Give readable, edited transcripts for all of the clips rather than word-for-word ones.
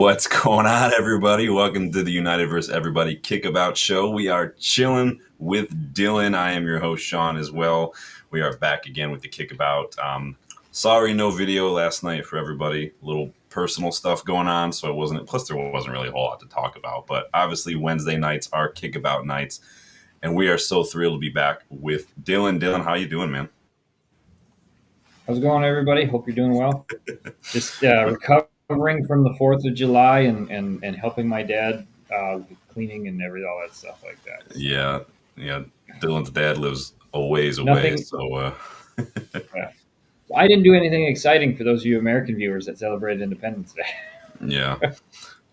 What's going on, everybody? Welcome to the United vs. Everybody Kickabout show. We are chilling with Dylan. I am your host, Sean, as well. We are back again with the Kickabout. Sorry, no video last night for everybody. A little personal stuff going on, so it wasn't. Plus, there wasn't really a whole lot to talk about. But obviously, Wednesday nights are Kickabout nights, and we are so thrilled to be back with Dylan. Dylan, how you doing, man? How's it going, everybody? Hope you're doing well. Just recovering from the 4th of July and helping my dad with cleaning and all that stuff like that. So, Yeah. Dylan's dad lives a ways away, nothing. so Yeah. I didn't do anything exciting for those of you American viewers that celebrated Independence Day. yeah.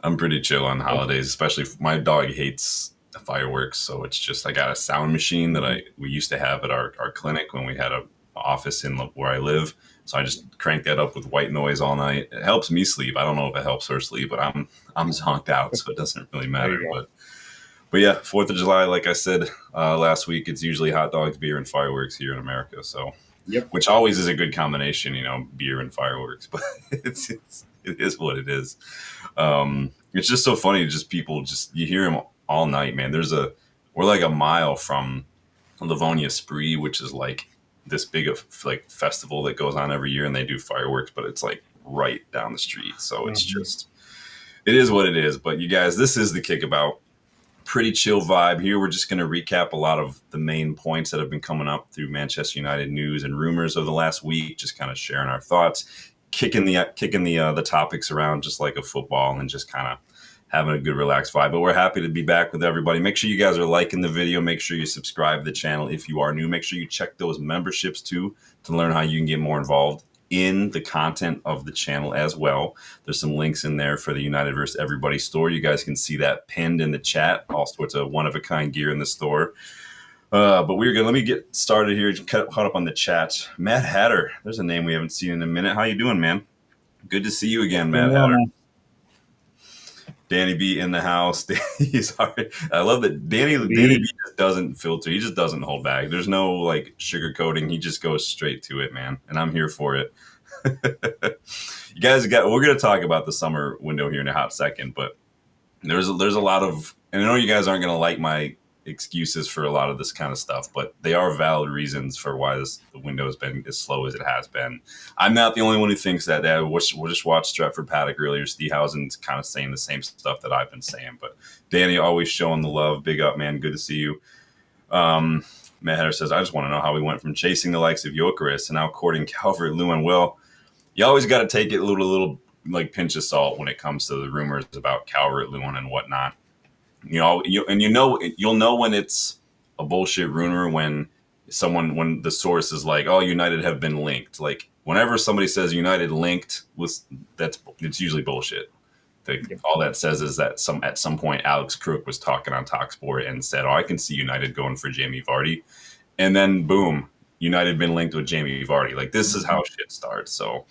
I'm pretty chill on holidays, especially my dog hates fireworks. So it's just I got a sound machine that we used to have at our clinic when we had a office in where I live. So I just crank that up with white noise all night. It helps me sleep. I don't know if it helps her sleep, but I'm zonked out, so it doesn't really There matter. you go. But yeah, 4th of July, like I said last week, it's usually hot dogs, beer, and fireworks here in America. So, Yep. which always is a good combination, beer and fireworks. But it is what it is. It's just so funny. Just people, you hear them all night, man. We're like a mile from Livonia Spree, which is like this big of like festival that goes on every year, and they do fireworks, but it's like right down the street. So it's just, it is what it is. But you guys, this is the Kickabout. Pretty chill vibe here. We're just going to recap a lot of the main points that have been coming up through Manchester United news and rumors of the last week. Just kind of sharing our thoughts, kicking the topics around just like a football, and just kind of having a good relaxed vibe. But we're happy to be back with everybody. Make sure you guys are liking the video. Make sure you subscribe to the channel if you are new. Make sure you check those memberships too to learn how you can get more involved in the content of the channel as well. There's some links in there for the United vs. Everybody store. You guys can see that pinned in the chat. All sorts of one-of-a-kind gear in the store. But let me get started here. Caught up on the chat. Matt Hatter, there's a name we haven't seen in a minute. How you doing, man? Good to see you again, Matt Well, Hatter. man. Danny B in the house. He's hard. I love that Danny B just doesn't filter. He just doesn't hold back. There's no like sugarcoating. He just goes straight to it, man. And I'm here for it. You guys we're going to talk about the summer window here in a hot second, but there's a lot of, and I know you guys aren't going to like my excuses for a lot of this kind of stuff, but they are valid reasons for why the window has been as slow as it has been. I'm not the only one who thinks that. We'll just watch Stretford Paddock earlier. Stehausen's kind of saying the same stuff that I've been saying, but Danny always showing the love. Big up, man. Good to see you. Matt Hatter says, I just want to know how we went from chasing the likes of Gyökeres and now courting Calvert-Lewin. Well, you always got to take it a little like pinch of salt when it comes to the rumors about Calvert-Lewin and whatnot. You'll know when it's a bullshit rumor when the source is like, oh, United have been linked. Like whenever somebody says United linked it's usually bullshit. All that says is that at some point Alex Crook was talking on TalkSport and said, oh, I can see United going for Jamie Vardy, and then boom, United been linked with Jamie Vardy. Like this is how shit starts. So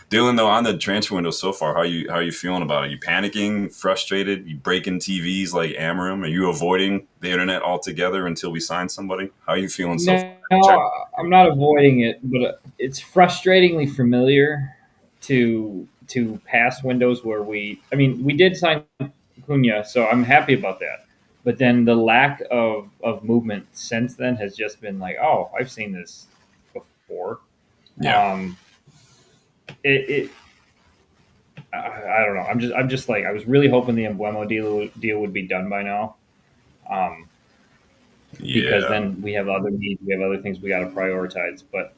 Dylan, though, on the transfer window so far, how are you feeling about it? Are you panicking, frustrated? You breaking TVs like Amorim? Are you avoiding the internet altogether until we sign somebody? How are you feeling so far? No, I'm not avoiding it, but it's frustratingly familiar to past windows where we did sign Cunha, so I'm happy about that. But then the lack of movement since then has just been like, oh, I've seen this before. Yeah. I don't know. I'm just like I was really hoping the Embuemo deal would be done by now. Because then we have other needs, we have other things we got to prioritize. But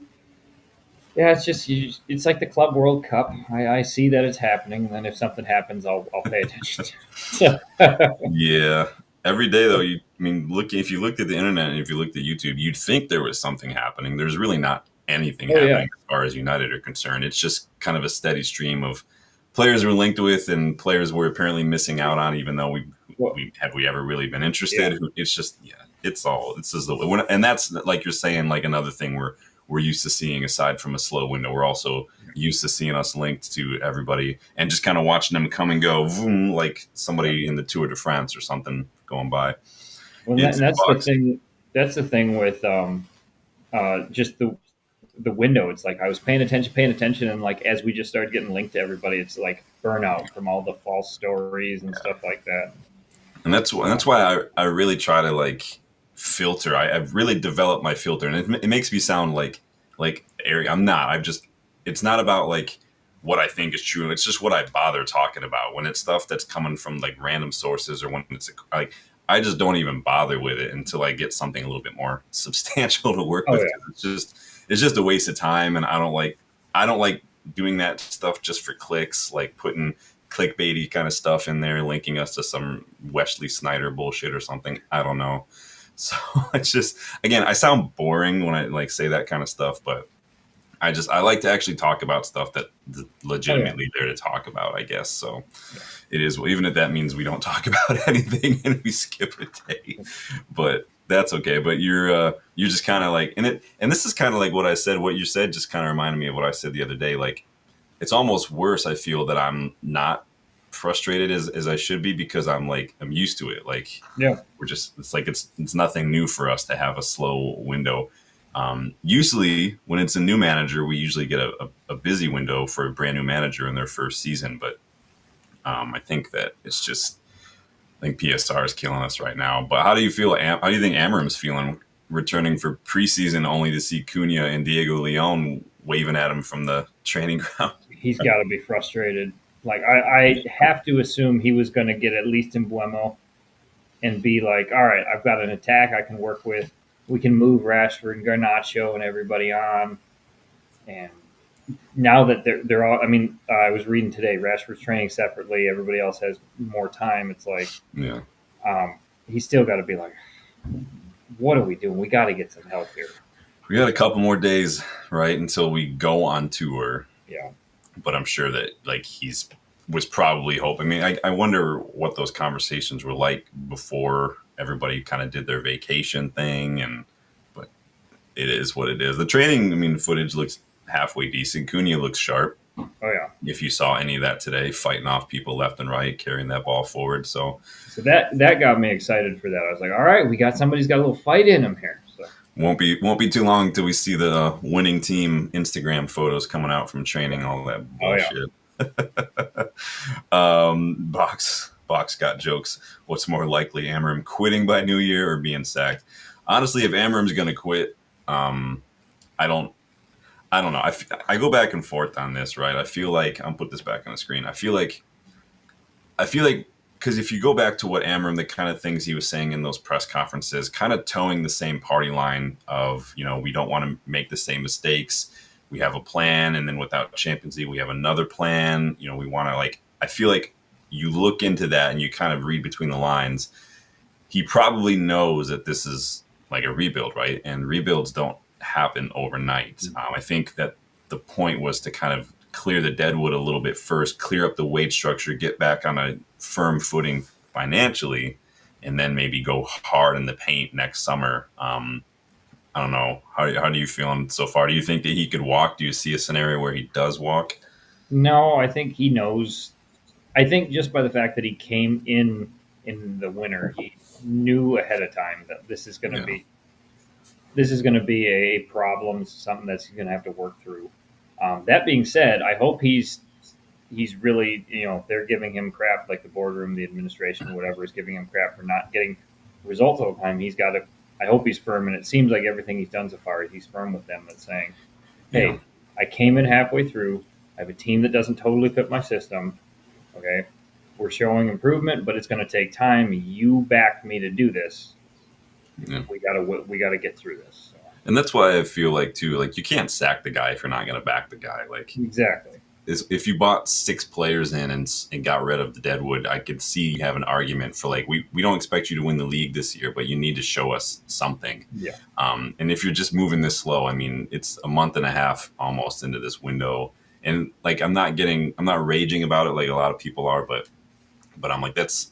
yeah, it's like the Club World Cup. I see that it's happening, and then if something happens, I'll pay attention to it. Yeah. Every day, though, if you looked at the internet and if you looked at YouTube, you'd think there was something happening. There's really not anything happening as far as United are concerned. It's just kind of a steady stream of players we're linked with and players we're apparently missing out on, even though we ever really been interested. Yeah. It's just, and that's like you're saying, like another thing we're used to seeing aside from a slow window. We're also used to seeing us linked to everybody and just kind of watching them come and go, vroom, like somebody in the Tour de France or something going by. Well, that's the thing. That's the thing with just the the window. It's like I was paying attention, and like as we just started getting linked to everybody, it's like burnout from all the false stories and stuff like that. And that's why I really try to like filter. I've really developed my filter, and it makes me sound like airy. I'm not. I've just it's not about like what I think is true. It's just what I bother talking about. When it's stuff that's coming from like random sources, or when it's like I just don't even bother with it until I get something a little bit more substantial to work Oh with. yeah, It's just a waste of time, and I don't like doing that stuff just for clicks, like putting clickbaity kind of stuff in there, linking us to some Wesley Snyder bullshit or something. I don't know. So it's just again, I sound boring when I like say that kind of stuff, but I like to actually talk about stuff that oh yeah. legitimately there to talk about, I guess. So it is, even if that means we don't talk about anything and we skip a day, but that's okay. But you're just kind of like and this is kind of like what I said. What you said just kind of reminded me of what I said the other day. Like it's almost worse. I feel that I'm not frustrated as I should be because I'm used to it. Like Yeah. we're just it's nothing new for us to have a slow window. Usually, when it's a new manager, we usually get a busy window for a brand new manager in their first season. But I think that it's just I think PSR is killing us right now. But how do you feel? How do you think Amorim's feeling returning for preseason only to see Cunha and Diego Leon waving at him from the training ground? He's got to be frustrated. Like I have to assume he was going to get at least in Buemo and be like, all right, I've got an attack I can work with. We can move Rashford and Garnacho and everybody on. And now that they're all, I mean, I was reading today, Rashford's training separately. Everybody else has more time. It's like Yeah. he's still got to be like, what are we doing? We got to get some help here. We got a couple more days, right, until we go on tour. Yeah. But I'm sure that like he's was probably hoping. I mean, I wonder what those conversations were like before everybody kind of did their vacation thing. And but it is what it is. The training, I mean, footage looks halfway decent. Cunha looks sharp. Oh yeah. If you saw any of that today, fighting off people left and right, carrying that ball forward. So that got me excited for that. I was like, all right, we got somebody's got a little fight in him here. So won't be too long until we see the winning team Instagram photos coming out from training, all that bullshit. Box got jokes. What's more likely, Amorim quitting by New Year or being sacked? Honestly, if Amorim's going to quit, I don't know. I go back and forth on this, right? I feel like I'll put this back on the screen. I feel like because if you go back to what Amorim, the kind of things he was saying in those press conferences, kind of towing the same party line of, we don't want to make the same mistakes. We have a plan, and then without Champions League, we have another plan. We want to I feel like you look into that and you kind of read between the lines. He probably knows that this is like a rebuild, right? And rebuilds don't happen overnight. I think that the point was to kind of clear the deadwood a little bit first, clear up the wage structure, get back on a firm footing financially, and then maybe go hard in the paint next summer. I don't know. How do you feeling so far? Do you think that he could walk? Do you see a scenario where he does walk? no, I think he knows. I think just by the fact that he came in the winter, he knew ahead of time that this is going to be a problem, something that's going to have to work through. That being said, I hope he's really, they're giving him crap, like the boardroom, the administration, whatever is giving him crap for not getting results all the time. He's got to. I hope he's firm, and it seems like everything he's done so far, he's firm with them. That's saying, "Hey, Yeah. I came in halfway through. I have a team that doesn't totally fit my system. Okay, we're showing improvement, but it's going to take time. You backed me to do this. Yeah. We gotta get through this." So. And that's why I feel like too, like you can't sack the guy if you're not going to back the guy. Like Exactly. if you bought 6 players in and got rid of the deadwood, I could see you have an argument for like we don't expect you to win the league this year, but you need to show us something. Yeah. And if you're just moving this slow, I mean, it's a month and a half almost into this window, and like I'm not raging about it like a lot of people are, but I'm like that's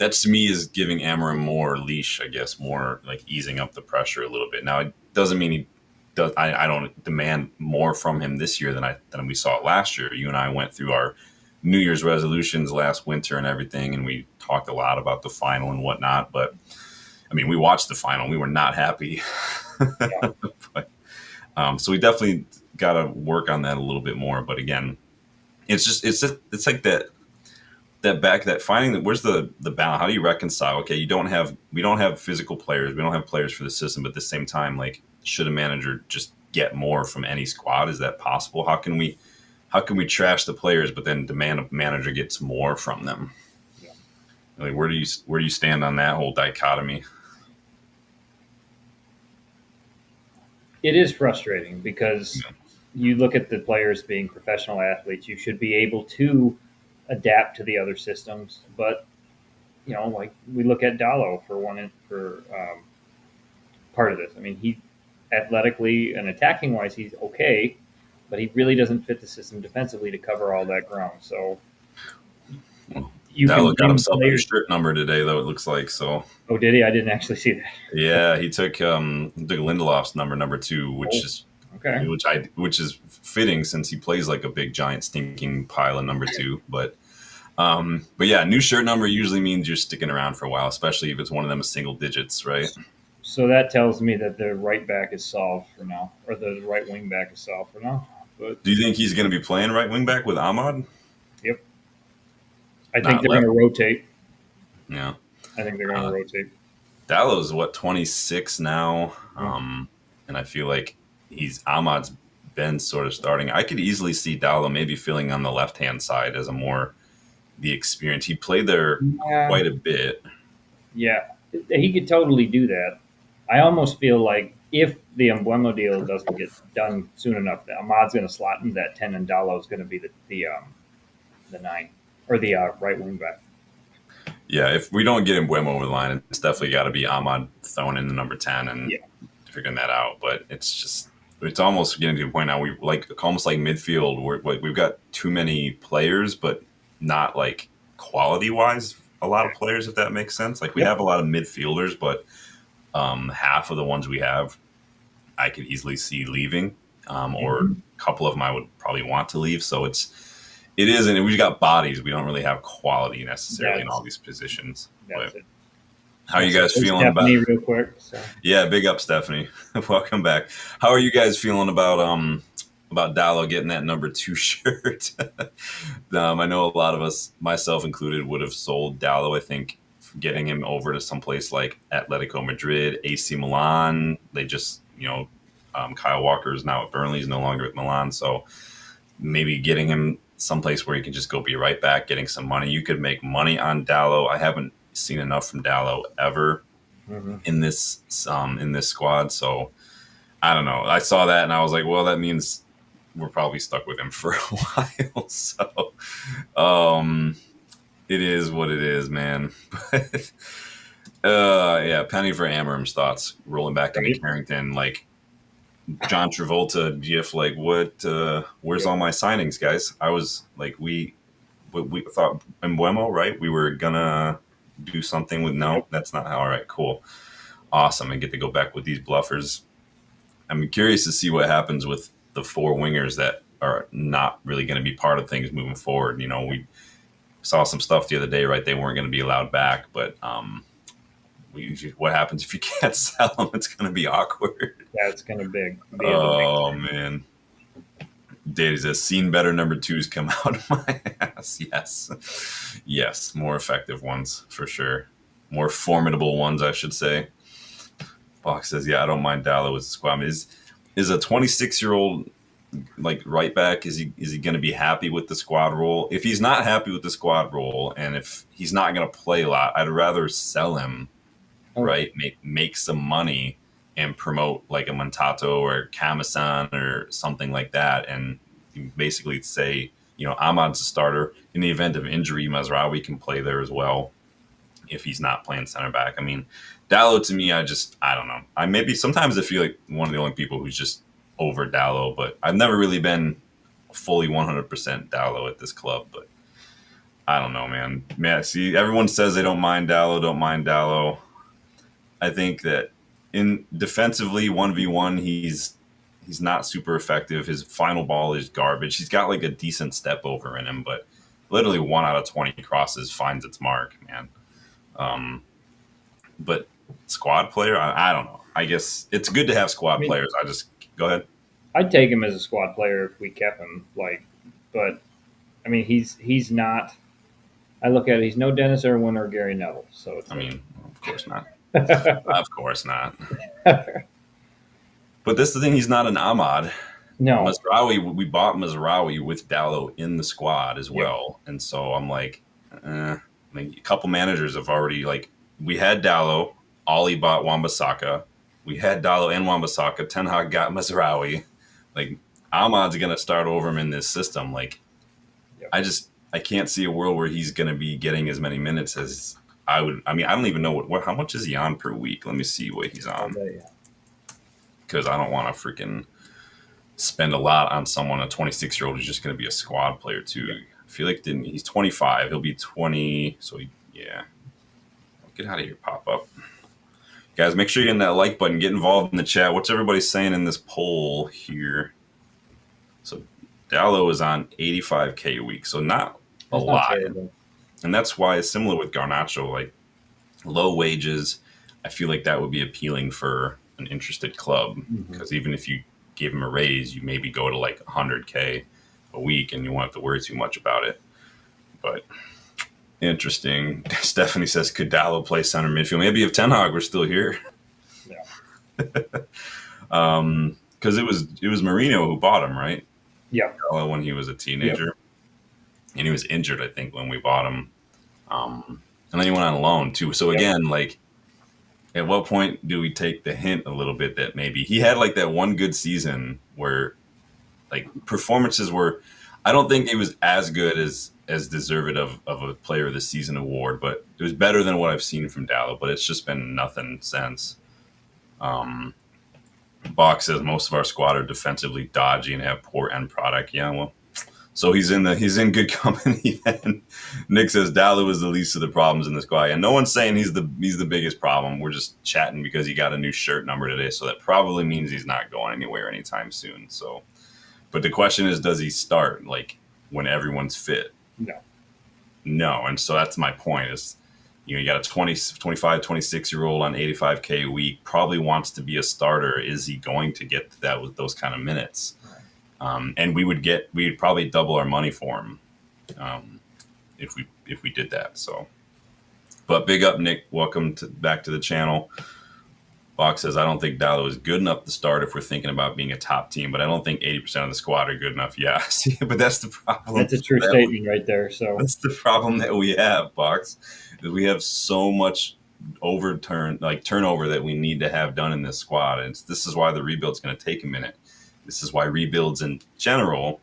to me is giving Amorim more leash, I guess, more like easing up the pressure a little bit. Now it doesn't mean he does. I don't demand more from him this year than we saw it last year. You and I went through our New Year's resolutions last winter and everything, and we talked a lot about the final and whatnot. But I mean, we watched the final. We were not happy. Yeah. But So we definitely got to work on that a little bit more. But again, it's like that finding that where's the balance. How do you reconcile? Okay, we don't have physical players, we don't have players for the system, but at the same time, like, should a manager just get more from any squad? Is that possible? How can we trash the players but then demand a manager gets more from them? Yeah. Like, where do you stand on that whole dichotomy? It is frustrating because you look at the players being professional athletes. You should be able to adapt to the other systems, but like we look at Dallo for part of this. I mean, he athletically and attacking wise, he's okay, but he really doesn't fit the system defensively to cover all that ground. So Well, you can Dallo got bring himself a new players. shirt number today, though, it looks like. So Oh, did he? I didn't actually see that. yeah, he took Lindelof's number two, Oh, okay. which is fitting since he plays like a big giant stinking pile of number two. But yeah, new shirt number usually means you're sticking around for a while, especially if it's one of them single digits, right? So that tells me that the right back is solved for now, or the right wing back is solved for now. But Do you think he's going to be playing right wing back with Ahmad? yep, I think Not they're going left. to rotate. Yeah. I think they're going to Uh, rotate. Dallow's what, 26 now, Mhm. and I feel like Ahmad's been sort of starting. I could easily see Dallow maybe filling on the left hand side as a more the experience. He played there Yeah, quite a bit. yeah, he could totally do that. I almost feel like if the Embuemo deal doesn't get done soon enough, that Ahmad's going to slot into that 10, and Dallo is going to be the 9 or the right wing back. Yeah, if we don't get him over the line, it's definitely got to be Ahmad thrown in the number 10 and Yeah, figuring that out. But it's almost getting to a point now we like almost like midfield where like we've got too many players, but not like quality wise a lot of players, if that makes sense. Like we yep. have a lot of midfielders, but half of the ones we have I could easily see leaving, or Hmm. a couple of them I would probably want to leave. So it is, and we've got bodies. We don't really have quality necessarily in all That's these positions. that's But it. how are I'll you say guys hey, feeling about? Stephanie real quick. So Yeah, big up, Stephanie. Welcome back. How are you guys feeling about Dallo getting that number two shirt? I know a lot of us, myself included, would have sold Dallo. I think getting him over to someplace like Atletico Madrid, AC Milan. They just Kyle Walker is now at Burnley. He's no longer at Milan, so maybe getting him someplace where he can just go be right back, getting some money. You could make money on Dallo. I haven't seen enough from Dallo ever hmm in this squad. So I don't know. I saw that and I was like, well, that means we're probably stuck with him for a while. So um, it is what it is, man. But yeah, penny for Amorim's thoughts. Rolling back into right. Carrington, like John Travolta gif, like what? Where's Yep. all my signings, guys? I was like, we thought in Buemo, right? We were gonna do something with no. Yep. That's not how. All right, cool, awesome, and get to go back with these bluffers. I'm curious to see what happens with the four wingers that are not really going to be part of things moving forward. We saw some stuff the other day, right? They weren't going to be allowed back, but what happens if you can't sell them? It's going to be awkward. That's going to be a big Oh thing. man, Daddy says seen better number twos come out of my ass. Yes, yes, more effective ones for sure, more formidable ones, I should say. Fox says, yeah, I don't mind Dallo as a squad. I mean, is a 26-year-old like right back? Is he going to be happy with the squad role? If he's not happy with the squad role, and if he's not going to play a lot, I'd rather sell him, Oh, right? Make some money and promote like a Montato or Kamasan or something like that, and basically say, Ahmad's a starter. In the event of injury, Mazraoui can play there as well if he's not playing center back. I mean, Dallo to me, I don't know. I maybe sometimes I feel like one of the only people who's just over Dallo, but I've never really been fully 100% Dallo at this club. But I don't know, man. Man, see, everyone says they don't mind Dallo, don't mind Dallo. I think that in defensively 1v1, he's not super effective. His final ball is garbage. He's got like a decent step over in him, but literally 1 out of 20 crosses finds its mark, man. Um, but squad player, I don't know. I guess it's good to have I squad mean, players. I just go ahead. I'd take him as a squad player if we kept him. But I mean, he's not. I look at it. He's no Dennis Irwin or Gary Neville. So it's I mean, of course not. like, Of course not. But this is the thing. He's not an Ahmad. no. Mazraoui, we bought Mazraoui with Dallo in the squad as Yep. well. And so I'm like, I mean, a couple managers have already, like, we had Dallo. Ollie bought Wan-Bissaka. We had Dallo and Wan-Bissaka. Ten Hag got Mazraoui. Like, Ahmad's going to start over him in this system. Like, Yep. I can't see a world where he's going to be getting as many minutes as I would. I mean, I don't even know how much is he on per week. Let me see what he's on, because I don't want to freaking spend a lot on someone, a 26-year-old who's just going to be a squad player too. Yeah. I feel like he's 25. He'll be 20. So yeah, get out of here, pop up. Guys, make sure you hit that like button. Get involved in the chat. What's everybody saying in this poll here? So Dallo is on 85K a week, so not a lot. And that's why it's similar with Garnacho. Like, low wages, I feel like that would be appealing for an interested club, because even if you give him a raise, you maybe go to like 100K a week and you won't have to worry too much about it. But interesting. Stephanie says, could Dallo play center midfield? Maybe if Ten Hag were still here. Yeah. Because it was Mourinho who bought him, right? Yeah. Dallo when he was a teenager. Yep. And he was injured, I think, when we bought him. And then he went on loan too. So again, like, at what point do we take the hint a little bit that maybe he had like that one good season where like performances were, I don't think it was as good as deserved of a player of the season award, but it was better than what I've seen from Dallo, but it's just been nothing since. Bach says most of our squad are defensively dodgy and have poor end product. Yeah, well, so he's in good company. And Nick says Dallo is the least of the problems in the squad, and no one's saying he's the biggest problem. We're just chatting because he got a new shirt number today, so that probably means he's not going anywhere anytime soon. So, but the question is, does he start like when everyone's fit? No, and so that's my point. Is you got a 20, 25, 26-year-old on 85K a week, probably wants to be a starter. Is he going to get to that with those kind of minutes? And we'd probably double our money for him if we did that. So, but big up, Nick. Welcome back to the channel. Box says, I don't think Dallo is good enough to start if we're thinking about being a top team, but I don't think 80% of the squad are good enough. Yeah, see, but that's the problem. That's a true statement right there. So that's the problem that we have, Box, is we have so much turnover that we need to have done in this squad. And this is why the rebuild's going to take a minute. This is why rebuilds in general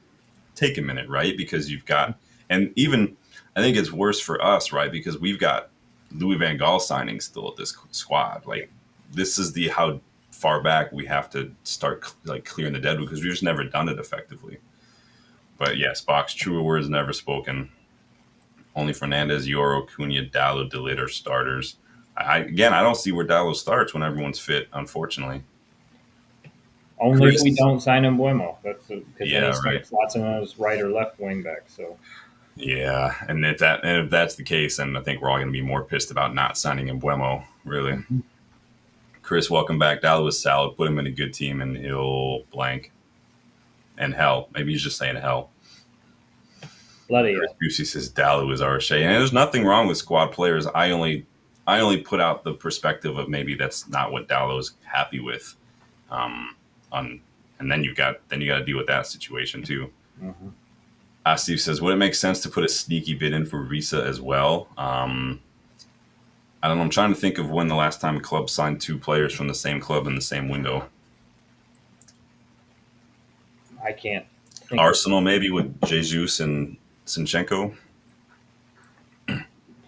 take a minute, right? Because you've got, and even I think it's worse for us, right? Because we've got Louis van Gaal signing still at this squad. Like, this is how far back we have to start like clearing the deadwood, because we've just never done it effectively. But yes, Box, truer words never spoken. Only Fernandez, Yoro, Cunha, Dallo, De Ligt are starters. I don't see where Dallo starts when everyone's fit, unfortunately. Only if we don't sign him Buemo. That's because then he right. slots him as right or left wing back. So yeah, and if that's the case, then I think we're all going to be more pissed about not signing him Buemo. Really. Mm-hmm. Chris, welcome back. Dallo was solid. Put him in a good team, and he'll blank. And hell, maybe he's just saying hell. Bloody. Busey says Dallo is our Shea, and there's nothing wrong with squad players. I only put out the perspective of maybe that's not what Dallo's happy with. And then you got to deal with that situation too. Mm-hmm. Steve says, would it make sense to put a sneaky bid in for Risa as well? I don't know. I'm trying to think of when the last time a club signed two players from the same club in the same window. I can't. Arsenal maybe with Jesus and Sinchenko.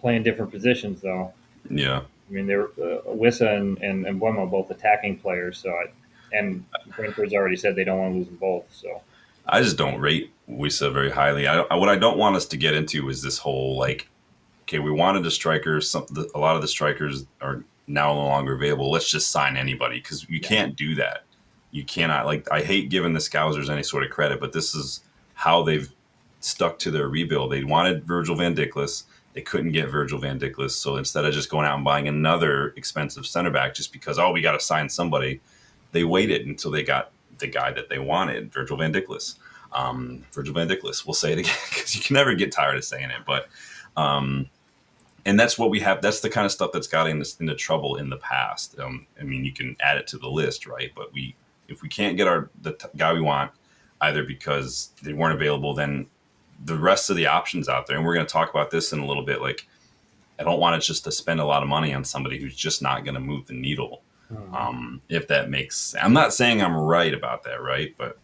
Playing different positions though. Yeah. I mean, they were Wissa and Buemo both attacking players. And Brentford's already said they don't want to lose them both. So I just don't rate Wissa very highly. What I don't want us to get into is this whole like, okay, we wanted a striker. A lot of the strikers are now no longer available. Let's just sign anybody, because you can't do that. You cannot. Like, I hate giving the Scousers any sort of credit, but this is how they've stuck to their rebuild. They wanted Virgil van Dijk. They couldn't get Virgil van Dijk. So instead of just going out and buying another expensive center back just because, we got to sign somebody, they waited until they got the guy that they wanted, Virgil van Dijk. Virgil van Dijk. We'll say it again because you can never get tired of saying it. But and that's what we have. That's the kind of stuff that's got us into trouble in the past. I mean, you can add it to the list, right? But if we can't get the guy we want, either because they weren't available, then the rest of the options out there, and we're going to talk about this in a little bit. Like, I don't want it just to spend a lot of money on somebody who's just not going to move the needle. If that makes, I'm not saying I'm right about that, right? But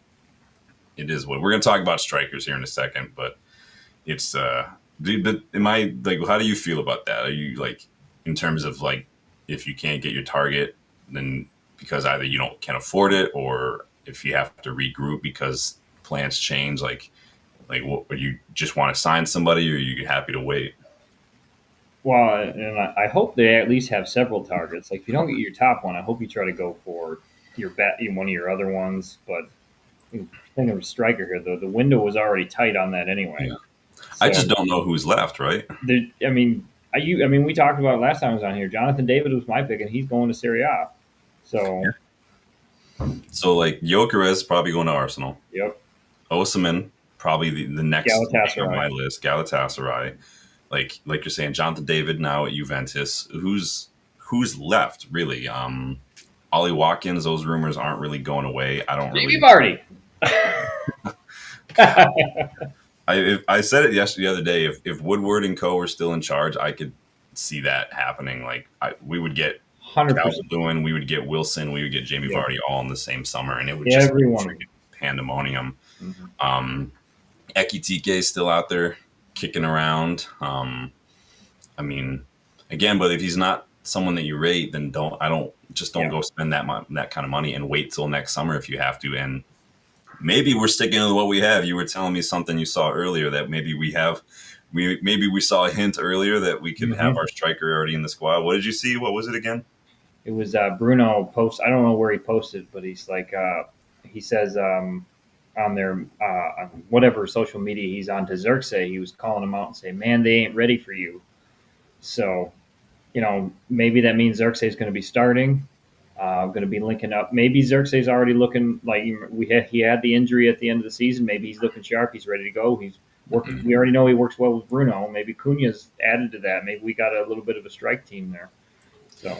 it is what we're going to talk about strikers here in a second. But it's, but am I like, how do you feel about that? Are you like, in terms of like, if you can't get your target, then because either you can't afford it, or if you have to regroup because plans change, like what, or you just want to sign somebody, or are you happy to wait? Well, and I hope they at least have several targets. Like if you don't get your top one, I hope you try to go for your one of your other ones. But think of a striker here, though. The window was already tight on that anyway. Yeah. So, I just don't know who's left, right? I mean, we talked about it last time I was on here. Jonathan David was my pick, and he's going to Serie A. So, So like Gyökeres probably going to Arsenal. yep. Osimhen probably the next thing on my list. Galatasaray. Like you're saying, Jonathan David now at Juventus. Who's left really? Ollie Watkins. Those rumors aren't really going away. I don't Maybe really. Vardy. I said it the other day. If Woodward and Co were still in charge, I could see that happening. Like we would get 100%. Lewin, we would get Wilson, we would get Jamie Vardy all in the same summer, and it would just be freaking pandemonium. Ekitike is still out there kicking around. I mean, again, but if he's not someone that you rate, then don't go spend that kind of money and wait till next summer if you have to. And maybe we're sticking to what we have. You were telling me something you saw earlier that maybe we saw a hint earlier that we could have our striker already in the squad. What did you see? What was it again? It was Bruno post. I don't know where he posted, but he's like, he says on their on whatever social media he's on to Xerxes, he was calling him out and saying, "Man, they ain't ready for you." So, maybe that means Xerxes is going to be starting. Going to be linking up. Maybe Xerxes already looking like he had the injury at the end of the season. Maybe he's looking sharp. He's ready to go. He's working. We already know he works well with Bruno. Maybe Cunha's added to that. Maybe we got a little bit of a strike team there. So.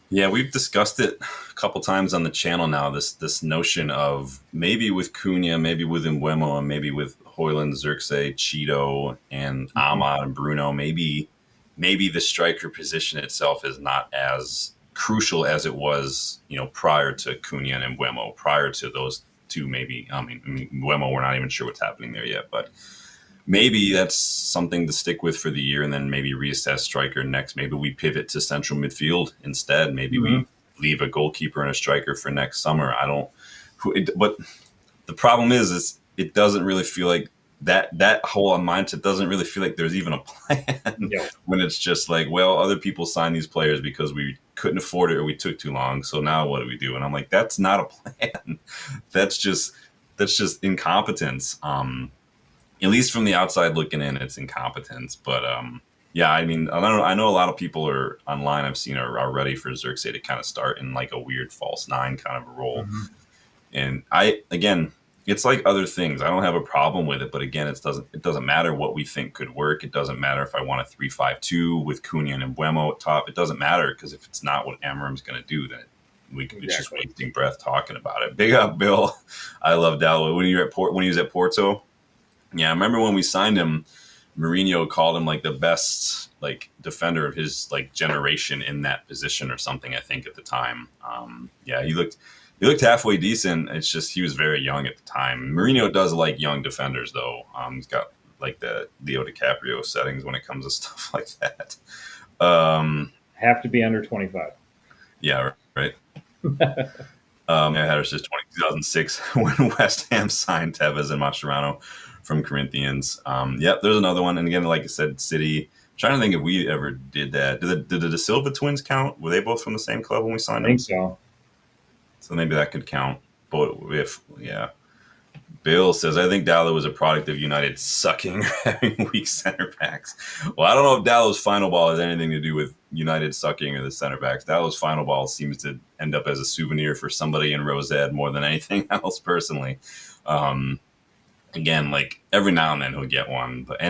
Yeah, we've discussed it a couple times on the channel now. This notion of maybe with Cunha, maybe with Mbeumo, and maybe with Højlund, Xerxes, Cheeto, and Ahmad and Bruno. Maybe the striker position itself is not as crucial as it was, prior to Cunha and Mbeumo. Prior to those two, maybe. I mean, Mbeumo, we're not even sure what's happening there yet, but maybe that's something to stick with for the year, and then maybe reassess striker next. Maybe we pivot to central midfield instead. Maybe we leave a goalkeeper and a striker for next summer. But the problem is it doesn't really feel like that whole mindset doesn't really feel like there's even a plan when it's just like, well, other people signed these players because we couldn't afford it or we took too long. So now what do we do? And I'm like, that's not a plan. That's just incompetence. At least from the outside looking in, it's incompetence. But I mean, I know a lot of people are online. I've seen are ready for Xerxes to kind of start in like a weird false nine kind of a role. And it's like other things. I don't have a problem with it, but again, it doesn't matter what we think could work. It doesn't matter if I want a 3-5-2 with Cunha and Mbeumo at top. It doesn't matter, because if it's not what Amorim's going to do, then it's just wasting breath talking about it. Big up, Bill. I love Dallo. When he was at Porto. Yeah, I remember when we signed him, Mourinho called him like the best defender of his generation in that position or something, I think, at the time. He looked halfway decent. It's just he was very young at the time. Mourinho does like young defenders, though. He's got like the Leo DiCaprio settings when it comes to stuff like that. Have to be under 25. Yeah, right. That was just 2006 when West Ham signed Tevez and Mascherano from Corinthians. There's another one. And again, like I said, City. I'm trying to think if we ever did that. Did the De Silva twins count? Were they both from the same club when we signed them? I think so. So maybe that could count. But Bill says, I think Dallo was a product of United sucking or having weak center backs. Well, I don't know if Dallo's final ball has anything to do with United sucking or the center backs. Dallow's final ball seems to end up as a souvenir for somebody in Rosette more than anything else, personally. Um, Again, like every now and then he'll get one, but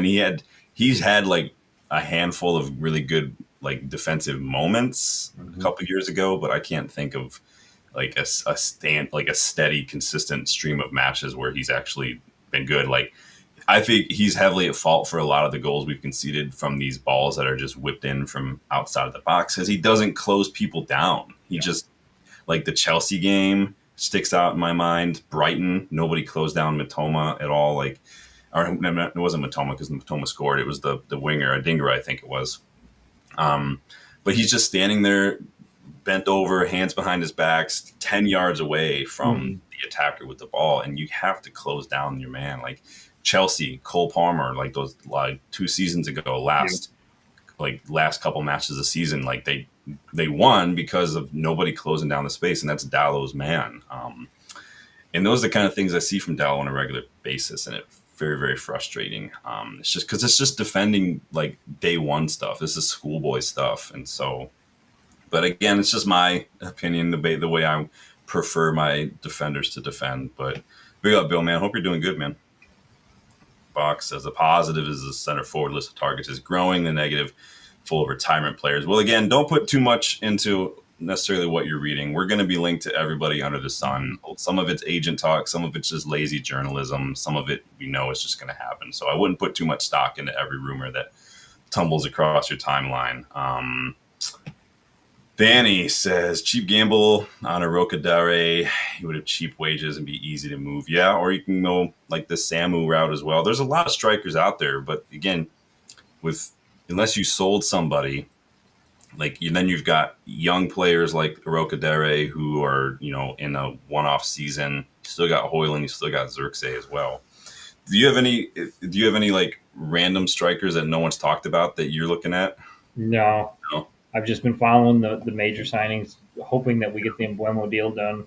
he's had like a handful of really good like defensive moments a couple of years ago, but I can't think of like a steady, consistent stream of matches where he's actually been good. Like I think he's heavily at fault for a lot of the goals we've conceded from these balls that are just whipped in from outside of the box because he doesn't close people down. He just like the Chelsea game sticks out in my mind. Brighton, nobody closed down Matoma at all. Like, or it wasn't Matoma because Matoma scored. It was the winger, Adingra, I think it was. But he's just standing there, bent over, hands behind his back, 10 yards away from the attacker with the ball, and you have to close down your man. Like Chelsea, Cole Palmer, like those like 2 seasons ago, last couple matches of the season, like they won because of nobody closing down the space, and that's Dallow's man. And those are the kind of things I see from Dallow on a regular basis, and it's very, very frustrating. It's just because it's just defending like day one stuff. This is schoolboy stuff, and so. But again, it's just my opinion, the way I prefer my defenders to defend. But big up, Bill, man. Hope you're doing good, man. Box says the positive is the center forward list of targets is growing. The negative, full of retirement players. Well, again, don't put too much into necessarily what you're reading. We're going to be linked to everybody under the sun. Some of it's agent talk. Some of it's just lazy journalism. Some of it we know is just going to happen. So I wouldn't put too much stock into every rumor that tumbles across your timeline. Danny says, cheap gamble on a Rocadare. He would have cheap wages and be easy to move. Yeah, or you can go like the Samu route as well. There's a lot of strikers out there, but again, unless you sold somebody, then you've got young players like Rocadere who are, in a one-off season. You still got Hoyland, you still got Xerxes as well. Do you have any like random strikers that no one's talked about that you're looking at? No. I've just been following the major signings, hoping that we get the Embuemo deal done.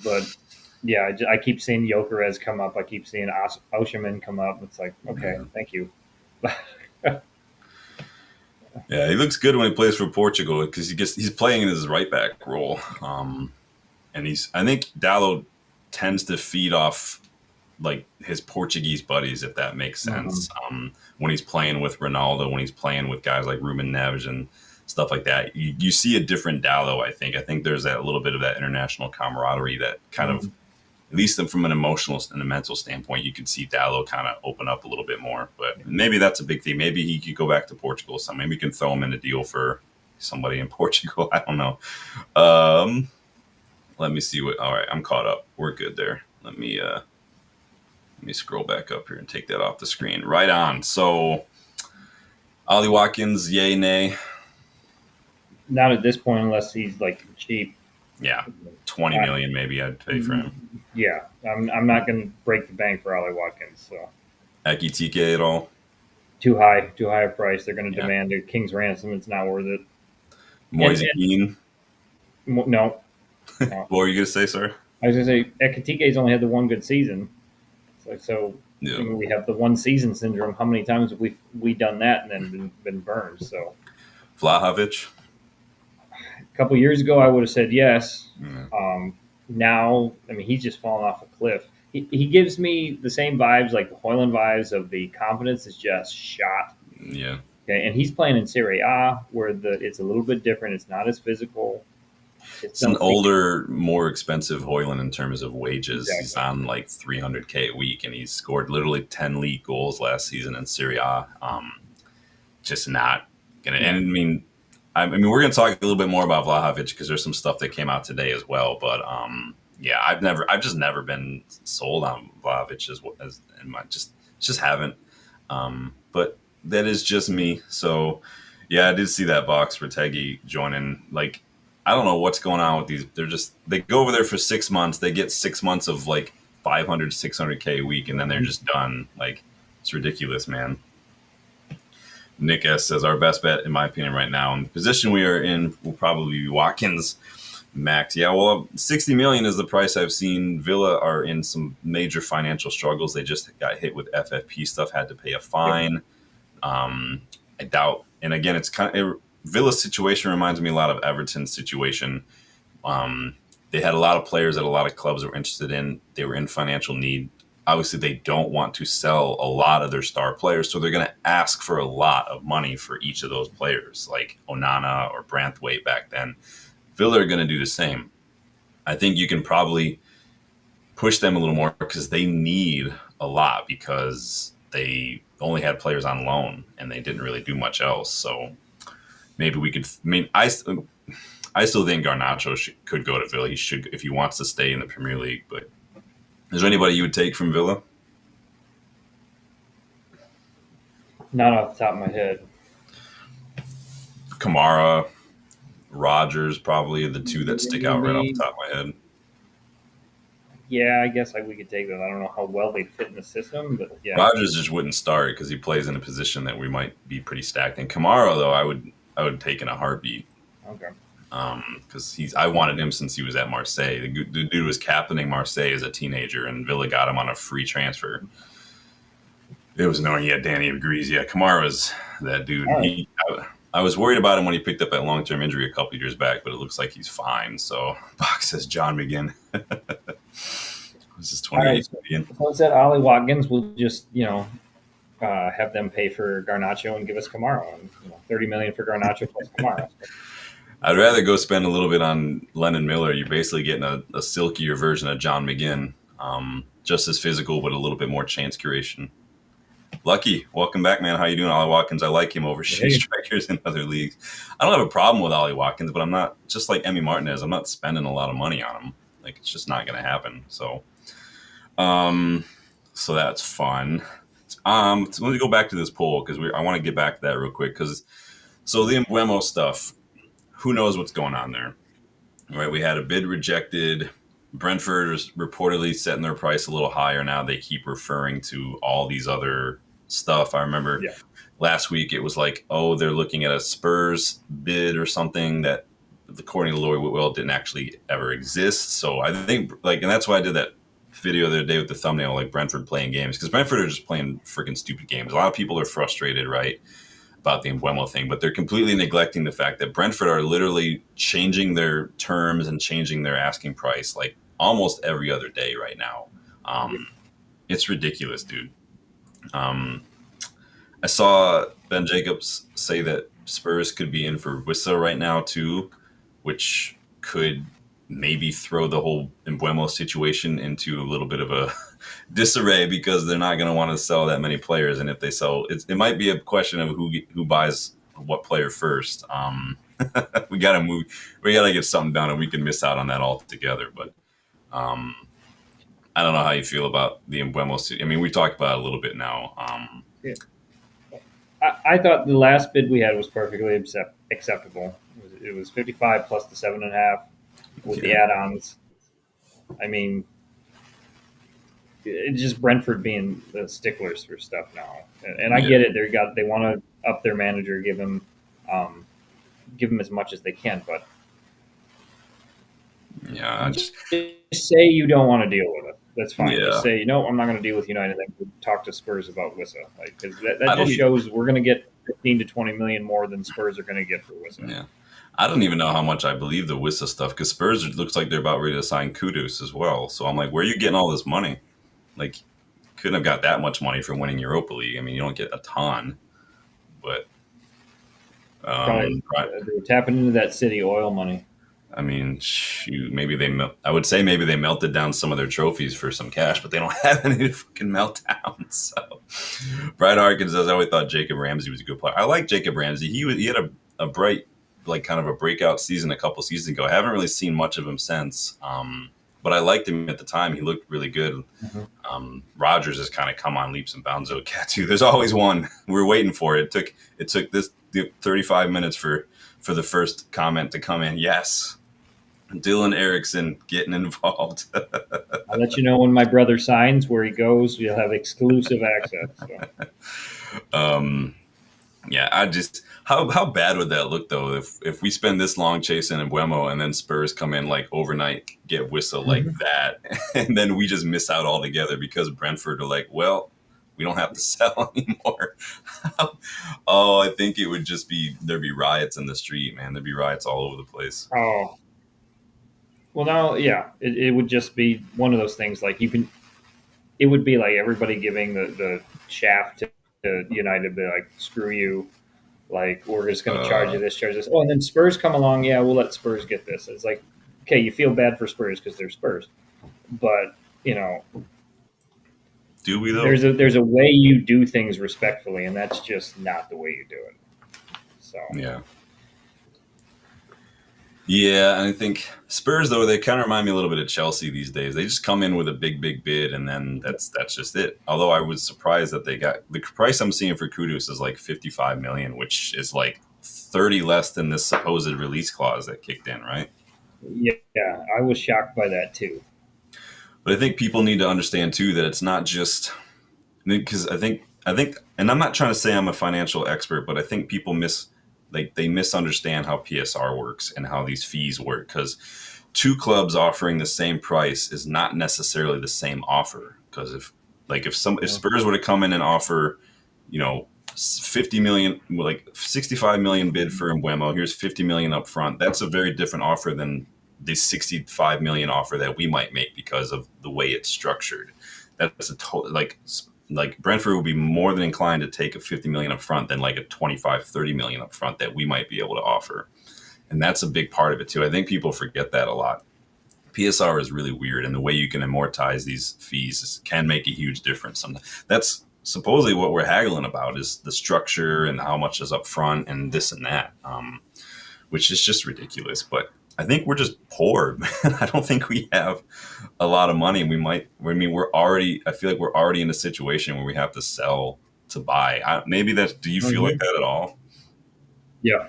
But yeah, I keep seeing Gyökeres come up. I keep seeing Osimhen come up. It's like, okay, thank you. Yeah, he looks good when he plays for Portugal because he's playing in his right back role, and I think Dallow tends to feed off like his Portuguese buddies, if that makes sense. When he's playing with Ronaldo, when he's playing with guys like Ruben Neves and stuff like that, you see a different Dallow. I think there's a little bit of that international camaraderie that kind of, at least from an emotional and a mental standpoint, you could see Dallow kind of open up a little bit more. But maybe that's a big thing. Maybe he could go back to Portugal. So maybe we can throw him in a deal for somebody in Portugal. I don't know. Let me see all right, I'm caught up. We're good there. Let me scroll back up here and take that off the screen. Right on. So Ollie Watkins, yay, nay? Not at this point, unless he's like cheap. Yeah, 20 million maybe I'd pay for him. Yeah, I'm not going to break the bank for Ollie Watkins. So Ekitike at all? Too high a price. They're going to demand a king's ransom. It's not worth it. Moise Keane? No. What were you going to say, sir? I was going to say Ekitike's only had the one good season. We have the one season syndrome. How many times have we done that and then been burned? So Vlahovic? A couple years ago, I would have said yes. Now, he's just fallen off a cliff. He gives me the same vibes, like the Hoyland vibes of the confidence is just shot. Yeah. Okay, and he's playing in Serie A, where it's a little bit different. It's not as physical. It's an older, more expensive Hoyland in terms of wages. Exactly. He's on like $300K a week, and he's scored literally 10 league goals last season in Serie A. Just not gonna. And we're gonna talk a little bit more about Vlahovic because there's some stuff that came out today as well. But I've just never been sold on Vlahovic just haven't. But that is just me. So yeah, I did see that box for Teggy joining. Like, I don't know what's going on with these. They go over there for 6 months. They get 6 months of like 500, 600K a week, and then they're just done. Like, it's ridiculous, man. Nick S says our best bet, in my opinion, right now, in the position we are in, will probably be Watkins. Max. Yeah, well, 60 million is the price I've seen. Villa are in some major financial struggles. They just got hit with FFP stuff, had to pay a fine. I doubt. And again, it's kind of Villa's situation reminds me a lot of Everton's situation. Um, they had a lot of players that a lot of clubs were interested in. They were in financial need. Obviously, they don't want to sell a lot of their star players, so they're going to ask for a lot of money for each of those players, like Onana or Branthwaite back then. Villa are going to do the same. I think you can probably push them a little more because they need a lot because they only had players on loan and they didn't really do much else. So maybe we could. I mean, I still think Garnacho could go to Villa. He should if he wants to stay in the Premier League. But is there anybody you would take from Villa? Not off the top of my head. Kamara, Rogers, probably the two that stick out right off Maybe. the top of my head. Yeah, I guess we could take them. I don't know how well they fit in the system, but yeah. Rogers just wouldn't start because he plays in a position that we might be pretty stacked. And Kamara, though, I would take in a heartbeat. Okay. Because I wanted him since he was at Marseille. The dude was captaining Marseille as a teenager, and Villa got him on a free transfer. It was knowing Danny agrees. Yeah, Kamara was that dude. Right. I was worried about him when he picked up that long-term injury a couple of years back, but it looks like he's fine. So, box says John McGinn. This is 28 million. So instead, Ollie Watkins will just have them pay for Garnacho and give us Kamara, and $30 million for Garnacho plus Kamara. I'd rather go spend a little bit on Lennon Miller. You're basically getting a silkier version of John McGinn, just as physical, but a little bit more chance curation. Lucky, welcome back, man. How you doing, Ollie Watkins? I like him over Shea Strikers in other leagues. I don't have a problem with Ollie Watkins, but I'm not, just like Emi Martinez, I'm not spending a lot of money on him. Like, it's just not going to happen. So that's fun. So let me go back to this poll because I want to get back to that real quick. So the Embuemo stuff, who knows what's going on there? Right, we had a bid rejected. Brentford is reportedly setting their price a little higher now. They keep referring to all these other stuff. I remember last week it was like, oh, they're looking at a Spurs bid or something that, according to Lori Whitwell, didn't actually ever exist. So I think, and that's why I did that video the other day with the thumbnail, like Brentford playing games, because Brentford are just playing freaking stupid games. A lot of people are frustrated, right, about the Embuemo thing, but they're completely neglecting the fact that Brentford are literally changing their terms and changing their asking price like almost every other day right now. It's ridiculous, dude. I saw Ben Jacobs say that Spurs could be in for Wissa right now too, which could maybe throw the whole Embuemo situation into a little bit of a disarray because they're not going to want to sell that many players, and if they sell, it might be a question of who buys what player first. We got to move. We got to get something done, and we can miss out on that altogether. But I don't know how you feel about the Embuemo. I mean, we talked about it a little bit now. I thought the last bid we had was perfectly acceptable. It was 55 plus the 7.5 with the add-ons. I mean, it's just Brentford being the sticklers for stuff now, and I get it. They want to up their manager, give him as much as they can, but just say you don't want to deal with it. That's fine. Yeah. Just say, I'm not going to deal with United. Then talk to Spurs about Wissa, because that just shows we're going to get 15 to 20 million more than Spurs are going to get for Wissa. Yeah. I don't even know how much I believe the Wissa stuff, because Spurs looks like they're about ready to sign Kudus as well. So I'm like, where are you getting all this money? Like, couldn't have got that much money from winning Europa League. I mean, you don't get a ton, but they were tapping into that city oil money. I mean, shoot, I would say maybe they melted down some of their trophies for some cash, but they don't have any to fucking melt down. So, Brian Harkins says, I always thought Jacob Ramsey was a good player. I like Jacob Ramsey. He had a bright, like, kind of a breakout season a couple seasons ago. I haven't really seen much of him since, but I liked him at the time. He looked really good. Mm-hmm. Rogers has kind of come on leaps and bounds. too. There's always one. We're waiting for it. It took this 35 minutes for the first comment to come in. Yes. Dylan Erickson getting involved. I'll let you know when my brother signs where he goes. You'll have exclusive access. So. I just how bad would that look though if we spend this long chasing Embuemo and then Spurs come in like overnight, get Wissa like that, and then we just miss out altogether because Brentford are like, well, We don't have to sell anymore. Oh, I think it would just be there'd be riots in the street, man. There'd be riots all over the place. Oh, well, now, yeah, it would just be one of those things. Like you can, it would be like everybody giving the shaft to United, be like, screw you. Like we're just going to charge you Uh, this, charge this. Oh, and then Spurs come along. Yeah, we'll let Spurs get this. It's like, okay, you feel bad for Spurs because they're Spurs, but you know, do we though? there's a way you do things respectfully, and that's just not the way you do it. So Yeah. Yeah, and I think Spurs though they kind of remind me a little bit of Chelsea these days. They just come in with a big bid, and then that's just it. Although I was surprised that they got the price I'm seeing for Kudus is like 55 million, which is like 30 less than this supposed release clause that kicked in, right? yeah, I was shocked by that too. But I think people need to understand too that it's not just because I think, and I'm not trying to say I'm a financial expert, but I think people they misunderstand how PSR works and how these fees work because two clubs offering the same price is not necessarily the same offer. Because if Spurs were to come in and offer, 50 million, like 65 million bid for Embuemo, here's 50 million up front. That's a very different offer than the 65 million offer that we might make because of the way it's structured. That's a total like Brentford would be more than inclined to take a 50 million up front than like a 25, 30 million up front that we might be able to offer. And that's a big part of it too. I think people forget that a lot. PSR is really weird, and the way you can amortize these fees can make a huge difference. And that's supposedly what we're haggling about is the structure and how much is up front and this and that, which is just ridiculous. But I think we're just poor. I don't think we have a lot of money. We're already, I feel like we're already in a situation where we have to sell to buy. Maybe that's, do you feel like Mm-hmm. that at all? Yeah,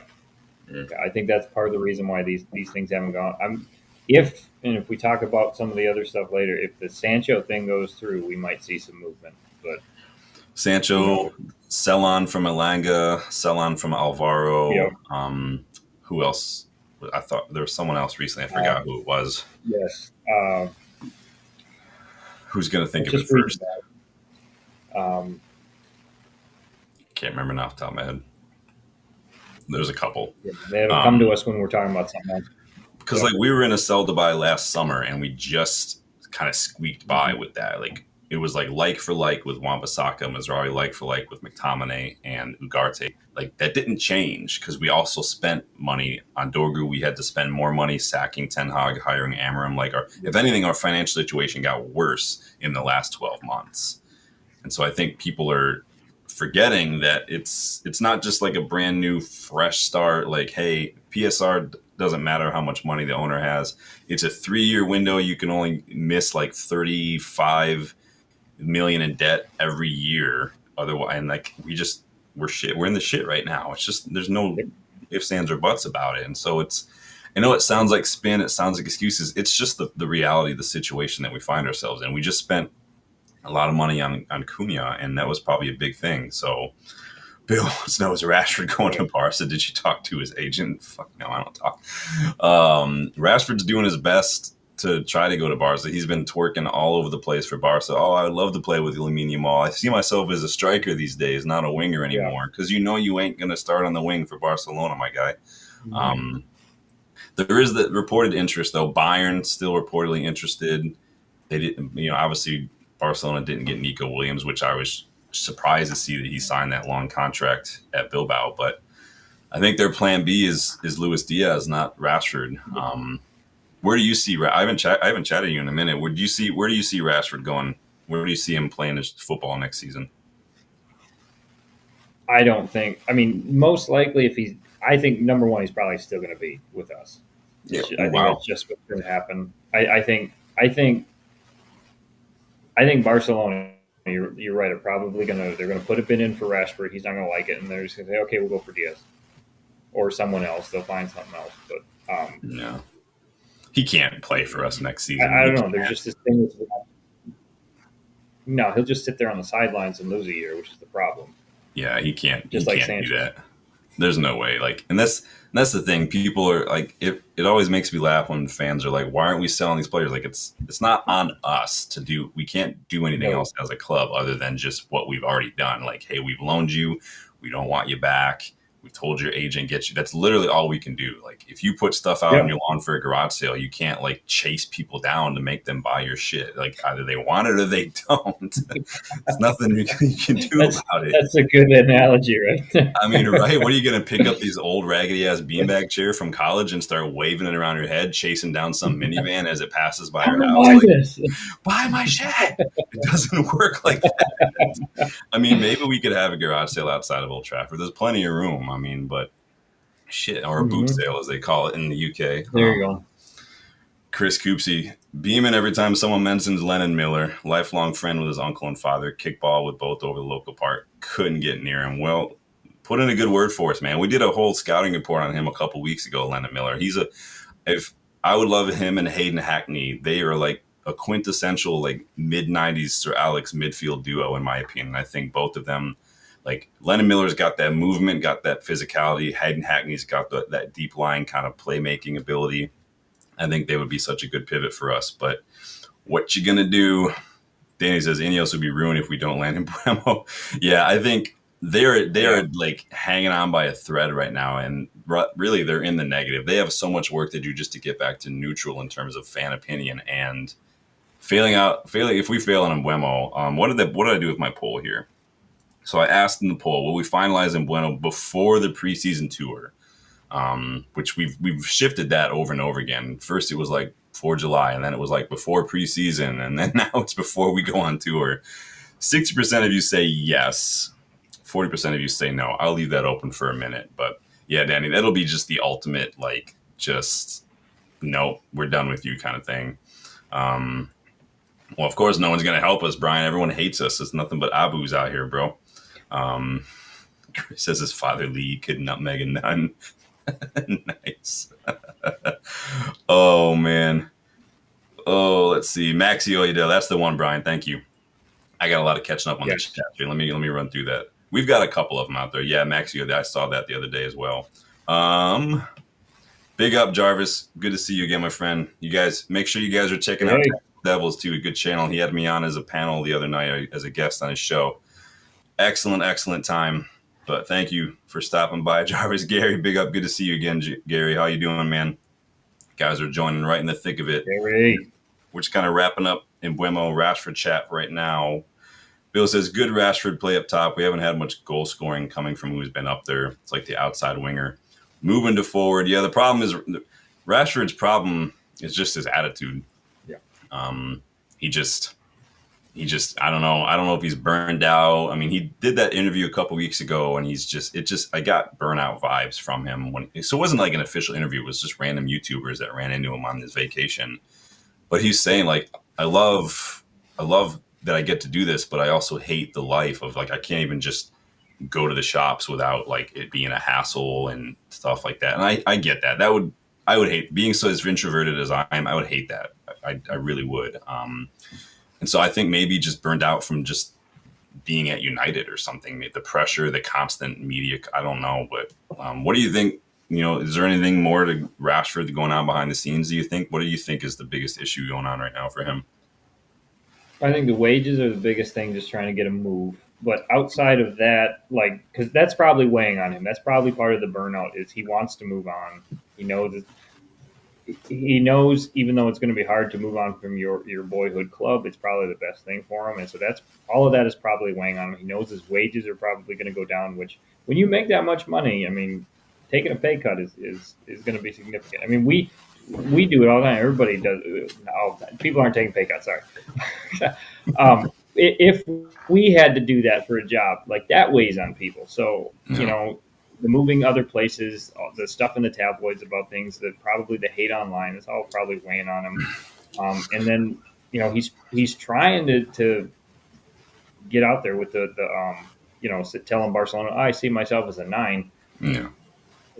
I think that's part of the reason why these things haven't gone. If we talk about some of the other stuff later, if the Sancho thing goes through, we might see some movement. But who Sancho, knows? sell on from Elanga, sell on from Alvaro. Yep. Who else? I thought there was someone else recently. I forgot who it was. Yes. Who's going to I think was of it just reading first? that. Can't remember now off the top of my head. There's a couple. Yeah, they haven't come to Um, us when we're talking about something else. because So, like we were in a sell to buy last summer and we just kind of squeaked by mhm. with that. Like it was like for like with Wan-Bissaka, Mazraoui like for like with McTominay and Ugarte. Like that didn't change because we also spent money on Dorgu. We had to spend more money sacking Ten Hag, hiring Amorim. Like if anything, our financial situation got worse in the last 12 months. And so I think people are forgetting that it's not just like a brand new fresh start. Like, hey, PSR doesn't matter how much money the owner has. It's a 3-year window. You can only miss like 35 million in debt every year. Otherwise, and like we're shit. We're in the shit right now. It's just there's no ifs, ands, or buts about it. And so it's. I know it sounds like spin. It sounds like excuses. It's just the reality of the situation that we find ourselves in. We just spent a lot of money on Cunha, and that was probably a big thing. So Bill wants to know, is Rashford going to Barca? Did you talk to his agent? Fuck no, I don't talk. Rashford's doing his best to try to go to Barca. He's been twerking all over the place for Barca. Oh, I would love to play with Lamine Yamal. I see myself as a striker these days, not a winger Yeah. anymore, because you ain't going to start on the wing for Barcelona, my guy. Mhm. Um, there is the reported interest, though. Bayern still reportedly interested. They didn't, obviously Barcelona didn't get Nico Williams, which I was surprised to see that he signed that long contract at Bilbao. But I think their plan B is Luis Diaz, not Rashford. Where do you see? I haven't chatted to you in a minute. Where do you see Rashford going? Where do you see him playing his football next season? I don't think. I mean, most likely, if he's, I think number one, he's probably still going to be with us. Yeah. I think Wow. that's just what's going to happen. I think Barcelona. You're right. Are probably they're gonna put a bid in for Rashford. He's not gonna like it, and they're just gonna say, okay, we'll go for Diaz or someone else. They'll find something else. But Yeah. He can't play for us next season. I He don't know. There's can't. just this thing with no. He'll just sit there on the sidelines and lose a year, which is the problem. Yeah, he can't. He Just like can't do Sanchez. that. There's no way. Like, and that's the thing. People are like, it always makes me laugh when fans are like, why aren't we selling these players? Like, it's not on us to do. We can't do anything No, else as a club other than just what we've already done. Like, hey, we've loaned you. We don't want you back. We told your agent get you. That's literally all we can do. Like, if you put stuff out on yep. your lawn for a garage sale, you can't like chase people down to make them buy your shit. Like, either they want it or they don't. There's nothing you can do about it. That's a good analogy, right there. I mean, right? What are you going to pick up these old raggedy ass beanbag chair from college and start waving it around your head, chasing down some minivan as it passes by I'm your gonna house? buy Like, this. buy my shit. It doesn't work like that. I mean, maybe we could have a garage sale outside of Old Trafford. There's plenty of room. I mean, but shit, or a boot Mhm. sale as they call it in the UK. There you go. Chris Coopsey, beaming every time someone mentions Lennon Miller, lifelong friend with his uncle and father, kickball with both over the local park. Couldn't get near him. Well, put in a good word for us, man. We did a whole scouting report on him a couple weeks ago, Lennon Miller. If I would love him and Hayden Hackney, they are like a quintessential like mid '90s Sir Alex midfield duo, in my opinion. I think both of them, like Lennon Miller's got that movement, got that physicality. Hayden Hackney's got that deep line kind of playmaking ability. I think they would be such a good pivot for us. But what you gonna do? Danny says Ineos would be ruined if we don't land in Bremo. Yeah, I think they're like hanging on by a thread right now, and really they're in the negative. They have so much work to do just to get back to neutral in terms of fan opinion and failing. If we fail in Buemo, what did I do with my poll here? So I asked in the poll, will we finalize in Bueno before the preseason tour? Which we've shifted that over and over again. First it was like for July, and then it was like before preseason, and then now it's before we go on tour. 60% of you say yes, 40% of you say no. I'll leave that open for a minute, but yeah, Danny, that'll be just the ultimate like just no, we're done with you kind of thing. Well, of course, no one's gonna help us, Brian. Everyone hates us. It's nothing but Abu's out here, bro. Chris says his father Lee could nutmeg a nun. Nice. Oh man. Oh, let's see. Maxi Oyedel. That's the one, Brian. Thank you. I got a lot of catching up on the chat. Let me run through that. We've got a couple of them out there. Yeah, Maxi Oyedel. I saw that the other day as well. Big up, Jarvis. Good to see you again, my friend. You guys, make sure you guys are checking out Devils too. A good channel. He had me on as a panel the other night as a guest on his show. Excellent time. But thank you for stopping by, Jarvis. Gary, big up. Good to see you again, Gary. How you doing, man? Guys are joining right in the thick of it. Gary. We're just kind of wrapping up in Buemo Rashford chat right now. Bill says, good Rashford play up top. We haven't had much goal scoring coming from who's been up there. It's like the outside winger. Moving to forward. Yeah, the problem is Rashford's problem is just his attitude. Yeah. He just I don't know if he's burned out. I mean, he did that interview a couple weeks ago, and I got burnout vibes from him so it wasn't like an official interview. It was just random YouTubers that ran into him on his vacation. But he's saying like, I love that I get to do this, but I also hate the life of like, I can't even just go to the shops without like it being a hassle and stuff like that. And I get that. I would hate being so as introverted as I am. I would hate that. I really would. And so I think maybe just burned out from just being at United or something. The pressure, the constant media. I don't know, but what do you think? You know, is there anything more to Rashford going on behind the scenes? Do you think? What do you think is the biggest issue going on right now for him? I think the wages are the biggest thing, just trying to get a move. But outside of that, like, because that's probably weighing on him. That's probably part of the burnout is he wants to move on. He knows even though it's going to be hard to move on from your boyhood club, it's probably the best thing for him. And so that's all of that is probably weighing on him. He knows his wages are probably going to go down, which when you make that much money, I mean, taking a pay cut is going to be significant. I mean, we do it all the time. Everybody does. No, people aren't taking pay cuts. Sorry. If we had to do that for a job, like that weighs on people. So, you know, the moving other places, the stuff in the tabloids about things that probably the hate online is all probably weighing on him. And then, you know, he's trying to get out there with the you know, telling Barcelona, I see myself as a 9. Yeah.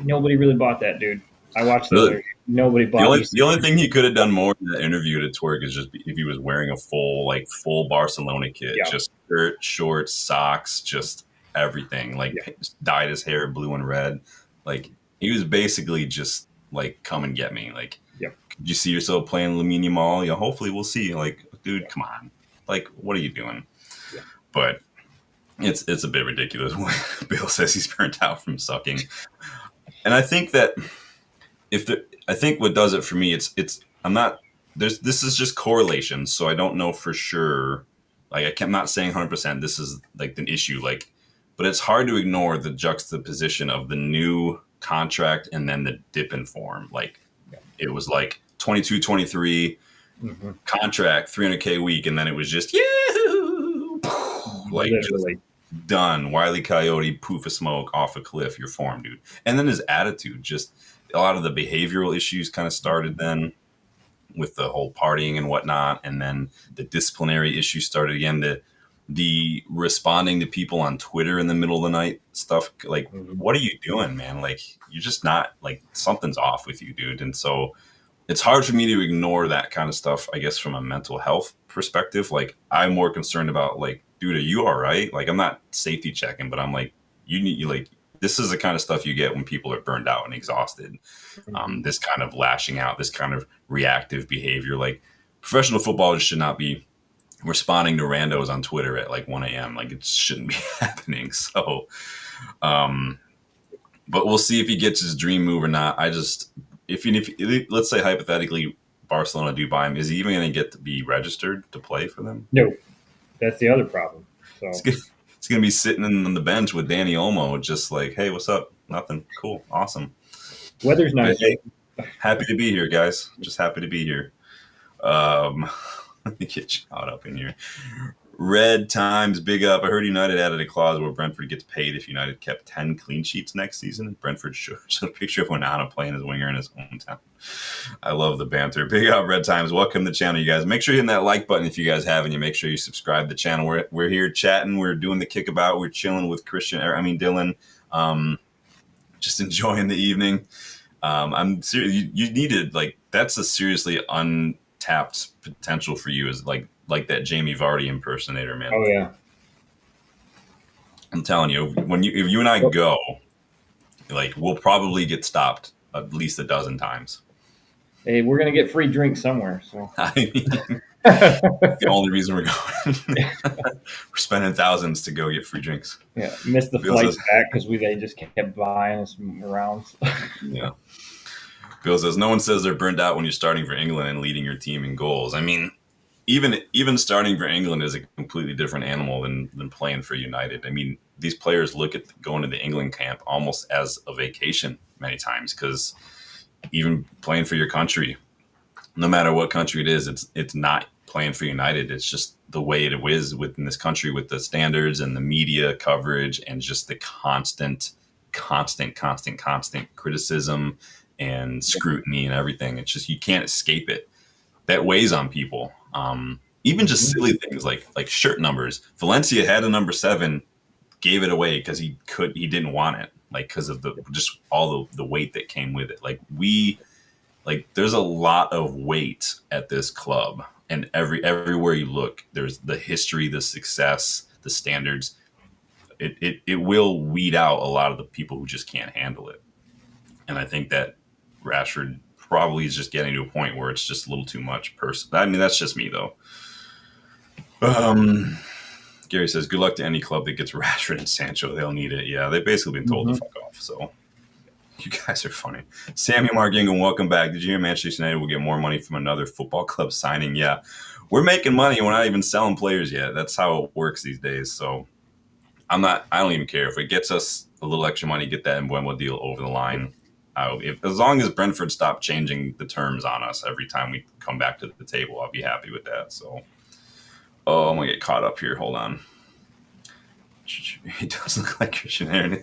Nobody really bought that, dude. I watched the nobody bought the only thing he could have done more in that interview to twerk is just if he was wearing a full Barcelona kit, just shirt, shorts, socks, just everything, like Yeah. dyed his hair blue and red. Like he was basically just like, come and get me. Like, Yep. could you see yourself playing Lamine Yamal? Yeah, hopefully we'll see. Like, dude, Yeah. come on. Like, what are you doing? Yeah. But it's a bit ridiculous when Bill says he's burnt out from sucking. And I think that I think what does it for me, I'm not, this is just correlation. So I don't know for sure. Like, I'm not saying 100% this is like an issue, like, but it's hard to ignore the juxtaposition of the new contract and then the dip in form. Like, it was like 22, 23 contract, 300K a week. And then it was just, yeah, like just Literally. done. Wile E. Coyote, poof of smoke off a cliff, your form, dude. And then his attitude, just a lot of the behavioral issues kind of started then with the whole partying and whatnot. And then the disciplinary issues started again. The responding to people on Twitter in the middle of the night stuff. Like, what are you doing, man? Like, you're just not, like, something's off with you, dude. And so it's hard for me to ignore that kind of stuff, I guess, from a mental health perspective. Like, I'm more concerned about, like, dude, are you all right? Like, I'm not safety checking, but I'm like, this is the kind of stuff you get when people are burned out and exhausted. This kind of lashing out, this kind of reactive behavior. Like, professional footballers should not be responding to randos on Twitter at like 1 a.m. Like, it shouldn't be happening. So, but we'll see if he gets his dream move or not. If let's say hypothetically Barcelona do buy him, is he even going to get to be registered to play for them? No, that's the other problem. So He's going to be sitting on the bench with Danny Olmo, just like, hey, what's up? Nothing. Cool. Awesome. Weather's nice. Hey, happy to be here, guys. Just happy to be here. Let me get you caught up in here. Red Times, big up. I heard United added a clause where Brentford gets paid if United kept 10 clean sheets next season. Brentford showed a picture of Onana playing as winger in his hometown. I love the banter. Big up, Red Times. Welcome to the channel, you guys. Make sure you hit that like button if you guys haven't. You make sure you subscribe to the channel. We're here chatting. We're doing the Kickabout. We're chilling with Dylan. Just enjoying the evening. I'm serious. You needed, like, that's a seriously untapped potential for you, is like that Jamie Vardy impersonator, man. Oh yeah. I'm telling you, if you and I go, like, we'll probably get stopped at least a dozen times. Hey, we're gonna get free drinks somewhere. So I mean, the only reason we're going, we're spending thousands to go get free drinks. Yeah, missed the flights back because they just kept buying us rounds. Yeah. Bill says, no one says they're burned out when you're starting for England and leading your team in goals. I mean, even starting for England is a completely different animal than playing for United. I mean, these players look at going to the England camp almost as a vacation many times, because even playing for your country, no matter what country it is, it's not playing for United. It's just the way it is within this country, with the standards and the media coverage and just the constant criticism and scrutiny and everything. It's just, you can't escape it. That weighs on people. Even just silly things like shirt numbers. Valencia had a number 7, gave it away because he didn't want it, like, because of just all the weight that came with it. Like, there's a lot of weight at this club, and everywhere you look, there's the history, the success, the standards. It will weed out a lot of the people who just can't handle it. And I think that Rashford probably is just getting to a point where it's just a little too much. I mean, that's just me, though. Gary says, good luck to any club that gets Rashford and Sancho. They'll need it. Yeah, they've basically been told to fuck off. So you guys are funny. Samuel Mark Ingham, welcome back. Did you hear Manchester United will get more money from another football club signing? Yeah, we're making money. We're not even selling players yet. That's how it works these days. So I don't even care if it gets us a little extra money, get that Mbeumo deal over the line. As long as Brentford stop changing the terms on us every time we come back to the table, I'll be happy with that. So, I'm gonna get caught up here. Hold on. He does look like Christian Aaron.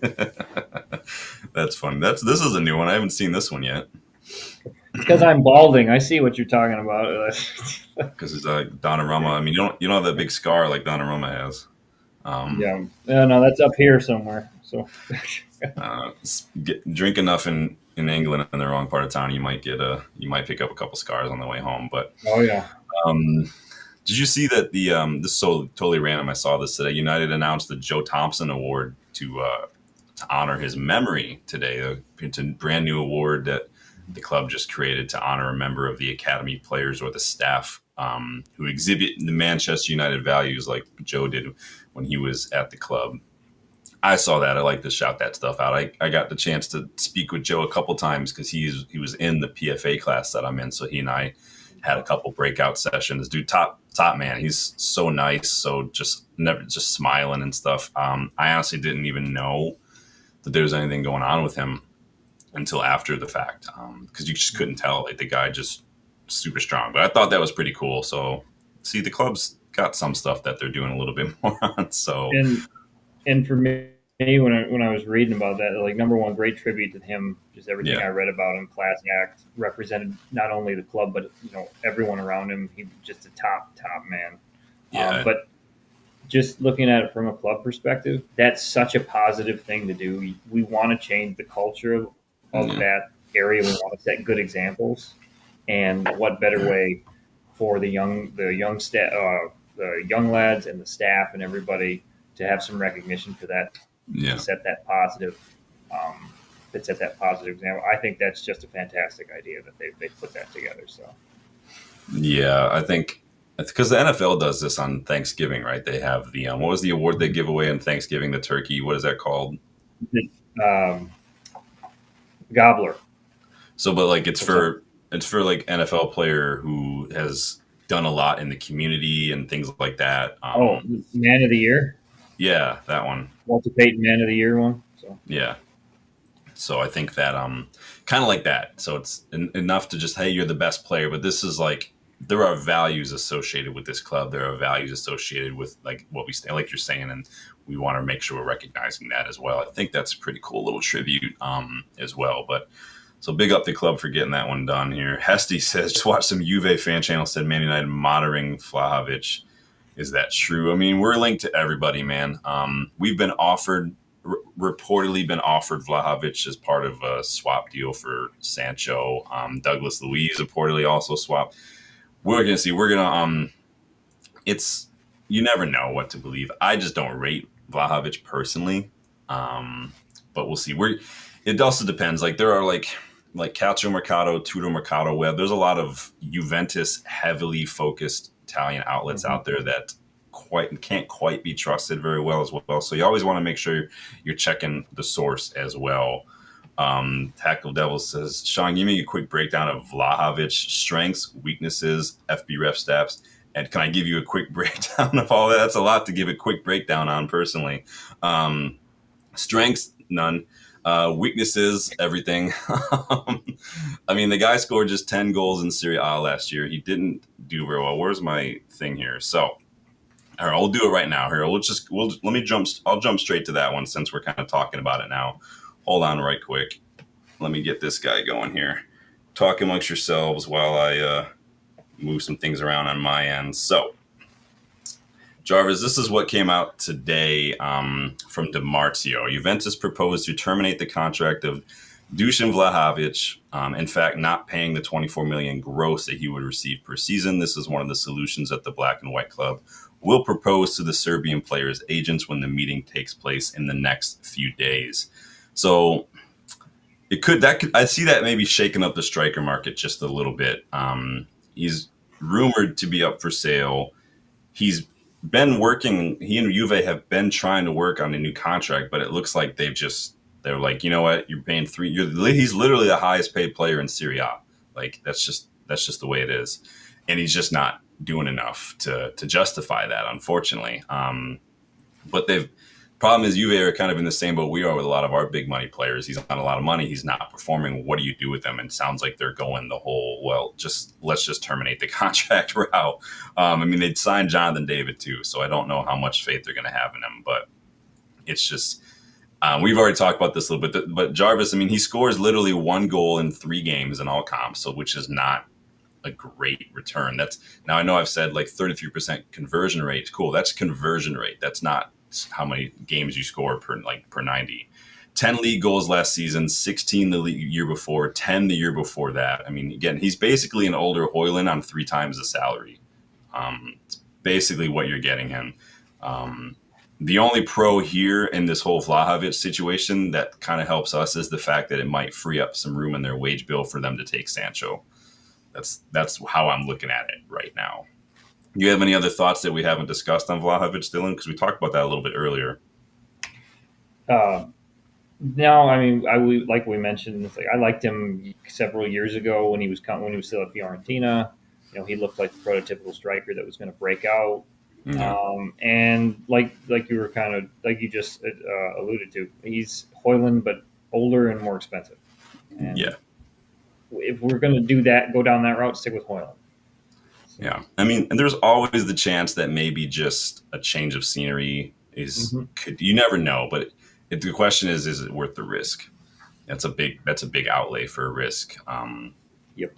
That's funny. This is a new one. I haven't seen this one yet. Because I'm balding. I see what you're talking about. Because it's Donnarumma. I mean, you don't have that big scar like Donnarumma has. Yeah, no, that's up here somewhere. So, drink enough in England in the wrong part of town, you might pick up a couple scars on the way home. But oh yeah. Did you see that this is so totally random? I saw this today. United announced the Joe Thompson Award to honor his memory today. It's a brand new award that the club just created to honor a member of the academy players or the staff who exhibit the Manchester United values like Joe did when he was at the club. I saw that. I like to shout that stuff out. I got the chance to speak with Joe a couple times because he was in the PFA class that I'm in. So he and I had a couple breakout sessions. Dude, top man. He's so nice. So just never just smiling and stuff. I honestly didn't even know that there was anything going on with him until after the fact because you just couldn't tell. Like the guy just super strong. But I thought that was pretty cool. So see, the club's got some stuff that they're doing a little bit more on. So And for me, when I was reading about that, like number one, great tribute to him. Just everything I read about him, class act, represented not only the club but everyone around him. He was just a top man. Yeah. But just looking at it from a club perspective, that's such a positive thing to do. We want to change the culture of that area. We want to set good examples, and what better way for the young the young lads and the staff and everybody to have some recognition for that, to set that positive, set that positive example. I think that's just a fantastic idea that they put that together. So, yeah, I think it's because the NFL does this on Thanksgiving, right? They have the what was the award they give away on Thanksgiving? The turkey. What is that called? Gobbler. So, but like it's for like NFL player who has done a lot in the community and things like that. Man of the Year. Yeah, that one. Walter Payton Man of the Year one. So yeah. So I think that kind of like that. So it's enough to just, hey, you're the best player, but this is like there are values associated with this club. There are values associated with like what we stand, like you're saying, and we want to make sure we're recognizing that as well. I think that's a pretty cool little tribute as well. But so big up the club for getting that one done here. Hesty says, just watch some Juve fan channel said Man United monitoring Vlahovic. Is that true? I mean, we're linked to everybody, man. We've been reportedly been offered Vlahovic as part of a swap deal for Sancho. Douglas Luiz reportedly also swapped. We're going to see. We're going to, it's, you never know what to believe. I just don't rate Vlahovic personally. But we'll see. It also depends. Like there are like Calcio Mercato, Tutto Mercato web. There's a lot of Juventus heavily focused Italian outlets out there that can't quite be trusted very well as well. So you always want to make sure you're checking the source as well. Tackle Devil says, Sean, give me a quick breakdown of Vlahovic's strengths, weaknesses, FB ref stats. And can I give you a quick breakdown of all that? That's a lot to give a quick breakdown on personally. Strengths, none. Weaknesses, everything. I mean, the guy scored just 10 goals in Serie A last year. He didn't do very well. Where's my thing here? So, all right, I'll do it right now. Here, I'll jump straight to that one since we're kind of talking about it now. Hold on right quick. Let me get this guy going here. Talk amongst yourselves while I move some things around on my end. So, Jarvis, this is what came out today from DiMarzio. Juventus proposed to terminate the contract of Dusan Vlahovic, in fact, not paying the $24 million gross that he would receive per season. This is one of the solutions that the Black and White Club will propose to the Serbian players' agents when the meeting takes place in the next few days. So I see that maybe shaking up the striker market just a little bit. He's rumored to be up for sale. He's been working. He and Juve have been trying to work on a new contract, but it looks like they're like, you know what, you're paying he's literally the highest paid player in Serie A. Like that's just the way it is, and he's just not doing enough to justify that, unfortunately. But problem is Juve are kind of in the same boat we are with a lot of our big money players. He's on a lot of money. He's not performing. What do you do with them? And it sounds like they're going the whole, let's just terminate the contract route. I mean, they'd signed Jonathan David too, so I don't know how much faith they're going to have in him, but it's just, we've already talked about this a little bit, but Jarvis, I mean, he scores literally 1 goal in 3 games in all comps, so which is not a great return. Now I know I've said like 33% conversion rate. Cool. That's conversion rate. That's not how many games you score per 90. 10 league goals last season, 16 the year before, 10 the year before that. I mean, again, he's basically an older Hoyland on 3 times the salary. It's basically what you're getting him. The only pro here in this whole Vlahovic situation that kind of helps us is the fact that it might free up some room in their wage bill for them to take Sancho. That's how I'm looking at it right now. Do you have any other thoughts that we haven't discussed on Vlahovic, Dylan? Because we talked about that a little bit earlier. No, I mean, like we mentioned, it's like I liked him several years ago when he was still at Fiorentina. He looked like the prototypical striker that was going to break out. Yeah. And like you were kind of like you just alluded to, he's Højlund but older and more expensive. And Yeah. if we're going to do that, go down that route, stick with Højlund. So, yeah. I mean, and there's always the chance that maybe just a change of scenery you never know, but the question is it worth the risk? That's a big outlay for a risk. Yep.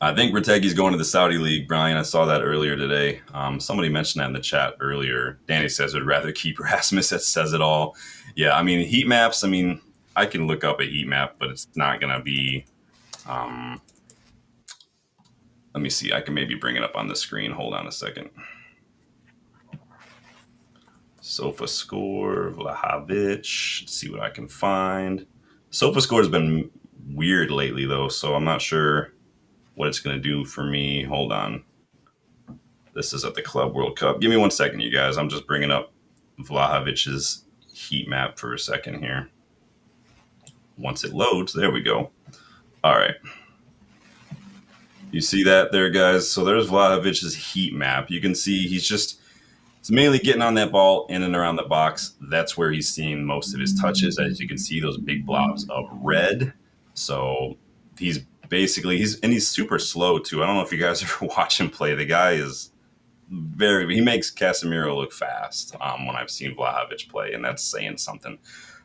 I think Retegi's going to the Saudi League, Brian. I saw that earlier today. Somebody mentioned that in the chat earlier. Danny says would rather keep Rasmus. That says it all. Yeah, I mean, heat maps. I mean, I can look up a heat map, but it's not going to be. Let me see. I can maybe bring it up on the screen. Hold on a second. Sofa score, Vlahovic. Let's see what I can find. Sofa score has been weird lately, though, so I'm not sure what it's going to do for me. Hold on. This is at the Club World Cup. Give me 1 second, you guys. I'm just bringing up Vlahovic's heat map for a second here. Once it loads, there we go. All right. You see that there, guys? So there's Vlahovic's heat map. You can see he's mainly getting on that ball in and around the box. That's where he's seeing most of his touches. As you can see, those big blobs of red. So he's super slow too. I don't know if you guys ever watch him play. The guy is he makes Casemiro look fast when I've seen Vlahovic play, and that's saying something.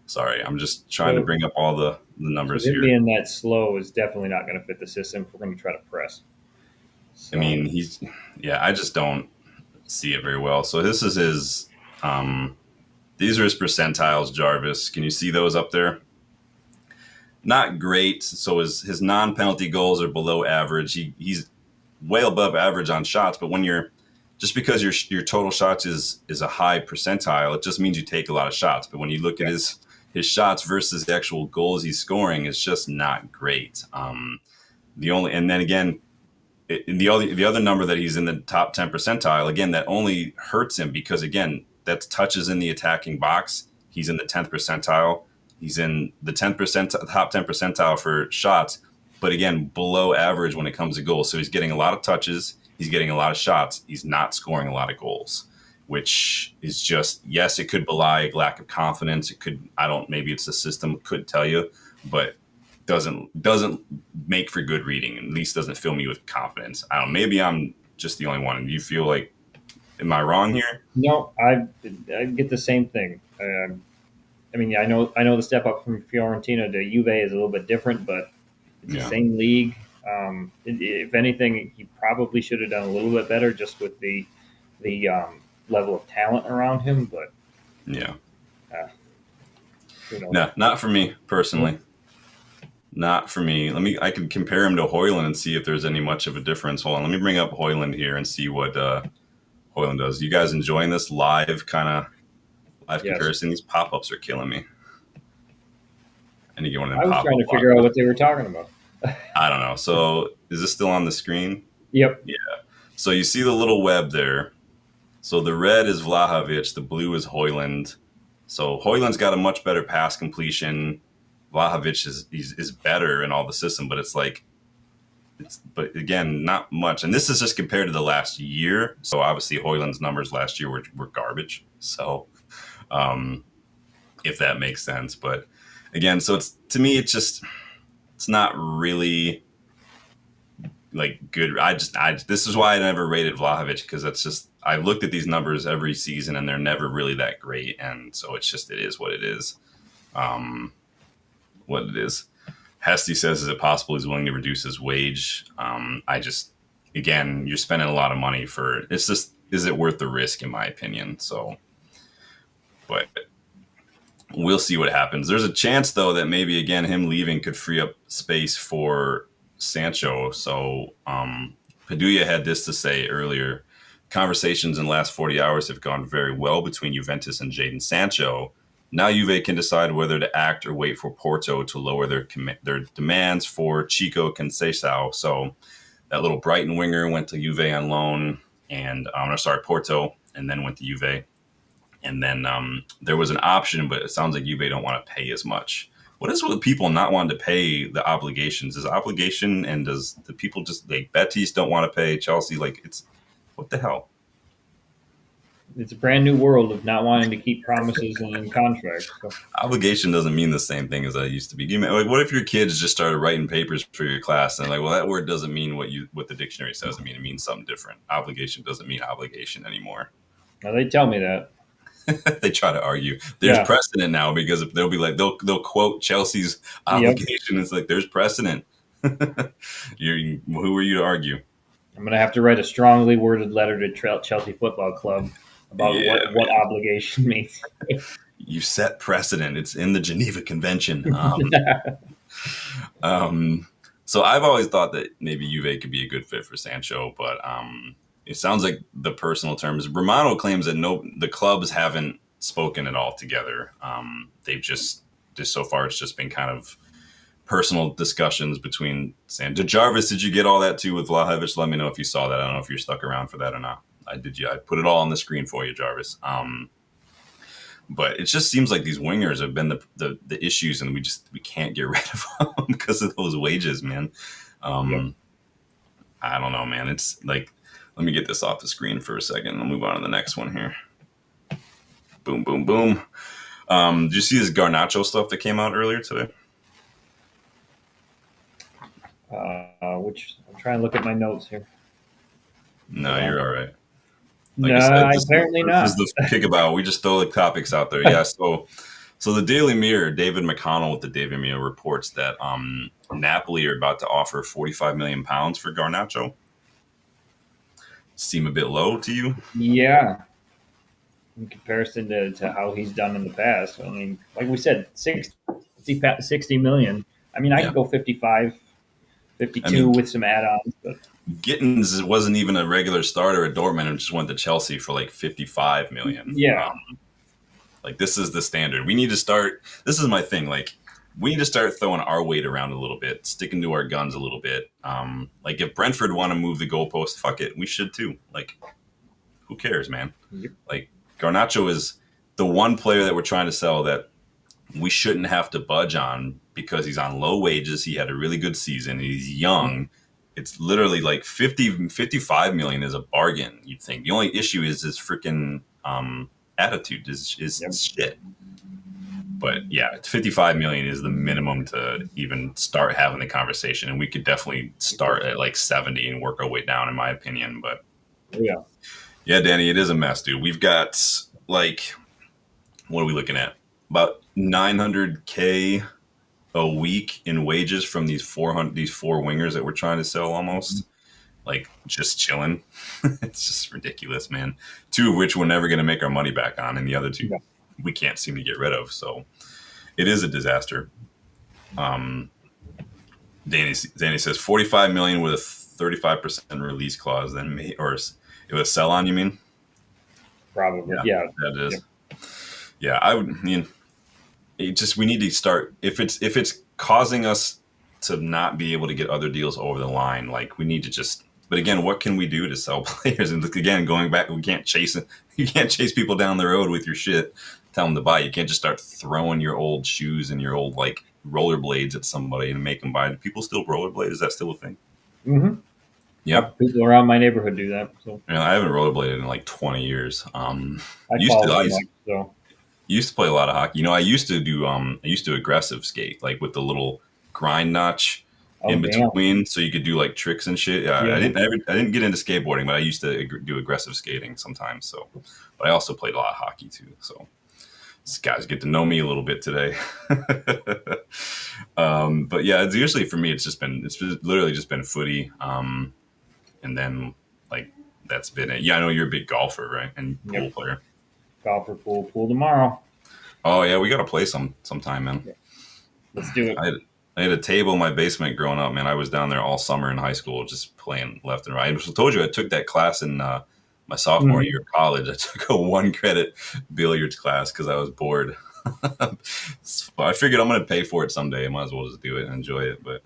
Sorry, I'm just trying to bring up all the numbers so here. Being that slow is definitely not going to fit the system if we're going to try to press. So. I mean, I just don't see it very well. So this is his, these are his percentiles, Jarvis. Can you see those up there? Not great. So his non-penalty goals are below average. He's way above average on shots, but when just because your total shots is a high percentile, it just means you take a lot of shots. But when you look at his shots versus the actual goals he's scoring, it's just not great. The other number that he's in the top 10 percentile, again, that only hurts him because, again, that's touches in the attacking box. He's in the 10th percentile. He's in the top 10 percentile for shots, but again, below average when it comes to goals. So he's getting a lot of touches. He's getting a lot of shots. He's not scoring a lot of goals, which is just, yes, it could belie a lack of confidence. It could, maybe it's the system, could tell you, but doesn't make for good reading. At least doesn't fill me with confidence. I don't know. Maybe I'm just the only one. Do you feel like, am I wrong here? No, I get the same thing. I mean, I know the step up from Fiorentina to Juve is a little bit different, but it's the same league. If anything, he probably should have done a little bit better just with the level of talent around him. But no, not for me personally. Not for me. I can compare him to Højlund and see if there's any much of a difference. Hold on, let me bring up Højlund here and see what Højlund does. You guys enjoying this live comparison? These pop-ups are killing me. I need to get one of them. I was trying to figure out what they were talking about. I don't know. So is this still on the screen? Yep. Yeah. So you see the little web there. So the red is Vlahovic, the blue is Højlund. So Højlund's got a much better pass completion. Vlahovic is better in all the system, but but again, not much. And this is just compared to the last year. So obviously Højlund's numbers last year were garbage. So if that makes sense. But again, so to me, it's not really like good. This is why I never rated Vlahovic, because I looked at these numbers every season and they're never really that great. And so it is what it is. Hesty says, is it possible he's willing to reduce his wage? Again, you're spending a lot of money is it worth the risk, in my opinion? So, but we'll see what happens. There's a chance, though, that maybe, again, him leaving could free up space for Sancho. So, Padilla had this to say earlier. conversations in the last 40 hours have gone very well between Juventus and Jadon Sancho. Now Juve can decide whether to act or wait for Porto to lower their demands for Chico Conceição. So that little Brighton winger went to Juve on loan, and Porto, and then went to Juve. And then there was an option, but it sounds like Juve don't want to pay as much. What is with people not wanting to pay the obligations? Is obligation, and does the people just like Betis don't want to pay Chelsea? Like, it's what the hell? It's a brand new world of not wanting to keep promises and contracts. So. Obligation doesn't mean the same thing as that used to be. Like, what if your kids just started writing papers for your class and like, well, that word doesn't mean what the dictionary says. I mean, it means something different. Obligation doesn't mean obligation anymore. Now they tell me that. They try to argue. There's precedent now because they'll be like they'll quote Chelsea's obligation. Yep. It's like there's precedent. Who are you to argue? I'm gonna have to write a strongly worded letter to Chelsea Football Club about what obligation means. You set precedent. It's in the Geneva Convention. So I've always thought that maybe Juve could be a good fit for Sancho, but it sounds like the personal terms. Romano claims that the clubs haven't spoken at all together. They've just so far it's just been kind of personal discussions between Sancho. Jarvis, did you get all that too with Vlahovic? Let me know if you saw that. I don't know if you're stuck around for that or not. I put it all on the screen for you, Jarvis. But it just seems like these wingers have been the issues, and we can't get rid of them because of those wages, man. I don't know, man. It's like, let me get this off the screen for a second. I'll move on to the next one here. Boom, boom, boom. Did you see this Garnacho stuff that came out earlier today? Which I'm trying to look at my notes here. No, you're all right. Like apparently not. This is the Kickabout. We just throw the topics out there. Yeah, so the Daily Mirror, David McConnell with the Daily Mirror reports that Napoli are about to offer £45 million for Garnacho. Seem a bit low to you? Yeah. In comparison to how he's done in the past. I mean, like we said, 60 million. I mean, I could go 55, 52 with some add-ons, but Gittins wasn't even a regular starter at Dortmund and just went to Chelsea for like 55 million. Yeah. Like, this is the standard. We need to start. This is my thing. Like, we need to start throwing our weight around a little bit, sticking to our guns a little bit. Like, if Brentford want to move the goalpost, fuck it. We should too. Like, who cares, man? Yep. Like, Garnacho is the one player that we're trying to sell that we shouldn't have to budge on because he's on low wages. He had a really good season. He's young. It's literally like 55 million is a bargain, you'd think. The only issue is his freaking attitude is shit. But yeah, 55 million is the minimum to even start having the conversation. And we could definitely start at like 70 and work our way down, in my opinion. But yeah, Danny, it is a mess, dude. We've got like, what are we looking at? About 900K a week in wages from these four wingers that we're trying to sell almost. Like, just chilling. It's just ridiculous, man. Two of which we're never going to make our money back on, and the other two we can't seem to get rid of. So it is a disaster. Danny says 45 million with a 35% release clause. Then or it was sell on, you mean? Probably. Yeah. That is. Yeah, I would mean. We need to start if it's causing us to not be able to get other deals over the line. Like, we need to just. But again, what can we do to sell players? And again, going back, we can't chase it. You can't chase people down the road with your shit. Tell them to buy. You can't just start throwing your old shoes and your old like rollerblades at somebody and make them buy. Do people still rollerblade? Is that still a thing? Mm-hmm. Yeah, people around my neighborhood do that. So I haven't rollerbladed in like 20 years. I used to play a lot of hockey. I used to do aggressive skate, like with the little grind notch in between, so you could do like tricks and shit. I didn't get into skateboarding, but I used to do aggressive skating sometimes. So, but I also played a lot of hockey too. So, these guys get to know me a little bit today. But yeah, it's usually for me, it's literally just been footy, and then like that's been it. Yeah, I know you're a big golfer, right? And pool player. Golfer pool tomorrow. Oh yeah, we got to play sometime, man. Yeah. Let's do it. I had a table in my basement growing up, man. I was down there all summer in high school just playing left and right. I told you I took that class in My sophomore year Mhm. of college, I took a 1 credit billiards class because I was bored. So I figured I'm going to pay for it someday. I might as well just do it and enjoy it. But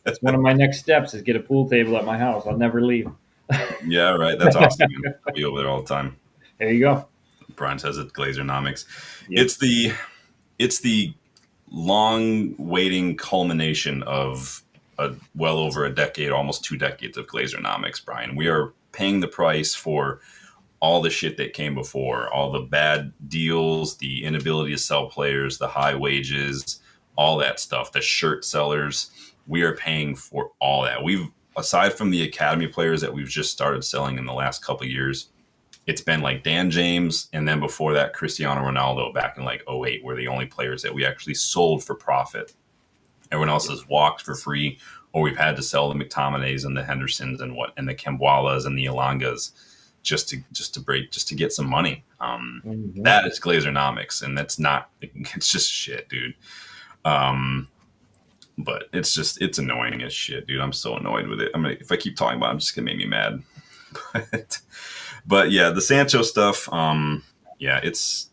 That's one of my next steps is get a pool table at my house. I'll never leave. yeah, right. That's awesome, man. I'll be over there all the time. There you go. Brian says it's Glazernomics. Yep. It's the it's the long waiting culmination of well over a decade, almost 2 decades of Glazernomics, Brian. We are paying the price for all the shit that came before, all the bad deals, the inability to sell players, the high wages, all that stuff, the shirt sellers. We are paying for all that. We've, aside from the academy players that we've just started selling in the last couple of years, it's been like Dan James, and then before that, Cristiano Ronaldo back in like '08 were the only players that we actually sold for profit. Everyone else has walked for free, or we've had to sell the McTominays and the Hendersons and the Kembwalas and the Elangas just to get some money. Mhm. That is Glazernomics, and that's not. It's just shit, dude. Um, but it's annoying as shit, dude. I'm so annoyed with it. I mean, if I keep talking about it, I'm just gonna make me mad. but, but yeah, the Sancho stuff. Yeah, it's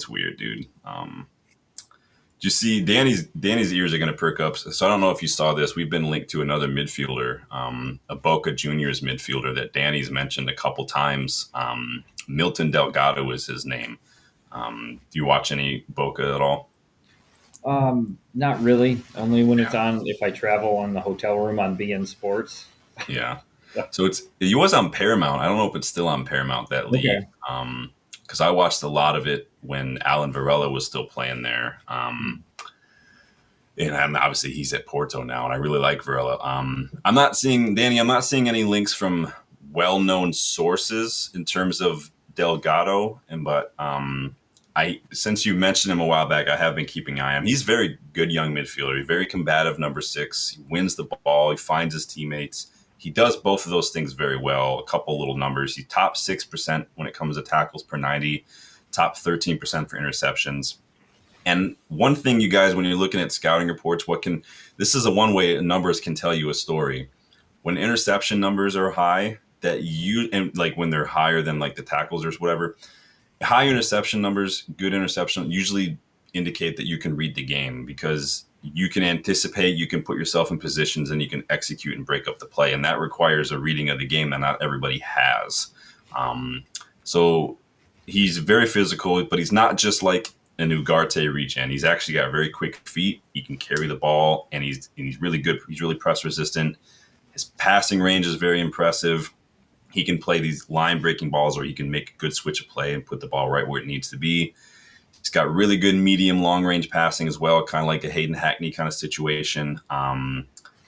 weird, dude. Do you see Danny's ears are going to perk up? So I don't know if you saw this. We've been linked to another midfielder, a Boca Juniors midfielder that Danny's mentioned a couple times. Milton Delgado is his name. Do you watch any Boca at all? Not really. Only when it's on. If I travel on the hotel room on BN Sports. Yeah. So it was on Paramount. I don't know if it's still on Paramount, that league. Okay. Because I watched a lot of it when Alan Varela was still playing there. And obviously he's at Porto now, and I really like Varela. I'm not seeing Danny. I'm not seeing any links from well-known sources in terms of Delgado, but I since you mentioned him a while back, I have been keeping an eye on him. He's a very good young midfielder. He's very combative, number 6. He wins the ball. He finds his teammates. He does both of those things very well. A couple little numbers. He's top 6% when it comes to tackles per 90, top 13% for interceptions. And one thing, you guys, when you're looking at scouting reports, this is a one way numbers can tell you a story. When interception numbers are high, and like when they're higher than like the tackles or whatever, high interception numbers, good interception usually indicate that you can read the game because you can anticipate, you can put yourself in positions, and you can execute and break up the play. And that requires a reading of the game that not everybody has. So he's very physical, but he's not just like an Ugarte regen. He's actually got very quick feet. He can carry the ball, and he's really good. He's really press resistant. His passing range is very impressive. He can play these line breaking balls, or he can make a good switch of play and put the ball right where it needs to be. He's got really good medium long range passing as well, kind of like a Hayden Hackney kind of situation.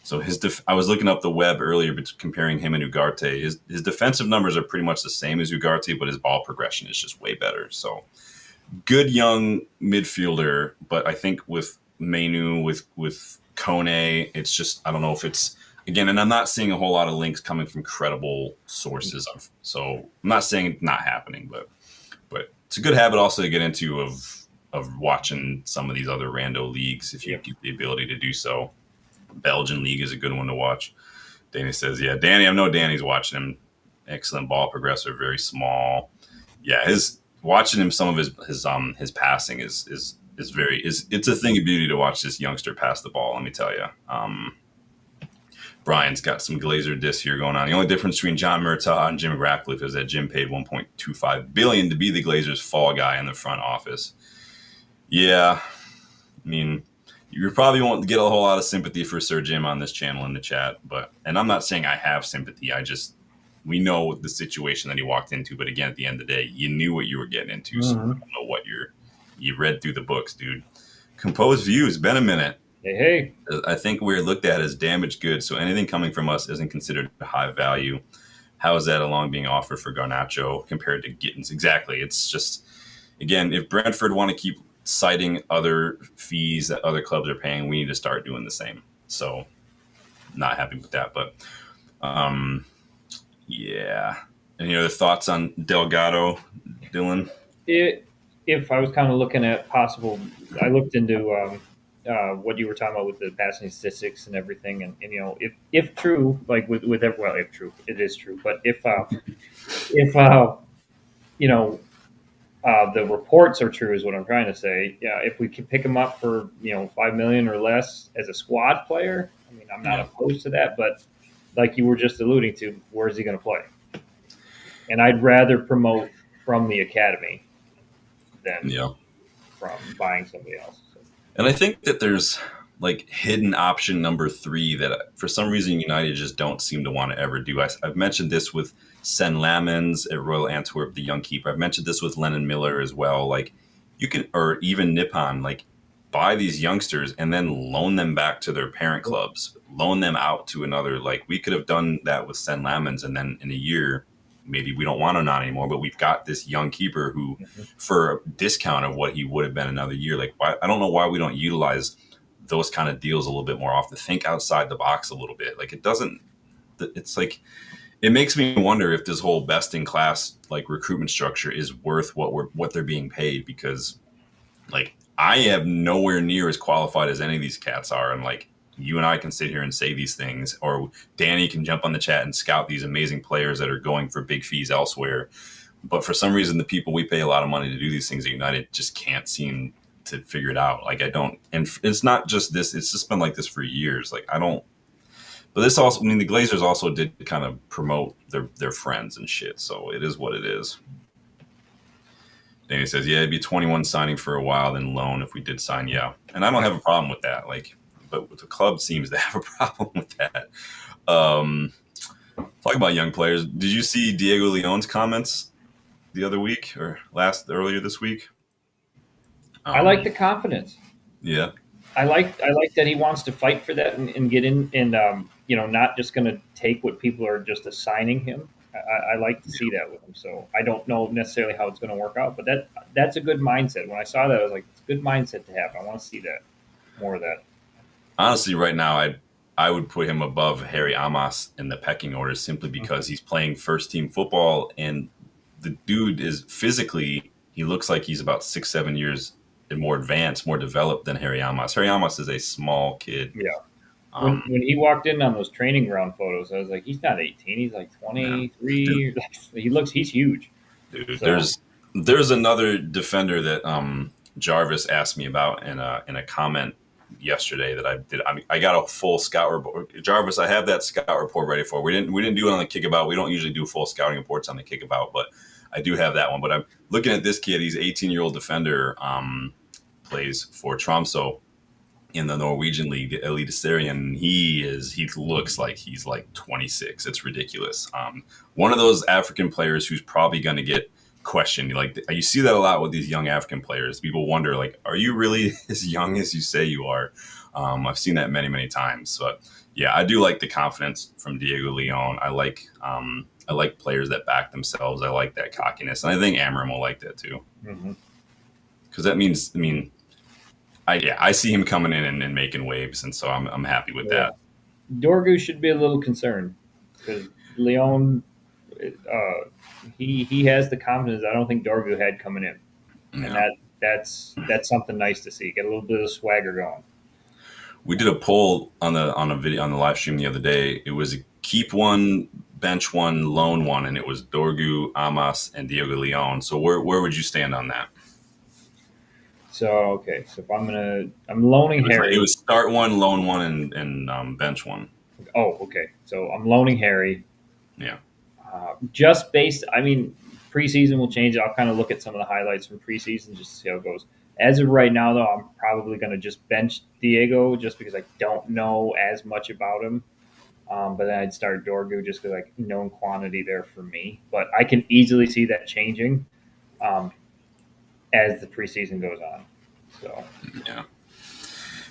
So I was looking up the web earlier, comparing him and Ugarte. His defensive numbers are pretty much the same as Ugarte, but his ball progression is just way better. So good young midfielder, but I think with Mainu, with Kone, it's just, I don't know if it's, again, and I'm not seeing a whole lot of links coming from credible sources. So I'm not saying it's not happening, but it's a good habit also to get into of watching some of these other rando leagues if you get the ability to do so. Belgian league is a good one to watch. Danny says, yeah, Danny, I know Danny's watching him. Excellent ball progressor, very small. Yeah, watching him, some of his passing is it's a thing of beauty to watch this youngster pass the ball. Let me tell you. Brian's got some Glazer diss here going on. The only difference between John Murtaugh and Jim Ratcliffe is that Jim paid $1.25 billion to be the Glazers' fall guy in the front office. Yeah, I mean, you probably won't get a whole lot of sympathy for Sir Jim on this channel in the chat, and I'm not saying I have sympathy. We know the situation that he walked into, but again, at the end of the day, you knew what you were getting into, so you don't know what you read through the books, dude. Composed views, been a minute. Hey. I think we're looked at as damaged goods, so anything coming from us isn't considered high value. How is that along being offered for Garnacho compared to Gittins? Exactly. It's just, again, if Brentford want to keep citing other fees that other clubs are paying, we need to start doing the same. So, not happy with that. But, yeah. Any other thoughts on Delgado, Dylan? If I was kind of looking at possible, I looked into what you were talking about with the passing statistics and everything, and if true, like with well, if true, it is true, but if you know the reports are true, is what I'm trying to say. Yeah, if we can pick him up for 5 million or less as a squad player, I mean, I'm not Yeah. opposed to that, but like you were just alluding to, where is he going to play? And I'd rather promote from the academy than Yeah. from buying somebody else. So. And I think that there's like hidden option number 3 that for some reason United just don't seem to want to ever do. I've mentioned this with Sen Lamens at Royal Antwerp, the young keeper. I've mentioned this with Lennon Miller as well. Like you can, or even Nippon, like buy these youngsters and then loan them back to their parent clubs, loan them out to another. Like we could have done that with Sen Lamens, and then in a year, maybe we don't want him on anymore, but we've got this young keeper who, for a discount of what he would have been another year, like I don't know why we don't utilize those kind of deals a little bit more often. Think outside the box a little bit. Like it's like, it makes me wonder if this whole best in class like recruitment structure is worth what they're being paid, because like I am nowhere near as qualified as any of these cats are, and like you and I can sit here and say these things, or Danny can jump on the chat and scout these amazing players that are going for big fees elsewhere. But for some reason, the people we pay a lot of money to do these things at United just can't seem to figure it out. Like I don't, and it's not just this; it's just been like this for years. Like I don't. But this also, I mean, the Glazers also did kind of promote their friends and shit. So it is what it is. Danny says, "Yeah, it'd be 21 signing for a while, then loan if we did sign." Yeah, and I don't have a problem with that. Like, but the club seems to have a problem with that. Um, Talk about young players. Did you see Diego Leon's comments the other week or earlier this week? I like the confidence. Yeah, I like that he wants to fight for that and get in, and not just going to take what people are just assigning him. I like to see that with him. So I don't know necessarily how it's going to work out, but that's a good mindset. When I saw that, I was like, it's a good mindset to have. I want to see that, more of that. honestly, right now, I would put him above Harry Amos in the pecking order simply because he's playing first team football, and the dude is physically, he looks like he's about 6-7 years and more advanced, more developed than Harry Amos. Harry Amos is a small kid. Yeah. When Um, when he walked in on those training ground photos, I was like, he's not 18. He's like yeah. Dude, 23. He's huge. dude, So there's another defender that Jarvis asked me about in a comment yesterday that I did. I mean, I got a full scout report. Jarvis, I have that scout report ready for. We didn't do it on the Kickabout. We don't usually do full scouting reports on the Kickabout, but I do have that one. But I'm looking at this kid. He's 18-year-old defender. Plays for Tromsø in the Norwegian league, the Eliteserien. He looks like he's like 26. It's ridiculous. One of those African players who's probably going to get questioned. Like you see that a lot with these young African players. People wonder, like, are you really as young as you say you are? I've seen that many, many times. But yeah, I do like the confidence from Diego Leon. I like players that back themselves. I like that cockiness, and I think Amorim will like that too. Because that means, I mean, I see him coming in and making waves, and so I'm happy with yeah, that. Dorgu should be a little concerned because Leon, he has the confidence I don't think Dorgu had coming in, and Yeah. that's something nice to see. Get a little bit of swagger going. We did a poll on a video on the live stream the other day. It was keep one, bench one, loan one, and it was Dorgu, Amas, and Diego Leon. So where would you stand on that? So okay, so if I'm loaning It Harry. was start one, loan one, and bench one. Oh, okay. So I'm loaning Harry. Yeah. Just based, I mean, preseason will change. I'll kind of look at some of the highlights from preseason just to see how it goes. As of right now, though, I'm probably going to just bench Diego just because I don't know as much about him. But then I'd start Dorgu just because like known quantity there for me. But I can easily see that changing as the preseason goes on. So Yeah.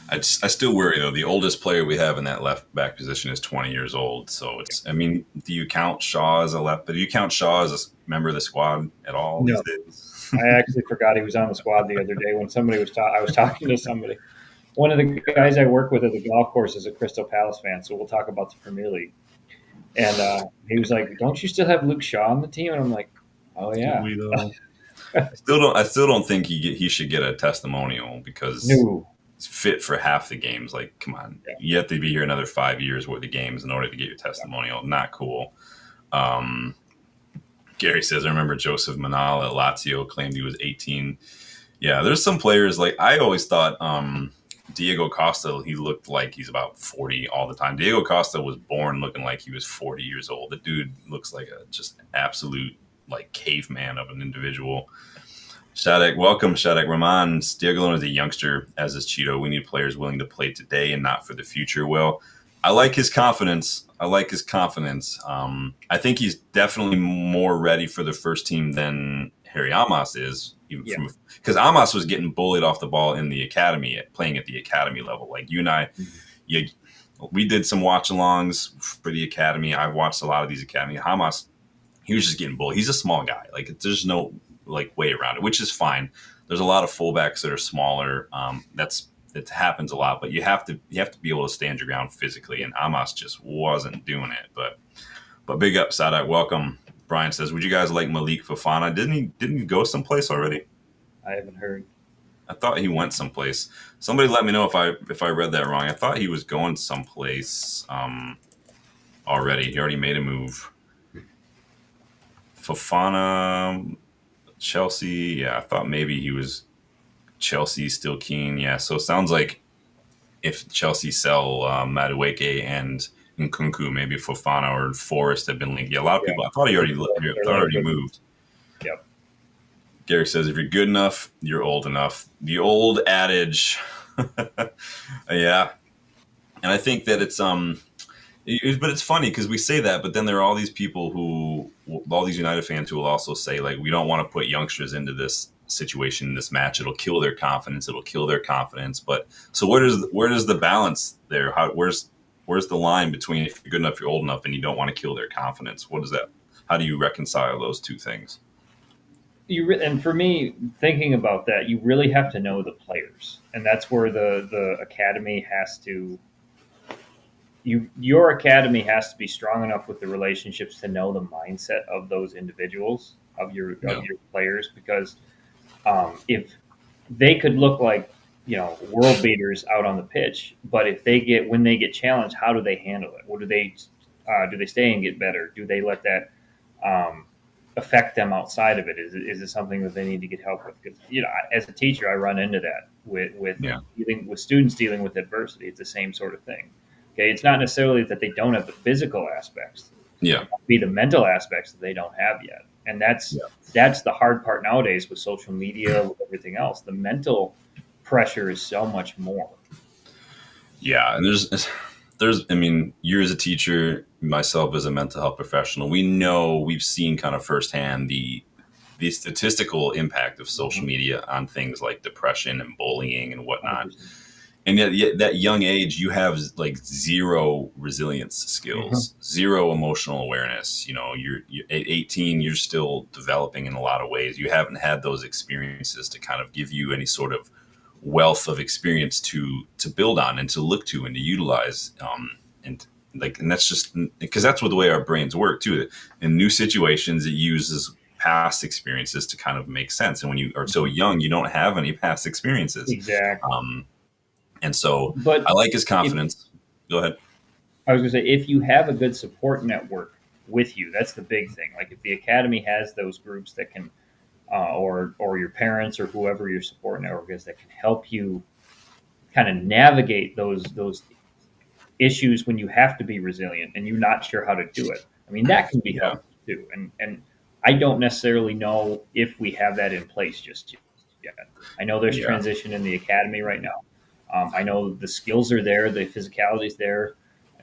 I still worry though. The oldest player we have in that left back position is 20 years old. So it's. I mean, do you count Shaw as a left? But do you count Shaw as a member of the squad at all no, these days? I actually forgot he was on the squad the other day when somebody was I was talking to somebody. One of the guys I work with at the golf course is a Crystal Palace fan, so we'll talk about the Premier League. And he was like, "Don't you still have Luke Shaw on the team?" And I'm like, "Oh Do yeah." we though? I still don't think he should get a testimonial because No. fit for half the games. Like, come on, Yeah. you have to be here another 5 years worth of games in order to get your testimonial. Not cool. Gary says, I remember Joseph Manal at Lazio claimed he was 18. Yeah, there's some players like I always thought Diego Costa, he looked like he's about 40 all the time. Diego Costa was born looking like he was 40 years old. The dude looks like a just absolute like caveman of an individual. Shadek, welcome, Shadek Rahman. Diego is a youngster, as is Cheeto. We need players willing to play today and not for the future. Well, I like his confidence. I think he's definitely more ready for the first team than Harry Amos is, because Amos was getting bullied off the ball in the academy, playing at the academy level. Like you and I, we did some watch-alongs for the academy. I've watched a lot of these academies. Amos, he was just getting bullied. He's a small guy. Like there's no like way around it, which is fine. There's a lot of fullbacks that are smaller. It happens a lot, but you have to be able to stand your ground physically, and Amos just wasn't doing it. But big up, Sadak. Welcome. Brian says, would you guys like Malik Fofana? Didn't he go someplace already? I haven't heard. I thought he went someplace. Somebody let me know if I read that wrong. I thought he was going someplace already. He already made a move. Fofana, Chelsea. Yeah, I thought maybe he was Chelsea still keen. Yeah, so it sounds like if Chelsea sell Madueke and Nkunku, maybe Fofana or Forrest have been linked. Yeah, a lot of people. I thought he already moved. Yep. Gary says, if you're good enough, you're old enough. The old adage. Yeah. And I think that but it's funny because we say that, but then there are all these people all these United fans who will also say, like, we don't want to put youngsters into this situation, in this match. It'll kill their confidence. But so where does the balance there? Where's the line between if you're good enough, you're old enough, and you don't want to kill their confidence? What is that? How do you reconcile those two things? And for me, thinking about that, you really have to know the players, and that's where the academy has to. Your academy has to be strong enough with the relationships to know the mindset of those individuals, of your players, because if they could look like world beaters out on the pitch, but when they get challenged, how do they handle it? What do they stay and get better? Do they let that affect them outside of it? Is it something that they need to get help with? Because as a teacher, I run into that with dealing with students dealing with adversity. It's the same sort of thing. Okay, it's not necessarily that they don't have the physical aspects. Yeah, it might be the mental aspects that they don't have yet, and that's the hard part nowadays with social media, with everything else. The mental pressure is so much more. Yeah, and there's. I mean, you as a teacher, myself as a mental health professional, we've seen kind of firsthand the statistical impact of social media on things like depression and bullying and whatnot. 100%. And yet that young age, you have like zero resilience skills, zero emotional awareness. You're at 18, you're still developing in a lot of ways. You haven't had those experiences to kind of give you any sort of wealth of experience to build on and to look to and to utilize. And that's just because that's the way our brains work too. In new situations, it uses past experiences to kind of make sense. And when you are so young, you don't have any past experiences. Exactly. And so I like his confidence. Go ahead. I was going to say, if you have a good support network with you, that's the big thing. Like if the academy has those groups that can, or your parents or whoever your support network is, that can help you kind of navigate those issues when you have to be resilient and you're not sure how to do it. I mean, that can be helpful too. And I don't necessarily know if we have that in place just yet. I know there's transition in the academy right now. I know the skills are there, the physicality is there.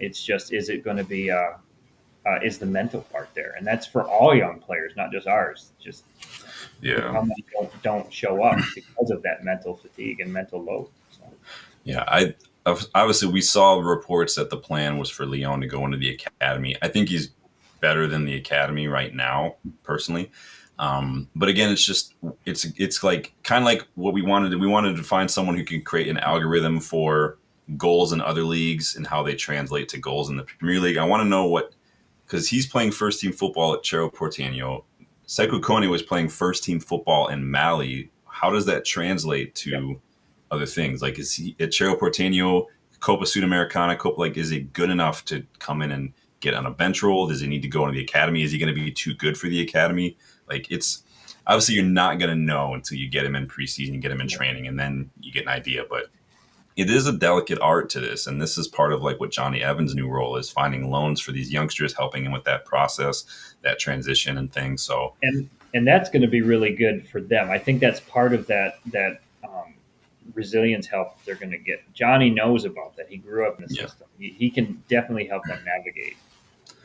It's just, is it going to be, is the mental part there? And that's for all young players, not just ours. Just how many don't show up because of that mental fatigue and mental load. So. Yeah, obviously we saw reports that the plan was for Leon to go into the academy. I think he's better than the academy right now, personally. But again, it's like kind of like what we wanted. We wanted to find someone who can create an algorithm for goals in other leagues and how they translate to goals in the Premier League. I want to know because he's playing first team football at Cerro Porteño. Sekou Kone was playing first team football in Mali. How does that translate to other things. Like, is he at Cerro Porteño, Copa Sudamericana, Copa, like, is he good enough to come in and get on a bench role? Does he need to go into the academy? Is he going to be too good for the academy? Like, it's obviously you're not going to know until you get him in preseason, get him in training, and then you get an idea. But it is a delicate art to this, and this is part of like what Johnny Evans' new role is, finding loans for these youngsters, helping him with that process, that transition and things. So and that's going to be really good for them. I think that's part of that resilience help they're going to get. Johnny knows about that. He grew up in the system. He can definitely help them navigate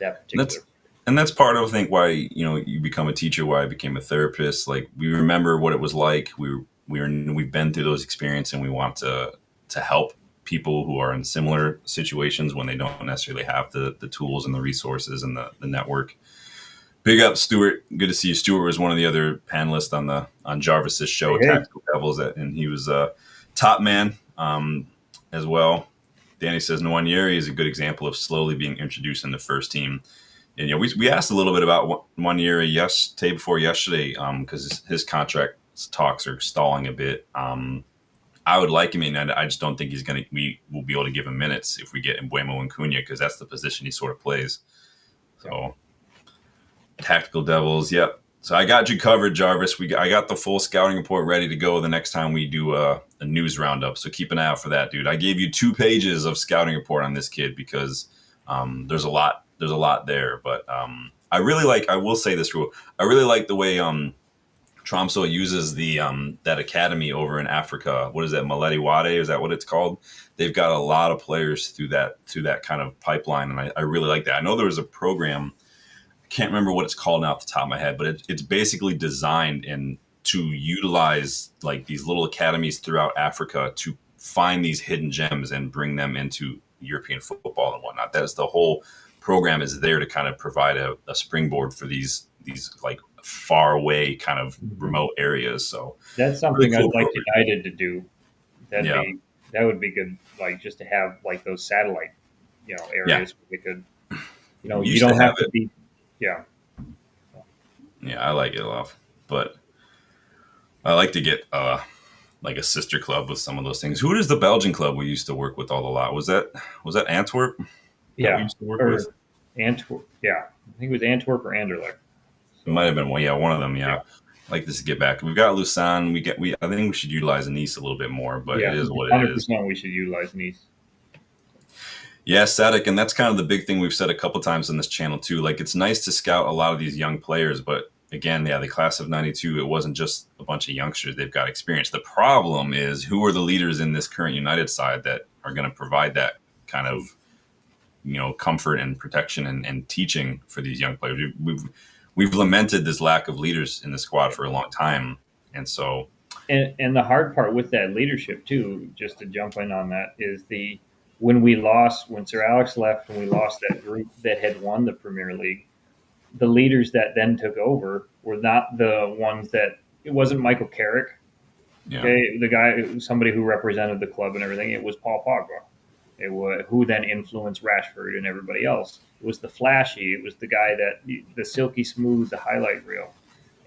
that particular. And that's part of, I think, why you become a teacher, why I became a therapist. Like, we remember what it was like. We've been through those experiences, and we want to help people who are in similar situations when they don't necessarily have the tools and the resources and the network. Big up, Stuart. Good to see you. Stuart was one of the other panelists on Jarvis's show, Tactical Devils, and he was a top man as well. Danny says Nwaneri is a good example of slowly being introduced in the first team. And we asked a little bit about Nwaneri day before yesterday because his contract talks are stalling a bit. I would like him, and I just don't think we will be able to give him minutes if we get Mbeumo and Cunha, because that's the position he sort of plays. So, Tactical Devils, yep. So I got you covered, Jarvis. I got the full scouting report ready to go the next time we do a news roundup. So keep an eye out for that, dude. I gave you 2 pages of scouting report on this kid because there's a lot there. But I will say this, Rule. I really like the way Tromsø uses the that academy over in Africa. What is that, Maleti Wade? Is that what it's called? They've got a lot of players through that kind of pipeline, and I really like that. I know there was a program, I can't remember what it's called now off the top of my head, but it's basically designed to utilize like these little academies throughout Africa to find these hidden gems and bring them into European football and whatnot. That is the whole program, is there to kind of provide a springboard for these like far away kind of remote areas. So that's something I'd like United to do. That would be good, like just to have like those satellite areas where they could you don't have to be I like it a lot, but I like to get like a sister club with some of those things. Who is the Belgian club we used to work with a lot? Was that Antwerp? Yeah, Antwerp. Yeah, I think it was Antwerp or Anderlecht. It might have been one of them. Yeah. I'd like this to get back. We've got Lausanne. I think we should utilize Nice a little bit more, but it is what it is. 100% we should utilize Nice. Yeah, Sadek, and that's kind of the big thing we've said a couple times on this channel too. Like, it's nice to scout a lot of these young players, but again, the class of '92, it wasn't just a bunch of youngsters. They've got experience. The problem is, who are the leaders in this current United side that are going to provide that kind of comfort and protection and teaching for these young players? We've lamented this lack of leaders in the squad for a long time, and so. And the hard part with that leadership too, just to jump in on that, is when Sir Alex left, when we lost that group that had won the Premier League, the leaders that then took over were not the ones it wasn't Michael Carrick, the guy, somebody who represented the club and everything. It was Paul Pogba. It was who then influenced Rashford and everybody else. It was the flashy. It was the guy the silky smooth, the highlight reel,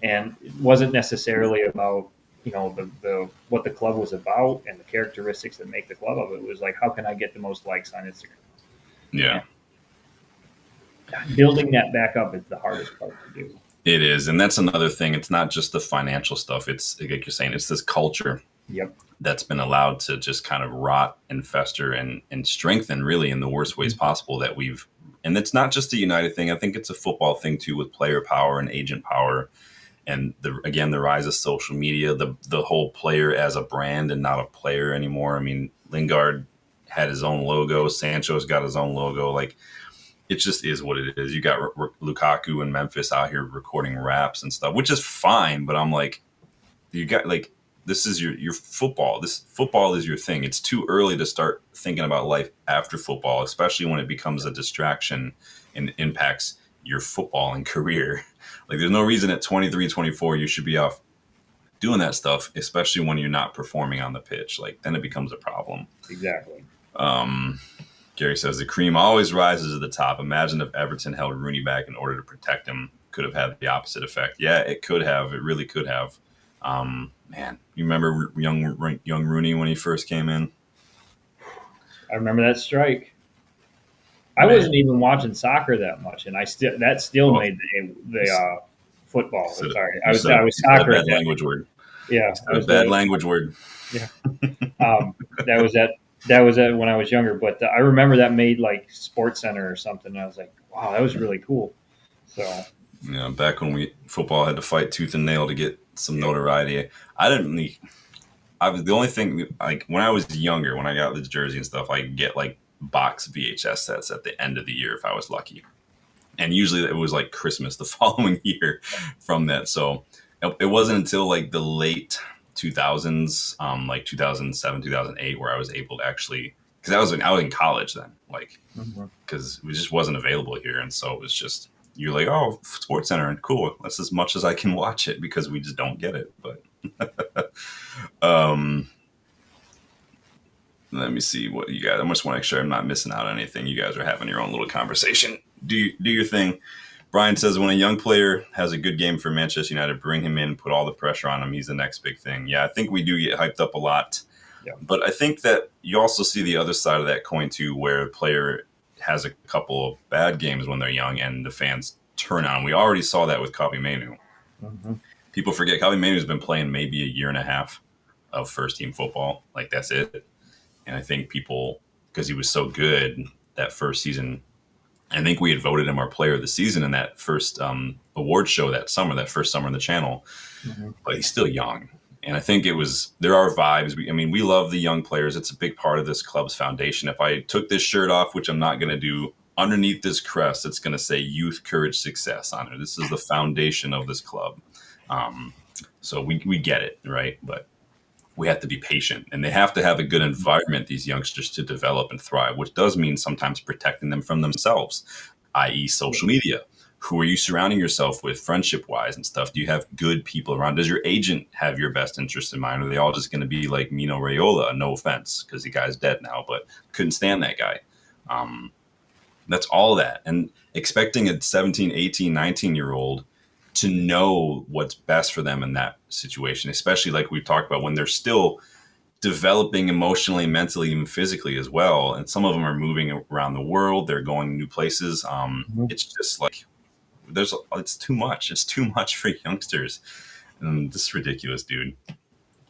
and it wasn't necessarily about the what the club was about and the characteristics that make the club of it. It was like, how can I get the most likes on Instagram? Yeah. Building that back up is the hardest part to do. It is, and that's another thing. It's not just the financial stuff. It's like you're saying, it's this culture. Yep. That's been allowed to just kind of rot and fester and strengthen really in the worst ways possible and it's not just a United thing. I think it's a football thing too, with player power and agent power. And the rise of social media, the whole player as a brand and not a player anymore. I mean, Lingard had his own logo. Sancho's got his own logo. Like, it just is what it is. You got Lukaku and Memphis out here recording raps and stuff, which is fine. But I'm like, you got like, this is your football. This football is your thing. It's too early to start thinking about life after football, especially when it becomes a distraction and impacts your footballing career. Like, there's no reason at 23, 24, you should be off doing that stuff, especially when you're not performing on the pitch. Like, then it becomes a problem. Exactly. Gary says, the cream always rises to the top. Imagine if Everton held Rooney back in order to protect him. Could have had the opposite effect. Yeah, it could have. It really could have. Man, you remember young Rooney when he first came in? I remember that strike. I Man, wasn't even watching soccer that much, and that still well, made the you football. said, Sorry, you said, I was you said a soccer at bad that. language word. You Yeah, I said a was bad language word. yeah. That was that when I was younger. But I remember that made like Sports Center or something. And I was like, wow, that was really cool. So Back when football had to fight tooth and nail to get some yeah. notoriety. I didn't. I was the only thing like when I was younger, when I got this jersey and stuff, I get like box VHS sets at the end of the year if I was lucky, and usually it was like Christmas the following year from that. So it wasn't until like the late 2000s, like 2007, 2008, where I was able to actually because I was in college then, like Mhm. because it just wasn't available here, and so it was just you're like, oh, Sports Center, and cool. That's as much as I can watch it because we just don't get it. But um, let me see what you guys. I just want to make sure I'm not missing out on anything. You guys are having your own little conversation. Do your thing. Brian says when a young player has a good game for Manchester United, bring him in, put all the pressure on him. He's the next big thing. Yeah, I think we do get hyped up a lot, Yeah. but I think that you also see the other side of that coin too, where a player has a couple of bad games when they're young and the fans turn on. We already saw that with Kobe Manu. Mhm. People forget Kobe Manu's been playing maybe a year and a half of first team football. Like that's it. And I think people, because he was so good that first season, I think we had voted him our player of the season in that first award show that summer, that first summer on the channel. Mhm. But he's still young. And I think there are vibes. We love the young players. It's a big part of this club's foundation. If I took this shirt off, which I'm not going to do, underneath this crest, it's going to say youth, courage, success on it. This is the foundation of this club. Um, so we get it, right? But we have to be patient and they have to have a good environment, these youngsters, to develop and thrive, which does mean sometimes protecting them from themselves, i.e. Yeah. social media. Who are you surrounding yourself with friendship wise and stuff? Do you have good people around? Does your agent have your best interest in mind? Or are they all just going to be like Mino Raiola? No offense, because the guy's dead now, but couldn't stand that guy. Um, that's all that. And expecting a 17, 18, 19-year-old to know what's best for them in that situation, especially like we talked about when they're still developing emotionally, mentally, even physically as well. And some of them are moving around the world. They're going new places. Mhm. It's just like, it's too much. It's too much for youngsters. And this is ridiculous, dude.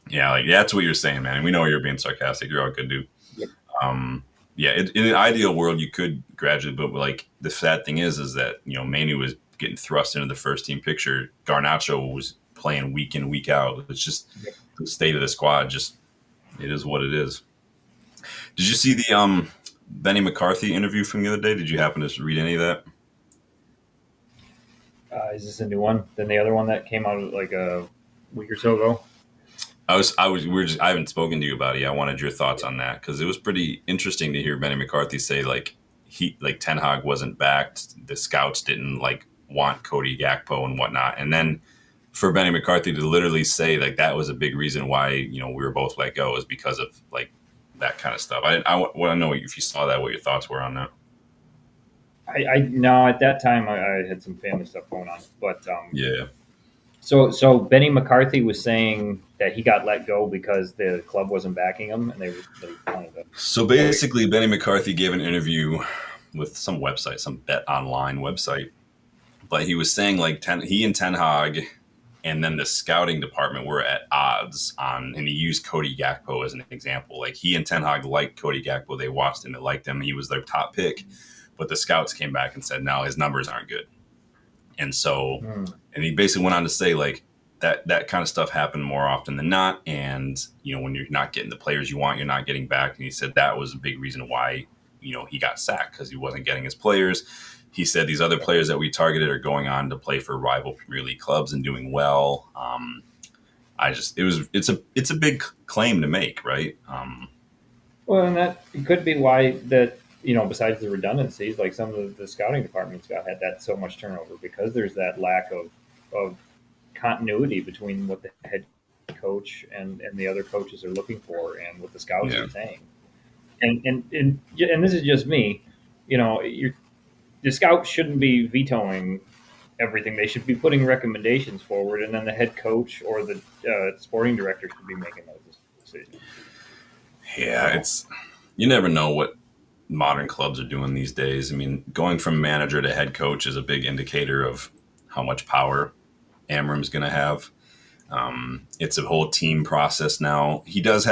Yeah. Like that's what you're saying, man. And we know you're being sarcastic. You're all good, dude. Yep. Um, yeah, in an ideal world, you could graduate, but like the sad thing is that Manu was getting thrust into the first team picture. Garnacho was playing week in, week out. It's just Yep. the state of the squad. Just it is what it is. Did you see the Benny McCarthy interview from the other day? Did you happen to read any of that? Is this a new one? Then the other one that came out like a week or so ago. I haven't spoken to you about it. I wanted your thoughts on that because it was pretty interesting to hear Benny McCarthy say like Ten Hag wasn't backed, the scouts didn't like want Cody Gakpo and whatnot, and then for Benny McCarthy to literally say like that was a big reason why we were both let go is because of like that kind of stuff. I want to know if you saw that, what your thoughts were on that. I no, at that time I had some family stuff going on, but Yeah. so Benny McCarthy was saying that he got let go because the club wasn't backing him, and they wanted to. So basically, Benny McCarthy gave an interview with some website, some bet online website, but he was saying like he and Ten Hag and then the scouting department were at odds on, and he used Cody Gakpo as an example. Like he and Ten Hag liked Cody Gakpo, they watched him, they liked him, he was their top pick, but the scouts came back and said, no, his numbers aren't good. And so, Hmm. and he basically went on to say like that kind of stuff happened more often than not. And when you're not getting the players you want, you're not getting back. And he said that was a big reason why he got sacked because he wasn't getting his players. He said these other players that we targeted are going on to play for rival Premier League clubs and doing well. It's a big claim to make, right? Well, and that could be why that besides the redundancies, like some of the scouting departments got had that so much turnover because there's that lack of continuity between what the head coach and the other coaches are looking for and what the scouts Yeah, are saying. And this is just me. The scouts shouldn't be vetoing everything. They should be putting recommendations forward, and then the head coach or the sporting director should be making those decisions. Yeah, you never know what modern clubs are doing these days. I mean, going from manager to head coach is a big indicator of how much power Amorim's going to have. It's a whole team process now. He does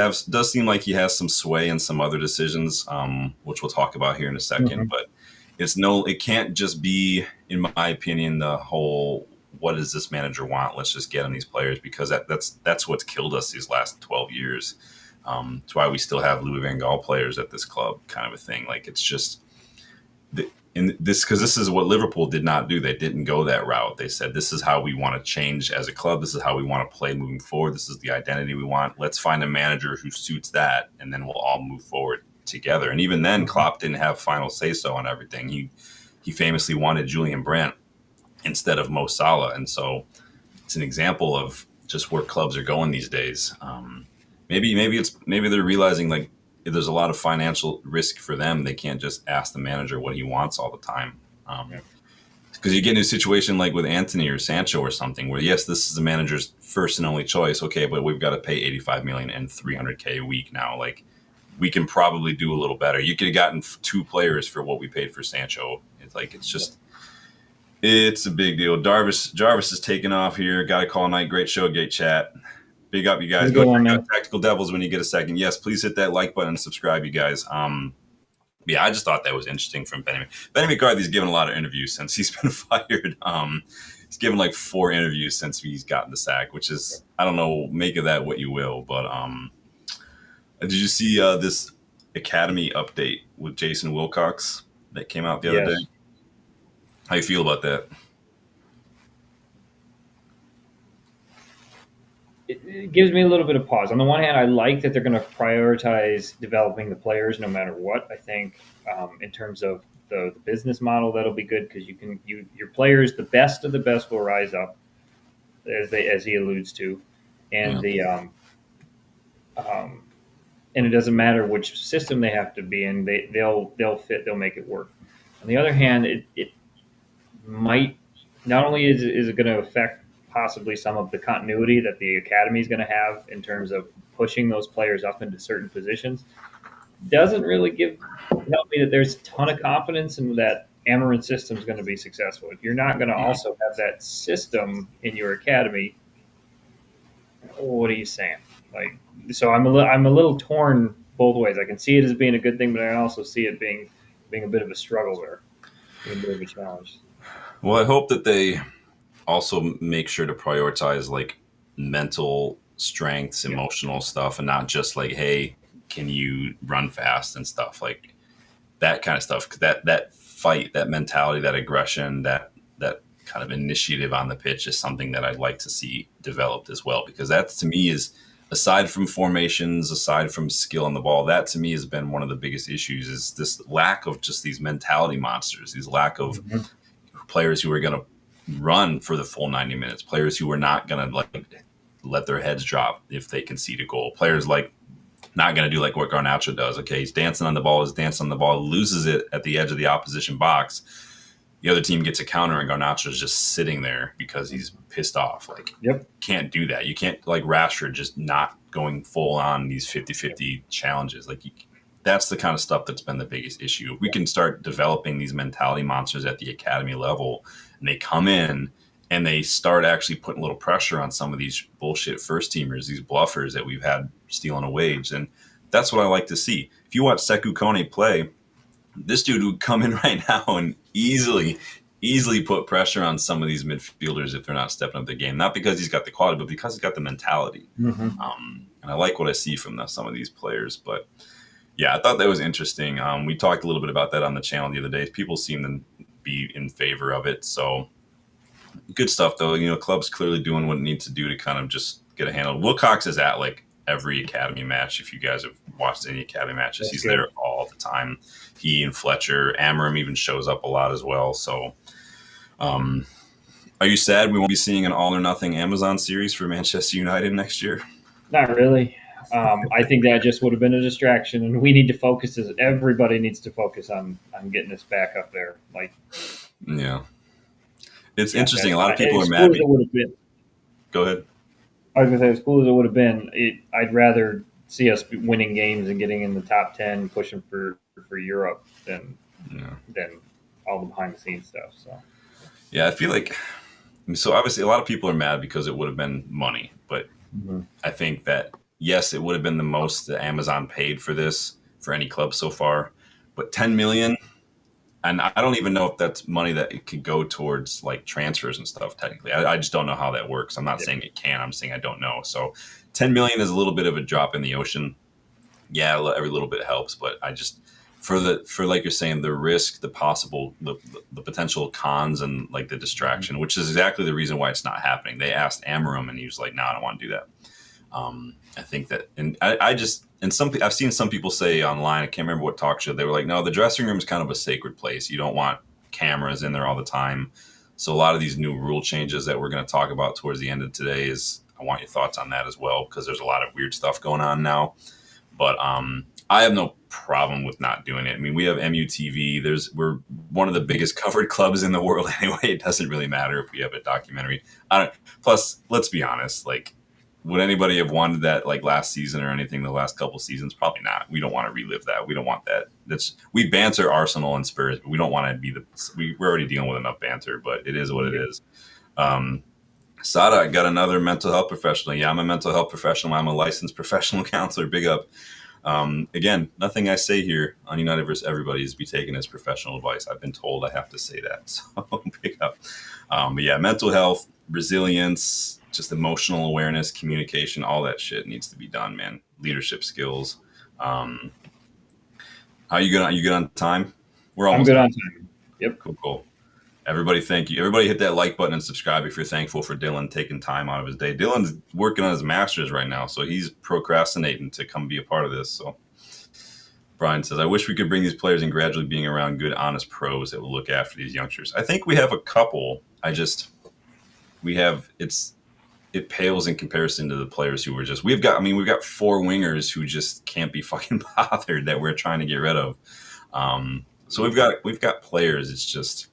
seem like he has some sway in some other decisions, which we'll talk about here in a second. But it can't just be, in my opinion, the whole what does this manager want? Let's just get him these players, because that's what's killed us these last 12 years. It's why we still have Louis van Gaal players at this club, kind of a thing. Like, it's just because this is what Liverpool did not do. They didn't go that route. They said, this is how we want to change as a club. This is how we want to play moving forward. This is the identity we want. Let's find a manager who suits that, and then we'll all move forward together. And even then, Klopp didn't have final say-so on everything. He famously wanted Julian Brandt instead of Mo Salah. And so it's an example of just where clubs are going these days. Maybe they're realizing, like, if there's a lot of financial risk for them, they can't just ask the manager what he wants all the time. Because you get into a situation like with Anthony or Sancho or something where, yes, this is the manager's first and only choice. Okay, but we've got to pay 85 million and 300K a week now. Like, we can probably do a little better. You could have gotten 2 players for what we paid for Sancho. It's a big deal. Jarvis is taking off here. Got to call night. Great show, great chat. Big up, you guys. Go check out Tactical Devils when you get a second. Yes, please hit that like button and subscribe, you guys. Yeah, I just thought that was interesting from Benny. Benny McCarthy's given a lot of interviews since he's been fired. He's given like 4 interviews since he's gotten the sack, which is, I don't know, make of that what you will. But did you see this Academy update with Jason Wilcox that came out the other day? How you feel about that? It gives me a little bit of pause. On the one hand, I like that they're going to prioritize developing the players no matter what. I think in terms of the business model, that'll be good, because your players, the best of the best, will rise up, as he alludes to, and and it doesn't matter which system they have to be in. They'll fit. They'll make it work. On the other hand, it might not only is it going to affect possibly some of the continuity that the academy is going to have in terms of pushing those players up into certain positions, doesn't really tell me that there's a ton of confidence in that Amorim system is going to be successful. If you're not going to also have that system in your academy, what are you saying? Like, so I'm a little torn both ways. I can see it as being a good thing, but I also see it being a bit of a struggle there, being a bit of a challenge. Well, I hope that they also make sure to prioritize like mental strengths, emotional stuff, and not just like, hey, can you run fast and stuff, like that kind of stuff. That fight, that mentality, that aggression, that kind of initiative on the pitch is something that I'd like to see developed as well, because that to me is, aside from formations, aside from skill on the ball, that to me has been one of the biggest issues, is this lack of just these mentality monsters, these lack of players who are going to run for the full 90 minutes, players who are not going to like let their heads drop if they concede a goal, players like not going to do like what Garnacho does. Okay, he's dancing on the ball, loses it at the edge of the opposition box. The other team gets a counter and Garnacho's just sitting there because he's pissed off. Like, can't do that. You can't, like Rashford, just not going full on these 50-50 challenges. Like, that's the kind of stuff that's been the biggest issue. If we can start developing these mentality monsters at the academy level, and they come in and they start actually putting a little pressure on some of these bullshit first teamers, these bluffers that we've had stealing a wage. And that's what I like to see. If you watch Sekou Kone play, this dude would come in right now and easily put pressure on some of these midfielders if they're not stepping up the game. Not because he's got the quality, but because he's got the mentality. And I like what I see from some of these players. But yeah, I thought that was interesting. We talked a little bit about that on the channel the other day. People seem to be in favor of it. So good stuff, though. You know, club's clearly doing what it needs to do to kind of just get a handle. Wilcox is at like every academy match. If you guys have watched any academy matches, he's there all the time. He and Fletcher, Amorim even shows up a lot as well. So are you sad we won't be seeing an all or nothing Amazon series for Manchester United next year? Not really. I think that just would have been a distraction, and we need to focus. Everybody needs to focus on getting this back up there. Like, yeah. It's Yeah, interesting. A lot of people are as mad. cool as it would have been. Go ahead. I was gonna say, as cool as it would have been, I'd rather see us winning games and getting in the top 10, pushing for Europe Yeah. than all the behind the scenes stuff. So Yeah, I feel like so obviously a lot of people are mad because it would have been money, but mm-hmm. I think that yes, it would have been the most that Amazon paid for this for any club so far, but 10 million, and I don't even know if that's money that it could go towards like transfers and stuff. Technically, I just don't know how that works. I'm not saying it can. I'm saying I don't know. So 10 million is a little bit of a drop in the ocean. Yeah, every little bit helps, but I just for like you're saying, the risk, the possible, the potential cons, and like the distraction, which is exactly the reason why it's not happening. They asked Amorim, and he was like, "No, I don't want to do that." I think that, and I just, and I've seen some people say online, I can't remember what talk show, they were like, no, the dressing room is kind of a sacred place. You don't want cameras in there all the time. So a lot of these new rule changes that we're going to talk about towards the end of today is, I want your thoughts on that as well, because there's a lot of weird stuff going on now. But I have no problem with not doing it. I mean, we have MUTV. We're one of the biggest covered clubs in the world anyway. It doesn't really matter if we have a documentary. Plus, let's be honest, like, would anybody have wanted that like last season or anything the last couple seasons? Probably not. We don't want to relive that. We don't want that. We banter Arsenal and Spurs, but we don't want to be we're already dealing with enough banter, but it is what it is. Sada got another mental health professional. Yeah, I'm a mental health professional. I'm a licensed professional counselor. Big up. Again, nothing I say here on United vs. Everybody is be taken as professional advice. I've been told I have to say that. So big up. But yeah, mental health, resilience, just emotional awareness, communication, all that shit needs to be done, man. Leadership skills. How you good on? You good on time? We're I'm almost good done. on time. Yep. Cool. Everybody, thank you. Everybody hit that like button and subscribe if you're thankful for Dylan taking time out of his day. Dylan's working on his master's right now, so he's procrastinating to come be a part of this. So Brian says, I wish we could bring these players in gradually being around good, honest pros that will look after these youngsters. I think we have a couple. It pales in comparison to the players who were just, we've got 4 wingers who just can't be fucking bothered that we're trying to get rid of. So we've got players. It's just,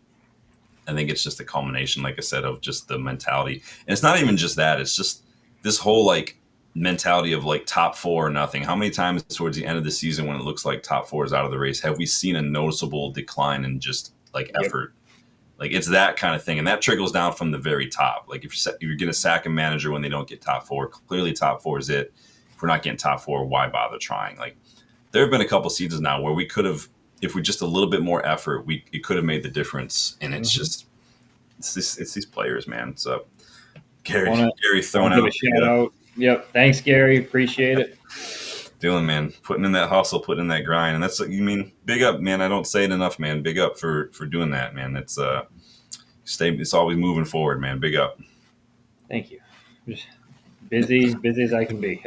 I think it's just a culmination, like I said, of just the mentality. And it's not even just that. It's just this whole like mentality of like top 4 or nothing. How many times towards the end of the season when it looks like top 4 is out of the race, have we seen a noticeable decline in just like effort? Like it's that kind of thing. And that trickles down from the very top. Like if you're going to sack a manager when they don't get top 4, clearly top 4 is it. If we're not getting top 4, why bother trying? Like there have been a couple seasons now where we could have, if we just a little bit more effort, it could have made the difference. And it's just, it's these players, man. So Gary throwing out. Give a shout out. Yep. Thanks, Gary. Appreciate it. Dylan, man, putting in that hustle, putting in that grind. And that's what you mean. Big up, man. I don't say it enough, man. Big up for doing that, man. It's it's always moving forward, man. Big up. Thank you. Just busy as I can be.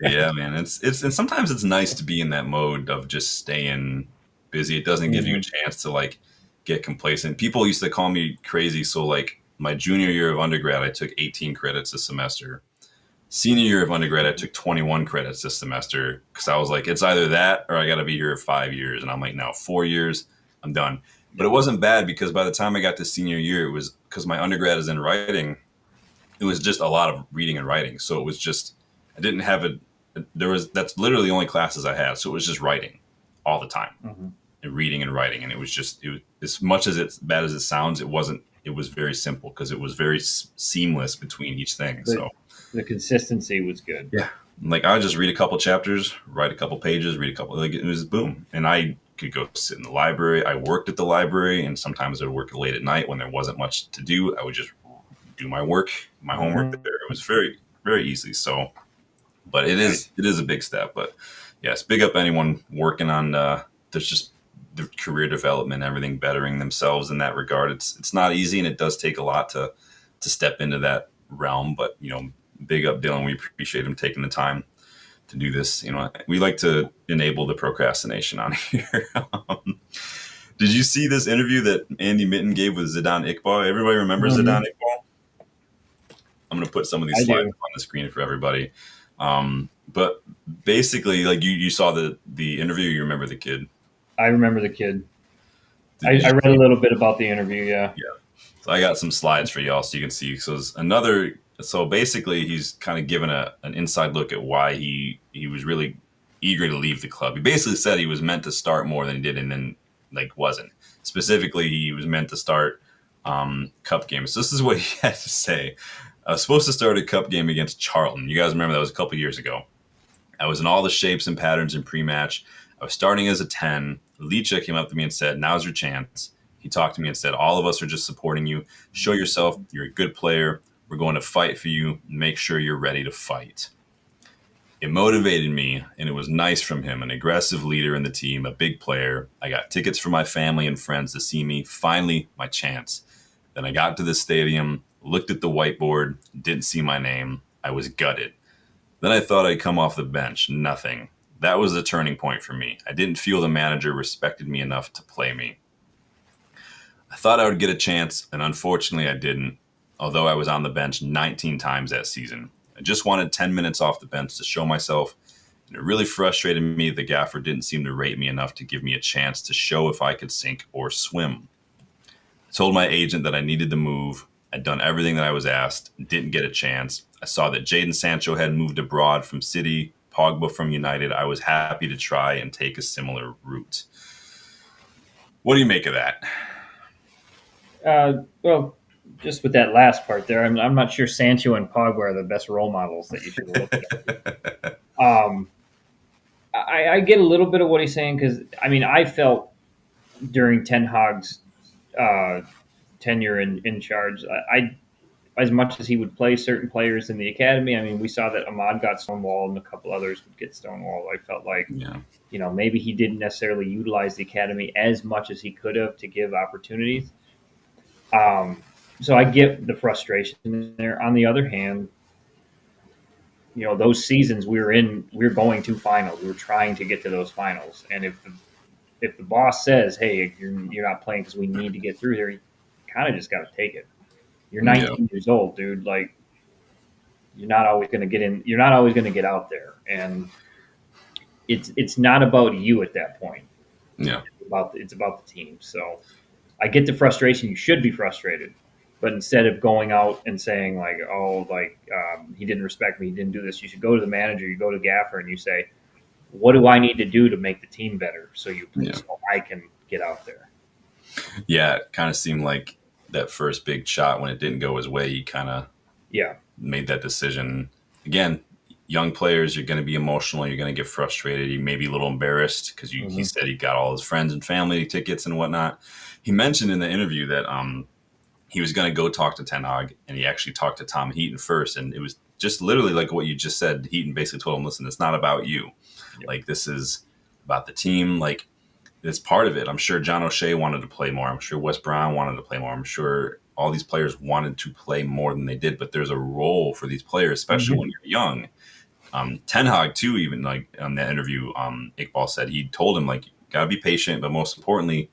Yeah, man. And sometimes it's nice to be in that mode of just staying busy. It doesn't give you a chance to like get complacent. People used to call me crazy. So like my junior year of undergrad, I took 18 credits a semester. Senior year of undergrad, I took 21 credits this semester because I was like, it's either that or I got to be here 5 years. And I'm like, no, 4 years, I'm done. But it wasn't bad because by the time I got to senior year, it was because my undergrad is in writing. It was just a lot of reading and writing. So it was just, I didn't have that's literally the only classes I had. So it was just writing all the time and reading and writing. And it was as much as it's bad as it sounds, it was very simple because it was very seamless between each thing. So the consistency was good. Yeah. Like I would just read a couple chapters, write a couple pages, read a couple, like it was boom. And I could go sit in the library. I worked at the library and sometimes I would work late at night when there wasn't much to do. I would just do my work, my homework there. It was very, very easy. So, but it is a big step, but yes, big up anyone working on, there's just the career development, everything bettering themselves in that regard. It's not easy and it does take a lot to step into that realm, but big up Dylan. We appreciate him taking the time to do this. We like to enable the procrastination on here. Did you see this interview that Andy Mitten gave with Zidane Iqbal? Everybody remembers Zidane Iqbal? I'm going to put some of these slides on the screen for everybody. But basically, like you saw the interview, you remember the kid? I remember the kid. I read a little bit about the interview, yeah. Yeah. So I got some slides for y'all so you can see. So basically, he's kind of given an inside look at why he was really eager to leave the club. He basically said he was meant to start more than he did, and then like wasn't. Specifically, he was meant to start cup games. So this is what he had to say. I was supposed to start a cup game against Charlton. You guys remember that was a couple years ago. I was in all the shapes and patterns in pre-match. I was starting as a 10. Licha came up to me and said, "Now's your chance." He talked to me and said, "All of us are just supporting you. Show yourself. You're a good player. We're going to fight for you. Make sure you're ready to fight." It motivated me, and it was nice from him, an aggressive leader in the team, a big player. I got tickets for my family and friends to see me. Finally, my chance. Then I got to the stadium, looked at the whiteboard, didn't see my name. I was gutted. Then I thought I'd come off the bench. Nothing. That was the turning point for me. I didn't feel the manager respected me enough to play me. I thought I would get a chance, and unfortunately I didn't, although I was on the bench 19 times that season. I just wanted 10 minutes off the bench to show myself, and it really frustrated me the gaffer didn't seem to rate me enough to give me a chance to show if I could sink or swim. I told my agent that I needed to move. I'd done everything that I was asked, didn't get a chance. I saw that Jadon Sancho had moved abroad from City, Pogba from United. I was happy to try and take a similar route. What do you make of that? Well, just with that last part there, I'm not sure Sancho and Pogba are the best role models that you should look at. I get a little bit of what he's saying because I mean I felt during Ten Hag's uh, tenure in charge, I as much as he would play certain players in the academy. I mean, we saw that Ahmad got stonewalled and a couple others would get stonewalled. I felt like, Yeah. Maybe he didn't necessarily utilize the academy as much as he could have to give opportunities. So I get the frustration there. On the other hand, those seasons we were going to finals. We were trying to get to those finals. And if the boss says, "Hey, you're not playing because we need to get through here," you kind of just got to take it. You're Yeah. 19 years old, dude. Like you're not always going to get in. You're not always going to get out there, and it's not about you at that point. Yeah. It's about the team. So I get the frustration. You should be frustrated, but instead of going out and saying like, "Oh, like he didn't respect me, he didn't do this," you should go to the manager, you go to Gaffer, and you say, "What do I need to do to make the team better so Yeah. so I can get out there?" Yeah. It kind of seemed like that first big shot when it didn't go his way, he kind of Yeah. made that decision. Again, young players, you're going to be emotional. You're going to get frustrated. You may be a little embarrassed because he said he got all his friends and family tickets and whatnot. He mentioned in the interview that he was going to go talk to Ten Hag, and he actually talked to Tom Heaton first. And it was just literally like what you just said. Heaton basically told him, "Listen, it's not about you. Yep. Like, this is about the team. Like, it's part of it." I'm sure John O'Shea wanted to play more. I'm sure Wes Brown wanted to play more. I'm sure all these players wanted to play more than they did, but there's a role for these players, especially when you're young. Ten Hag too, even like on that interview, Iqbal said he told him like, gotta be patient, but most importantly,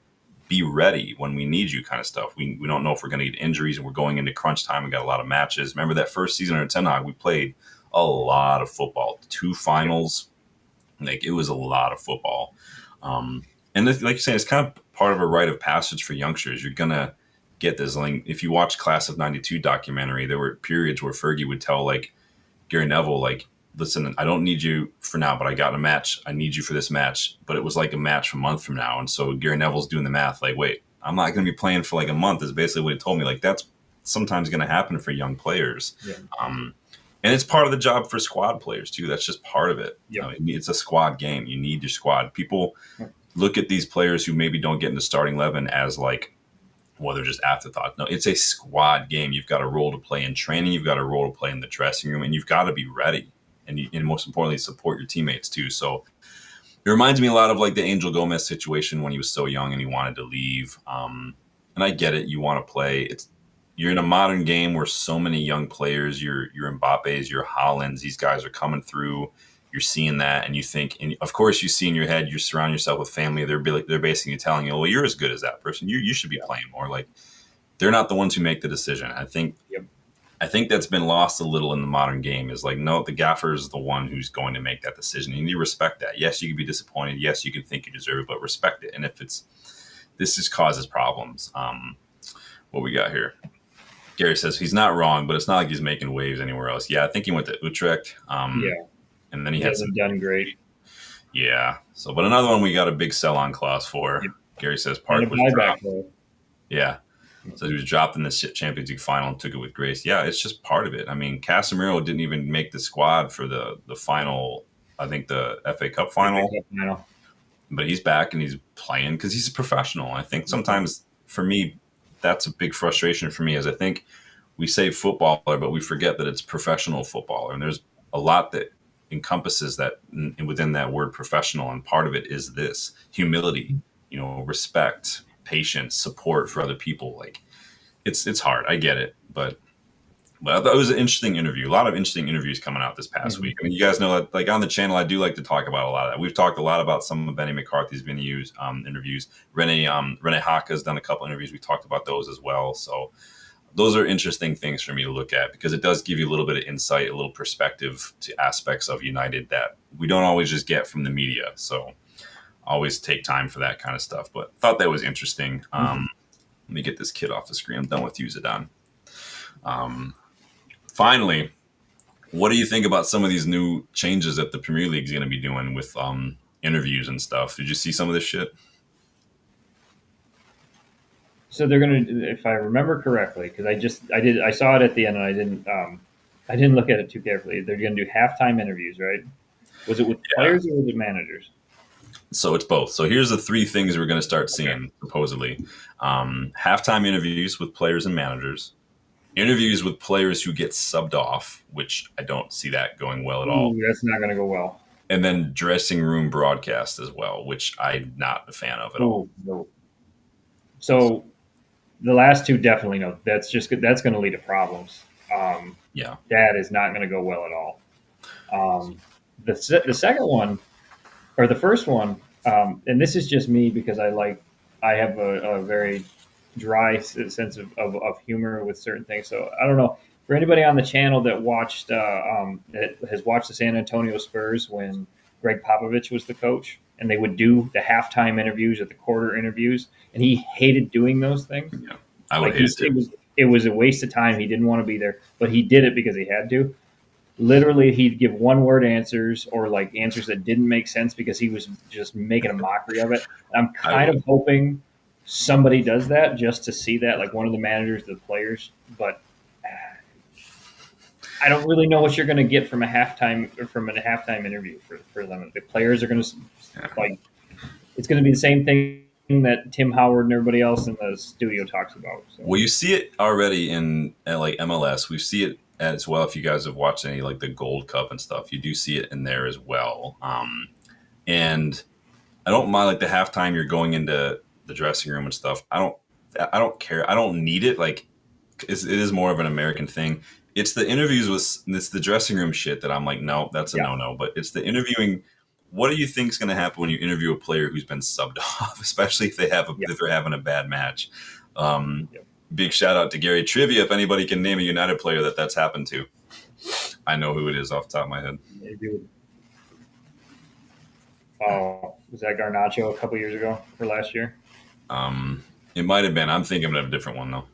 be ready when we need you, kind of stuff. We don't know if we're going to get injuries, and we're going into crunch time. We got a lot of matches. Remember that first season under Ten Hag, we played a lot of football, 2 finals. Like, it was a lot of football. And like you're saying, it's kind of part of a rite of passage for youngsters. You're gonna get this. Like, if you watch Class of '92 documentary, there were periods where Fergie would tell like Gary Neville, like, "Listen, I don't need you for now, but I got a match. I need you for this match." But it was like a match a month from now. And so Gary Neville's doing the math, like, wait, I'm not going to be playing for like a month, is basically what he told me. Like, that's sometimes going to happen for young players. Yeah. And it's part of the job for squad players too. That's just part of it. Yep. I mean, it's a squad game. You need your squad. People look at these players who maybe don't get in the starting 11 as like, well, they're just afterthought. No, it's a squad game. You've got a role to play in training. You've got a role to play in the dressing room, and you've got to be ready. And most importantly, support your teammates too. So it reminds me a lot of like the Angel Gomez situation when he was so young and he wanted to leave. And I get it. You want to play. You're in a modern game where so many young players, your Mbappe's, your Haalands, these guys are coming through. You're seeing that, and you think, and of course, you see in your head, you surround yourself with family. They're basically telling you, "Well, you're as good as that person. You should be playing more." Like, they're not the ones who make the decision. I think that's been lost a little in the modern game. Is like, no, the gaffer is the one who's going to make that decision. You need to respect that. Yes, you can be disappointed. Yes, you can think you deserve it, but respect it. And if this just causes problems. What we got here? Gary says he's not wrong, but it's not like he's making waves anywhere else. Yeah, I think he went to Utrecht, Yeah, and then he he had some. hasn't done great. Yeah. So, but another one we got a big sell-on clause for. Yep. Gary says And a Park was buyback dropped. though. Yeah. So he was dropped in the Champions League final and took it with grace. Yeah, it's just part of it. I mean, Casemiro didn't even make the squad for the final. I think the FA Cup FA final, Cup final. but he's back and he's playing because he's a professional. I think sometimes for me, that's a big frustration for me. As I think we say footballer, but we forget that it's professional footballer, and there's a lot that encompasses that within that word professional, and part of it is this humility, respect, patience, support for other people. Like it's hard. I get it, but I thought it was an interesting interview. A lot of interesting interviews coming out this past week. I mean, you guys know that, like on the channel, I do like to talk about a lot of that. We've talked a lot about some of Benny McCarthy's interviews. Rene Haka has done a couple interviews. We talked about those as well. So those are interesting things for me to look at because it does give you a little bit of insight, a little perspective to aspects of United that we don't always just get from the media. So always take time for that kind of stuff. But thought that was interesting. Let me get this kid off the screen. I'm done with you, Zidane. Finally, what do you think about some of these new changes that the Premier League is going to be doing with interviews and stuff? Did you see some of this shit? So they're gonna, if I remember correctly, because I saw it at the end and I didn't look at it too carefully. They're gonna do halftime interviews, right? Was it with players or was it managers? So it's both. So here's the three things we're going to start seeing, Okay. supposedly. Halftime interviews with players and managers, interviews with players who get subbed off, which I don't see that going well at all. Ooh, that's not gonna go well. And then dressing room broadcast as well, which I'm not a fan of at all. No. So the last two definitely no. That's going to lead to problems. Yeah. That is not going to go well at all. The second one or the first one, and this is just me because I have a very dry sense of humor with certain things. So I don't know for anybody on the channel that that has watched the San Antonio Spurs when Greg Popovich was the coach, and they would do the halftime interviews or the quarter interviews, and he hated doing those things. Yeah. I would hate it too. It was a waste of time. He didn't want to be there, but he did it because he had to. Literally, he'd give one word answers or like answers that didn't make sense because he was just making a mockery of it. I'm kind of hoping somebody does that just to see that, like one of the managers, the players. But I don't really know what you're going to get from a halftime interview for them. The players are going to like it's going to be the same thing that Tim Howard and everybody else in the studio talks about. So. Well, you see it already in like MLS. We see it as well. If you guys have watched any like the Gold Cup and stuff, you do see it in there as well. And I don't mind like the halftime you're going into the dressing room and stuff. I don't care. I don't need it. Like it is more of an American thing. It's the interviews it's the dressing room shit that I'm like, no, that's a no. But it's the interviewing. What do you think is going to happen when you interview a player who's been subbed off, especially if if they're having a bad match? Big shout out to Gary Trivia. If anybody can name a United player that's happened to, I know who it is off the top of my head. Maybe. Oh, was that Garnacho a couple years ago or last year? It might have been. I'm thinking of a different one though.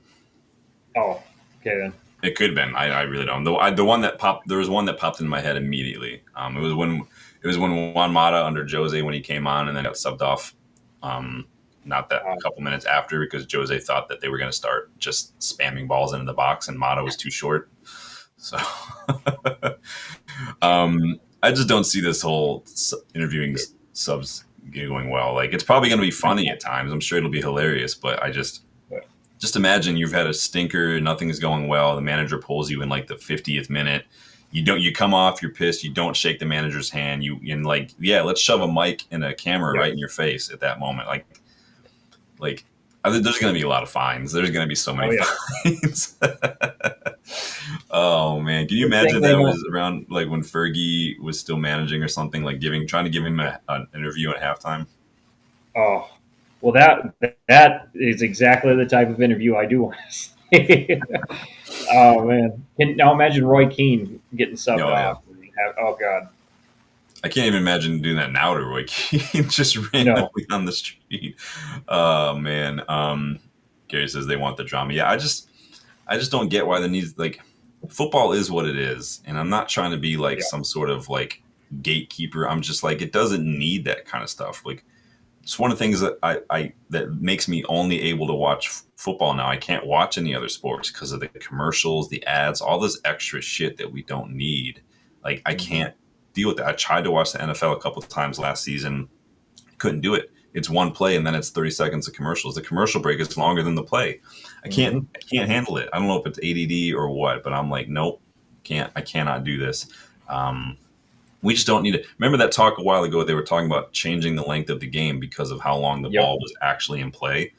Oh, okay then. It could have been. I really don't. The one that popped. There was one that popped in my head immediately. It was when Juan Mata under Jose when he came on and then got subbed off. Not that a couple minutes after because Jose thought that they were going to start just spamming balls into the box and Mata was too short. So I just don't see this whole interviewing subs going well. Like it's probably going to be funny at times. I'm sure it'll be hilarious, but I just imagine you've had a stinker, nothing's going well. The manager pulls you in like the 50th minute. You come off, you're pissed. You don't shake the manager's hand. Let's shove a mic and a camera right in your face at that moment. Like there's going to be a lot of fines. There's going to be so many fines. Oh man, can you imagine that was around like when Fergie was still managing or something, like trying to give him an interview at halftime? Oh, well, that is exactly the type of interview I do want to see. Oh man! Now imagine Roy Keane getting subbed off. Oh god! I can't even imagine doing that now to Roy Keane just randomly on the street. Oh man! Gary says they want the drama. Yeah, I just don't get why the needs like football is what it is, and I'm not trying to be like Yeah. some sort of like gatekeeper. I'm just like it doesn't need that kind of stuff. Like it's one of the things that I that makes me only able to watch football now. I can't watch any other sports because of the commercials, the ads, all this extra shit that we don't need. Like I can't deal with that. I tried to watch the NFL a couple of times last season, couldn't do it. It's one play and then it's 30 seconds of commercials. The commercial break is longer than the play. I can't handle it. I don't know if it's ADD or what, but I'm like, nope, I cannot do this. We just don't need it. Remember that talk a while ago? They were talking about changing the length of the game because of how long the ball was actually in play.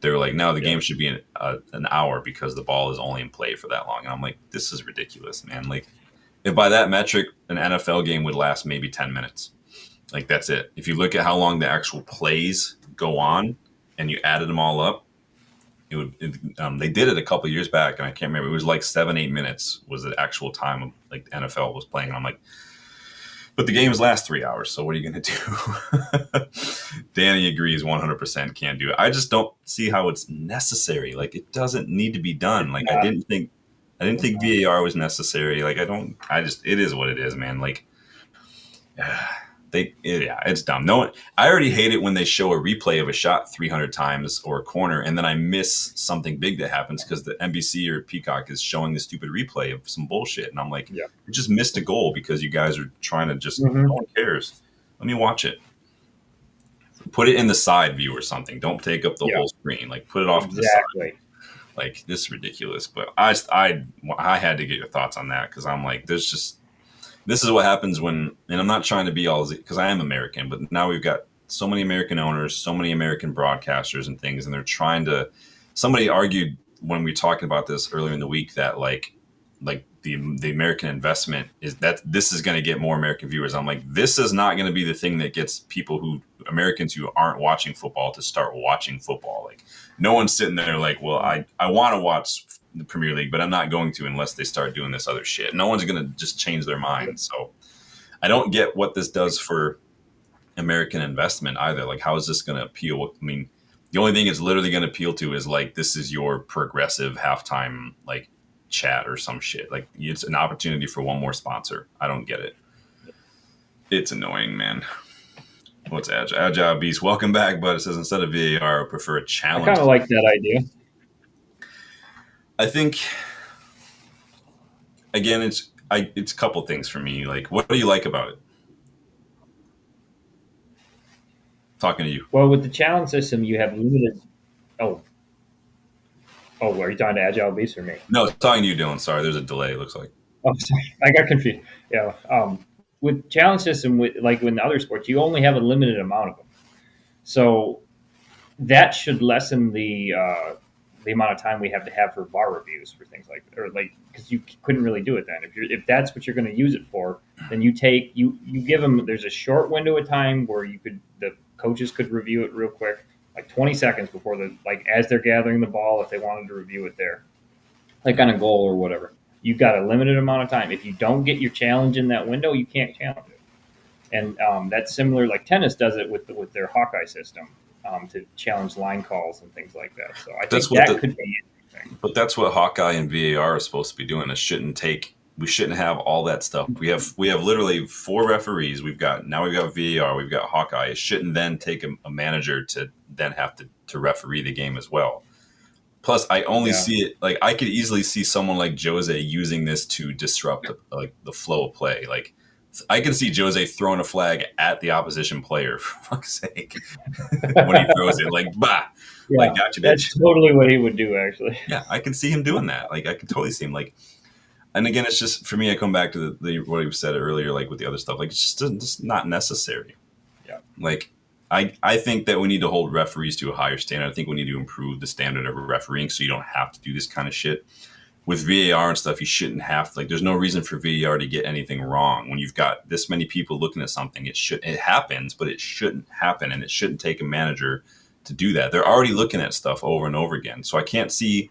They were like, no, the game should be an hour because the ball is only in play for that long. And I'm like, this is ridiculous, man. Like, if by that metric, an NFL game would last maybe 10 minutes. Like, that's it. If you look at how long the actual plays go on and you added them all up, they did it a couple of years back, and I can't remember. It was like 7-8 minutes was the actual time of, like, the NFL was playing. And I'm like, but the games last 3 hours, so what are you going to do? Danny agrees 100% can't do it. I just don't see how it's necessary. Like, it doesn't need to be done. Like, I didn't think VAR was necessary. Like, it is what it is, man. Like, it's dumb. I already hate it when they show a replay of a shot 300 times or a corner, and then I miss something big that happens because the NBC or Peacock is showing the stupid replay of some bullshit, and I'm like, you just missed a goal because you guys are trying to just no one cares. Let me watch it. Put it in the side view or something. Don't take up the whole screen. Like put it off to the side. Like this is ridiculous. But I had to get your thoughts on that because I'm like, this is what happens when, and I'm not trying to be all, because I am American, but now we've got so many American owners, so many American broadcasters and things, and they're trying to, somebody argued when we talked about this earlier in the week that like the American investment is that this is going to get more American viewers. I'm like, this is not going to be the thing that gets Americans who aren't watching football to start watching football. Like no one's sitting there like, well, I want to watch the Premier League, but I'm not going to unless they start doing this other shit. No one's going to just change their mind. So I don't get what this does for American investment either. Like, how is this going to appeal? I mean, the only thing it's literally going to appeal to is like, this is your progressive halftime, like chat or some shit. Like it's an opportunity for one more sponsor. I don't get it. It's annoying, man. What's Agile Beast? Welcome back, bud. It says instead of VAR, I prefer a challenge. I kind of like that idea. I think, again, it's a couple things for me. Like, what do you like about it? Talking to you. Well, with the challenge system, you have limited. Oh, are you talking to Agile Beast or me? No, talking to you, Dylan. Sorry, there's a delay. It looks like. Oh, sorry, I got confused. Yeah, with challenge system, like in other sports, you only have a limited amount of them, so that should lessen the amount of time we have to have for VAR reviews for things like, or like, because you couldn't really do it then. If that's what you're going to use it for, then you give them. There's a short window of time where the coaches could review it real quick, like 20 seconds before as they're gathering the ball, if they wanted to review it there, like on a goal or whatever. You've got a limited amount of time. If you don't get your challenge in that window, you can't challenge it. And that's similar, like tennis does it with their Hawkeye system. To challenge line calls and things like that. So I think that could be interesting. But that's what Hawkeye and VAR are supposed to be doing. We shouldn't have all that stuff. We have literally 4 referees. We've got VAR, we've got Hawkeye. It shouldn't then take a manager to then have to referee the game as well. Plus, I only see it, like I could easily see someone like Jose using this to disrupt the flow of play. Like I can see Jose throwing a flag at the opposition player, for fuck's sake, when he throws it. Like, bah! Yeah, like, gotcha, bitch. That's totally what he would do, actually. Yeah, I can see him doing that. Like, I can totally see him. Like, and again, it's just, for me, I come back to what you said earlier, like with the other stuff. Like, it's just not necessary. Yeah. Like, I think that we need to hold referees to a higher standard. I think we need to improve the standard of refereeing so you don't have to do this kind of shit. With VAR and stuff, you shouldn't have there's no reason for VAR to get anything wrong. When you've got this many people looking at something, it happens, but it shouldn't happen, and it shouldn't take a manager to do that. They're already looking at stuff over and over again. So I can't see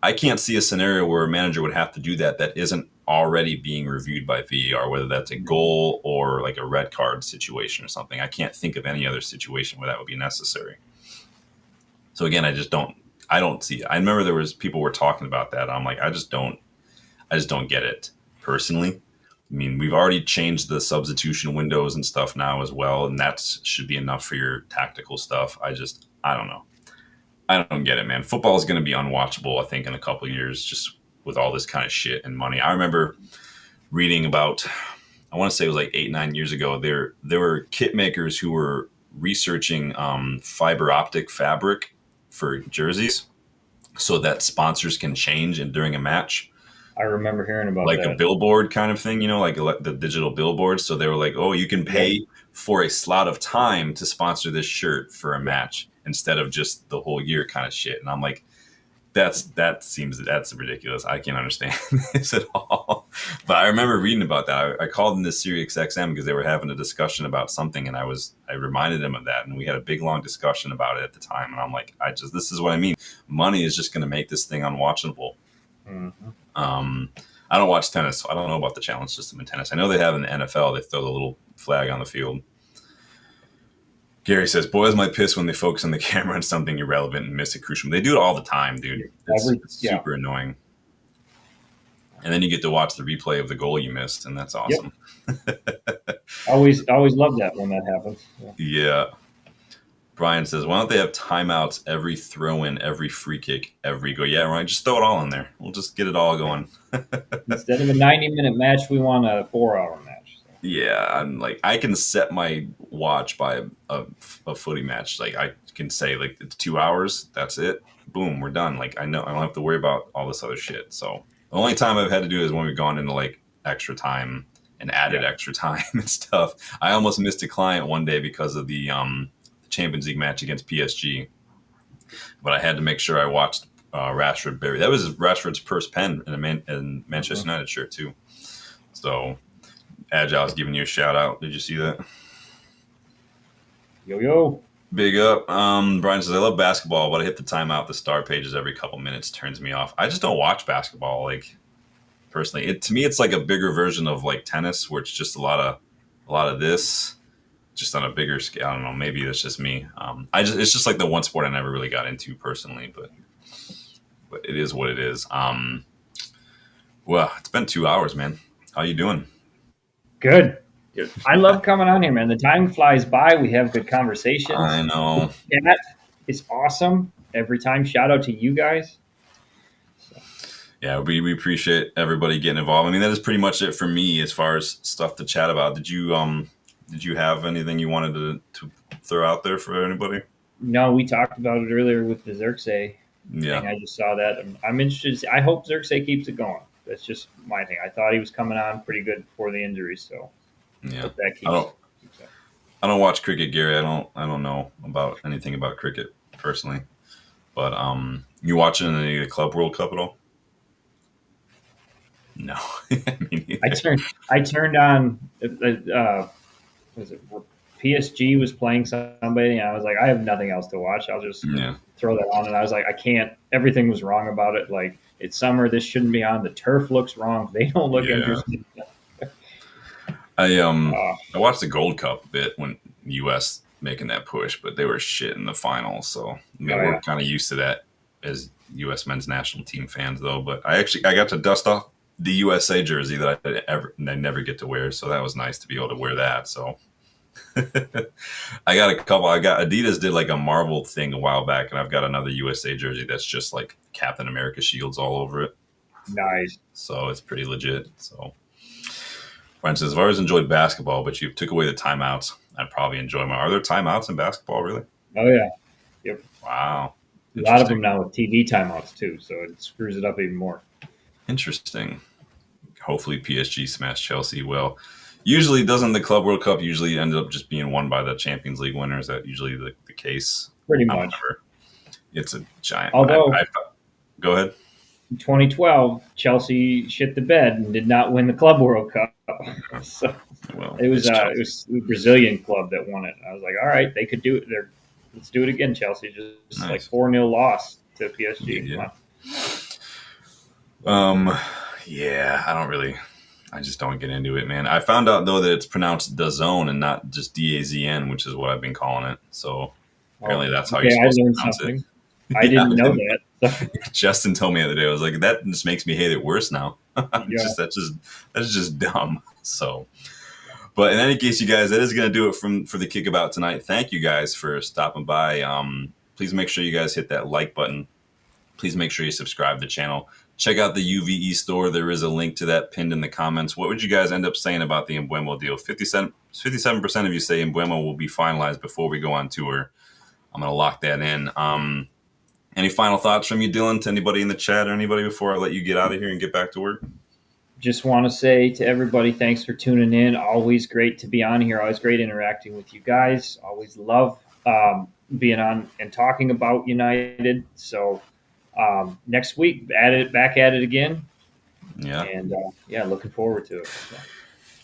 a scenario where a manager would have to do that isn't already being reviewed by VAR, whether that's a goal or like a red card situation or something. I can't think of any other situation where that would be necessary. So again, I don't see it. I remember there was people were talking about that. I'm like, I just don't get it personally. I mean, we've already changed the substitution windows and stuff now as well, and that should be enough for your tactical stuff. I don't know. I don't get it, man. Football is going to be unwatchable, I think, in a couple of years, just with all this kind of shit and money. I remember reading about, I want to say it was like 8, 9 years ago. There were kit makers who were researching fiber optic fabric for jerseys, so that sponsors can change and during a match, I remember hearing about like a that. billboard kind of thing, like the digital billboards. So they were like, oh, you can pay for a slot of time to sponsor this shirt for a match instead of just the whole year kind of shit. And I'm like, that's ridiculous. I can't understand this at all. But I remember reading about that. I called in this Sirius XM because they were having a discussion about something, and I reminded them of that, and we had a big long discussion about it at the time. And I'm like, this is what I mean. Money is just going to make this thing unwatchable. Mm-hmm. I don't watch tennis, so I don't know about the challenge system in tennis. I know they have in the NFL, they throw the little flag on the field. Gary says, boys might piss when they focus on the camera on something irrelevant and miss a crucial. They do it all the time, dude. It's super annoying. And then you get to watch the replay of the goal you missed, and that's awesome. Yep. always love that when that happens. Yeah. Brian says, why don't they have timeouts every throw-in, every free kick, every goal? Yeah, right. Just throw it all in there. We'll just get it all going. Instead of a 90-minute match, we want a 4-hour match. So. Yeah, I'm like, I can set my watch by a footy match. Like, I can say, like, it's 2 hours. That's it. Boom, we're done. Like, I know I don't have to worry about all this other shit. So the only time I've had to do it is when we've gone into, like, extra time and added extra time and stuff. I almost missed a client one day because of the Champions League match against PSG, but I had to make sure I watched Rashford bury. That was Rashford's first pen in Manchester United shirt too. So Agile's giving you a shout out. Did you see that? Yo. Big up. Brian says, I love basketball, but I hit the timeout. The star pages every couple minutes turns me off. I just don't watch basketball. Like, personally, to me, it's like a bigger version of like tennis, where it's just a lot of this, just on a bigger scale. I don't know. Maybe that's just me. It's just like the one sport I never really got into personally, but it is what it is. Well, it's been 2 hours, man. How you doing? Good. I love coming on here, man. The time flies by. We have good conversations. I know. That is awesome. Every time. Shout out to you guys. So. Yeah, we appreciate everybody getting involved. I mean, that is pretty much it for me as far as stuff to chat about. Did you have anything you wanted to throw out there for anybody? No, we talked about it earlier with the Xerxes. Yeah. I just saw that. I'm interested. I hope Xerxes keeps it going. That's just my thing. I thought he was coming on pretty good before the injury, so yeah. That keeps I don't watch cricket, Gary. I don't know about anything about cricket personally. But you watching any of the Club World Cup at all? No. I turned on was it PSG was playing somebody, and I was like, I have nothing else to watch. I'll just throw that on. And I was like, I can't. Everything was wrong about it. Like, it's summer. This shouldn't be on. The turf looks wrong. They don't look interesting. I watched the Gold Cup a bit when U.S. making that push, but they were shit in the final. So we're kind of used to that as U.S. men's national team fans, though. But I got to dust off the USA jersey that I never get to wear, so that was nice to be able to wear that. So I got a couple. Adidas did like a Marvel thing a while back, and I've got another USA jersey that's just like Captain America shields all over it. Nice. So it's pretty legit. So Brian says, I've always enjoyed basketball, but you took away the timeouts. I'd probably enjoy more. Are there timeouts in basketball, really? Oh, yeah. Yep. Wow. A lot of them now with TV timeouts, too, so it screws it up even more. Interesting. Hopefully PSG smash Chelsea. Well, usually doesn't the Club World Cup usually end up just being won by the Champions League winner? Is that usually the case? Pretty much. It's a giant. Although, go ahead. In 2012, Chelsea shit the bed and did not win the Club World Cup. So it was the Brazilian club that won it. I was like, all right, they could do it. Let's do it again, Chelsea. Just nice. Like 4-0 loss to PSG. Yeah. Yeah, I just don't get into it, man. I found out though that it's pronounced DAZN and not just DAZN, which is what I've been calling it. So apparently that's how you're supposed to pronounce it. I Yeah, didn't know that. So, Justin told me the other day. I was like, that just makes me hate it worse now. yeah, That's just dumb. So, but in any case, you guys, that is going to do it for the Kickabout tonight. Thank you guys for stopping by. Please make sure you guys hit that like button. Please make sure you subscribe to the channel. Check out the UVE store. There is a link to that pinned in the comments. What would you guys end up saying about the Embuemo deal? 57% of you say Embuemo will be finalized before we go on tour. I'm going to lock that in. Any final thoughts from you, Dylan, to anybody in the chat or anybody before I let you get out of here and get back to work? just want to say to everybody, thanks for tuning in. Always great to be on here. Always great interacting with you guys. Always love being on and talking about United. So next week, back at it again. Yeah. And yeah, looking forward to it. So.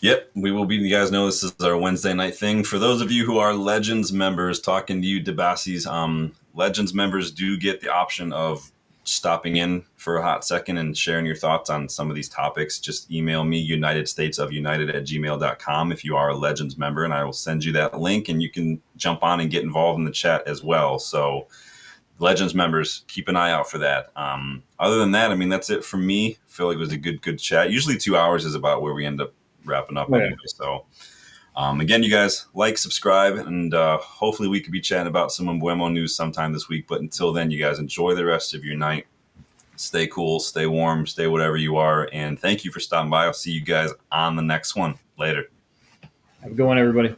Yep, we will be. You guys know this is our Wednesday night thing. For those of you who are Legends members, talking to you, Debassi's, Legends members do get the option of stopping in for a hot second and sharing your thoughts on some of these topics. Just email me, unitedstatesofunited@gmail.com if you are a Legends member, and I will send you that link, and you can jump on and get involved in the chat as well. So Legends members, keep an eye out for that. Other than that, I mean, that's it from me. I feel like it was a good chat. Usually 2 hours is about where we end up wrapping up anyway. So again, you guys, like, subscribe, and hopefully we could be chatting about some Embuemo news sometime this week. But until then, you guys enjoy the rest of your night. Stay cool, stay warm, stay whatever you are. And thank you for stopping by. I'll see you guys on the next one. Later. Have a good one, everybody.